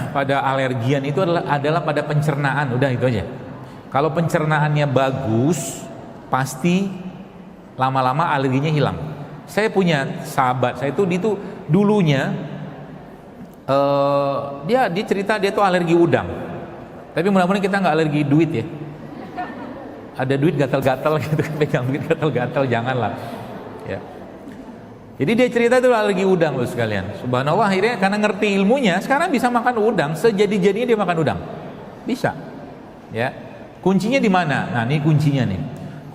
pada alergian itu adalah pada pencernaan, udah itu aja. Kalau pencernaannya bagus, pasti lama-lama alerginya hilang. Saya punya sahabat, saya itu dulunya dia cerita dia tuh alergi udang. Tapi mudah-mudahan kita nggak alergi duit ya. Ada duit gatal-gatal gitu, pegang duit gatal-gatal, janganlah. Ya. Jadi dia cerita itu alergi udang loh sekalian. Subhanallah, akhirnya karena ngerti ilmunya, sekarang bisa makan udang, sejadi-jadinya dia makan udang. Bisa. Ya. Kuncinya di mana? Nah, ini kuncinya nih.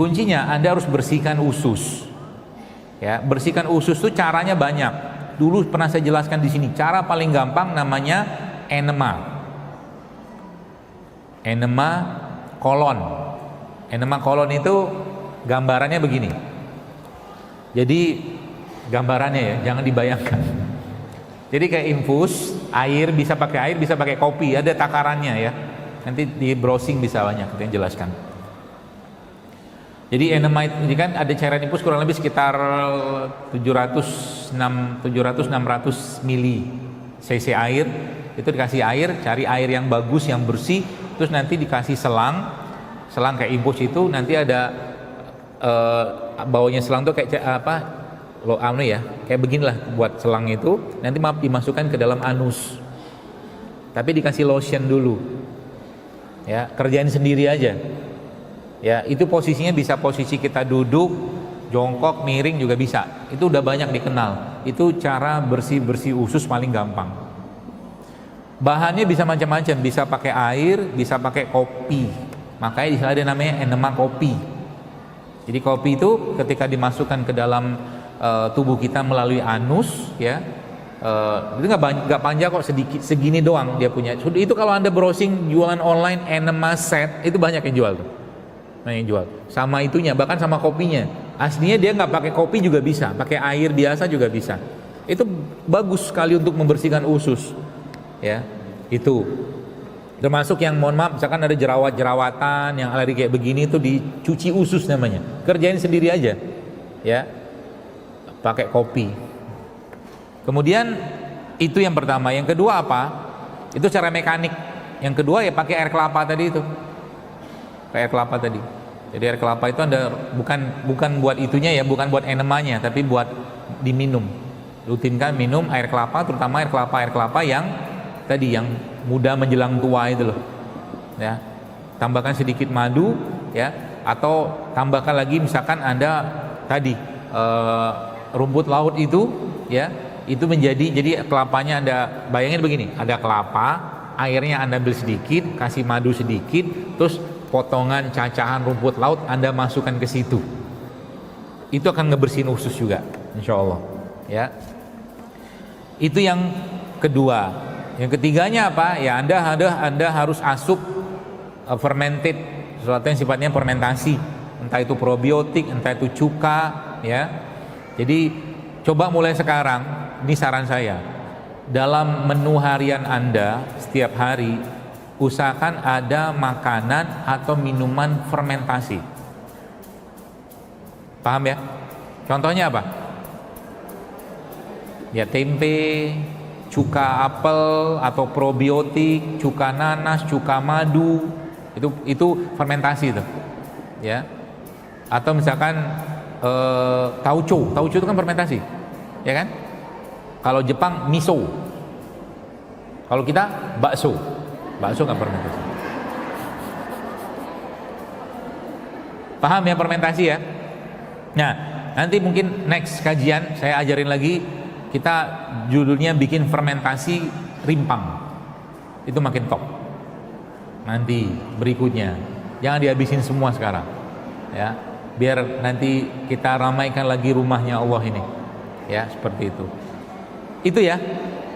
Kuncinya Anda harus bersihkan usus. Ya, bersihkan usus itu caranya banyak. Dulu pernah saya jelaskan di sini. Cara paling gampang namanya enema. Enema kolon. Enema kolon itu gambarannya begini. Jadi gambarannya ya, jangan dibayangkan. Jadi kayak infus, air bisa pakai air, bisa pakai kopi, ada takarannya ya. Nanti di browsing bisa banyak kita yang jelaskan. Jadi enema ini kan ada cairan infus kurang lebih sekitar 700-600 mili cc air. Itu dikasih air, cari air yang bagus, yang bersih, terus nanti dikasih selang kayak infus itu, nanti ada bawahnya selang tuh kayak kayak beginilah buat selang itu, nanti dimasukkan ke dalam anus, tapi dikasih lotion dulu ya, kerjain sendiri aja ya. Itu posisinya bisa posisi kita duduk, jongkok, miring juga bisa. Itu udah banyak dikenal. Itu cara bersih usus paling gampang. Bahannya bisa macam-macam, bisa pakai air, bisa pakai kopi. Makanya di sana ada namanya enema kopi. Jadi kopi itu ketika dimasukkan ke dalam tubuh kita melalui anus, ya, itu nggak panjang kok, sedikit segini doang dia punya. Itu kalau Anda browsing jualan online enema set, itu banyak yang jual tuh. Banyak yang jual. Sama itunya, bahkan sama kopinya. Aslinya dia nggak pakai kopi juga bisa, pakai air biasa juga bisa. Itu bagus sekali untuk membersihkan usus. Ya, itu. Termasuk yang mohon maaf, misalkan ada jerawat-jerawatan yang alergi kayak begini, itu dicuci usus namanya. Kerjain sendiri aja, ya, pakai kopi. Kemudian itu yang pertama. Yang kedua apa? Itu cara mekanik. Yang kedua ya pakai air kelapa tadi itu. Pakai air kelapa tadi. Jadi air kelapa itu Anda bukan buat itunya ya, bukan buat enemanya, tapi buat diminum. Rutinkan minum air kelapa, terutama air kelapa yang tadi yang muda menjelang tua itu loh, ya. Tambahkan sedikit madu, ya, atau tambahkan lagi misalkan Anda tadi rumput laut itu, ya, itu jadi kelapanya Anda bayangin begini, ada kelapa, airnya Anda ambil sedikit, kasih madu sedikit, terus potongan cacahan rumput laut Anda masukkan ke situ. Itu akan ngebersihin usus juga, insya Allah, ya. Itu yang kedua. Yang ketiganya apa? Ya Anda harus asup fermented, sesuatu yang sifatnya fermentasi, entah itu probiotik, entah itu cuka, ya. Jadi coba mulai sekarang, ini saran saya, dalam menu harian Anda setiap hari usahakan ada makanan atau minuman fermentasi. Paham ya? Contohnya apa? Ya tempe, cuka apel atau probiotik, cuka nanas, cuka madu, itu fermentasi itu, ya. Atau misalkan tauco itu kan fermentasi, ya kan? Kalau Jepang miso, kalau kita bakso nggak fermentasi. Paham ya fermentasi ya? Nah, nanti mungkin next kajian saya ajarin lagi, kita judulnya bikin fermentasi rimpang. Itu makin top. Nanti berikutnya, jangan dihabisin semua sekarang, ya. Biar nanti kita ramaikan lagi rumahnya Allah ini, ya, seperti itu. Itu ya.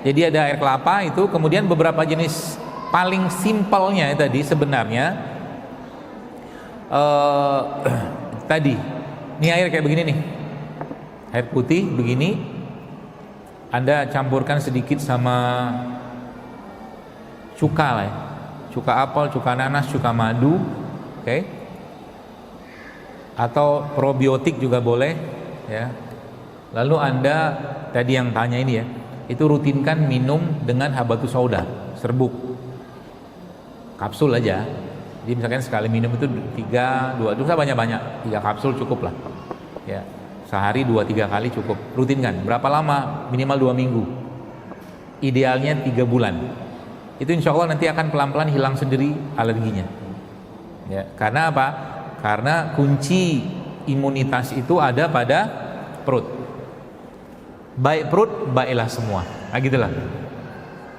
Jadi ada air kelapa itu, kemudian beberapa jenis paling simpelnya tadi sebenarnya tadi ini air kayak begini nih, air putih begini, Anda campurkan sedikit sama cuka lah ya, cuka apel, cuka nanas, cuka madu, oke? Atau probiotik juga boleh ya. Lalu Anda tadi yang tanya ini ya, itu rutinkan minum dengan habatus sauda serbuk, kapsul aja. Jadi misalkan sekali minum itu 3 banyak-banyak 3 kapsul cukup lah ya, sehari 2-3 kali cukup. Rutinkan berapa lama? Minimal 2 minggu, idealnya 3 bulan. Itu insya Allah nanti akan pelan-pelan hilang sendiri alerginya ya. Karena apa? Karena kunci imunitas itu ada pada perut. Baik perut, baiklah semua. Nah gitulah.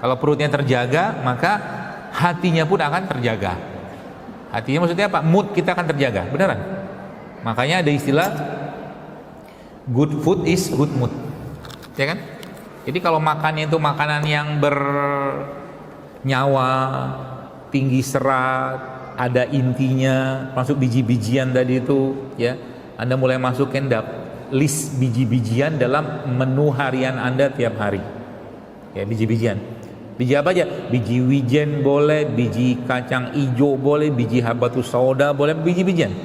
Kalau perutnya terjaga, maka hatinya pun akan terjaga. Hatinya maksudnya apa? Mood kita akan terjaga, beneran. Makanya ada istilah good food is good mood, ya kan? Jadi kalau makannya itu makanan yang bernyawa, tinggi serat, ada intinya, masuk biji-bijian tadi itu, ya. Anda mulai masukin list biji-bijian dalam menu harian Anda tiap hari. Ya, biji-bijian. Biji apa aja? Biji wijen boleh, biji kacang ijo boleh, biji habatus sauda boleh, biji-bijian.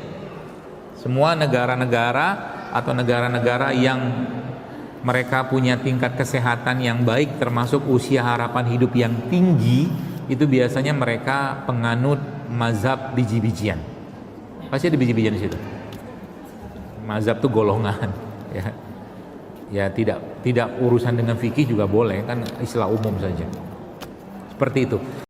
Semua negara-negara atau negara-negara yang mereka punya tingkat kesehatan yang baik, termasuk usia harapan hidup yang tinggi, itu biasanya mereka penganut mazhab biji-bijian. Pasti ada biji-bijian di situ. Mazhab itu golongan, ya. Ya tidak urusan dengan fikih juga boleh, kan istilah umum saja. Seperti itu.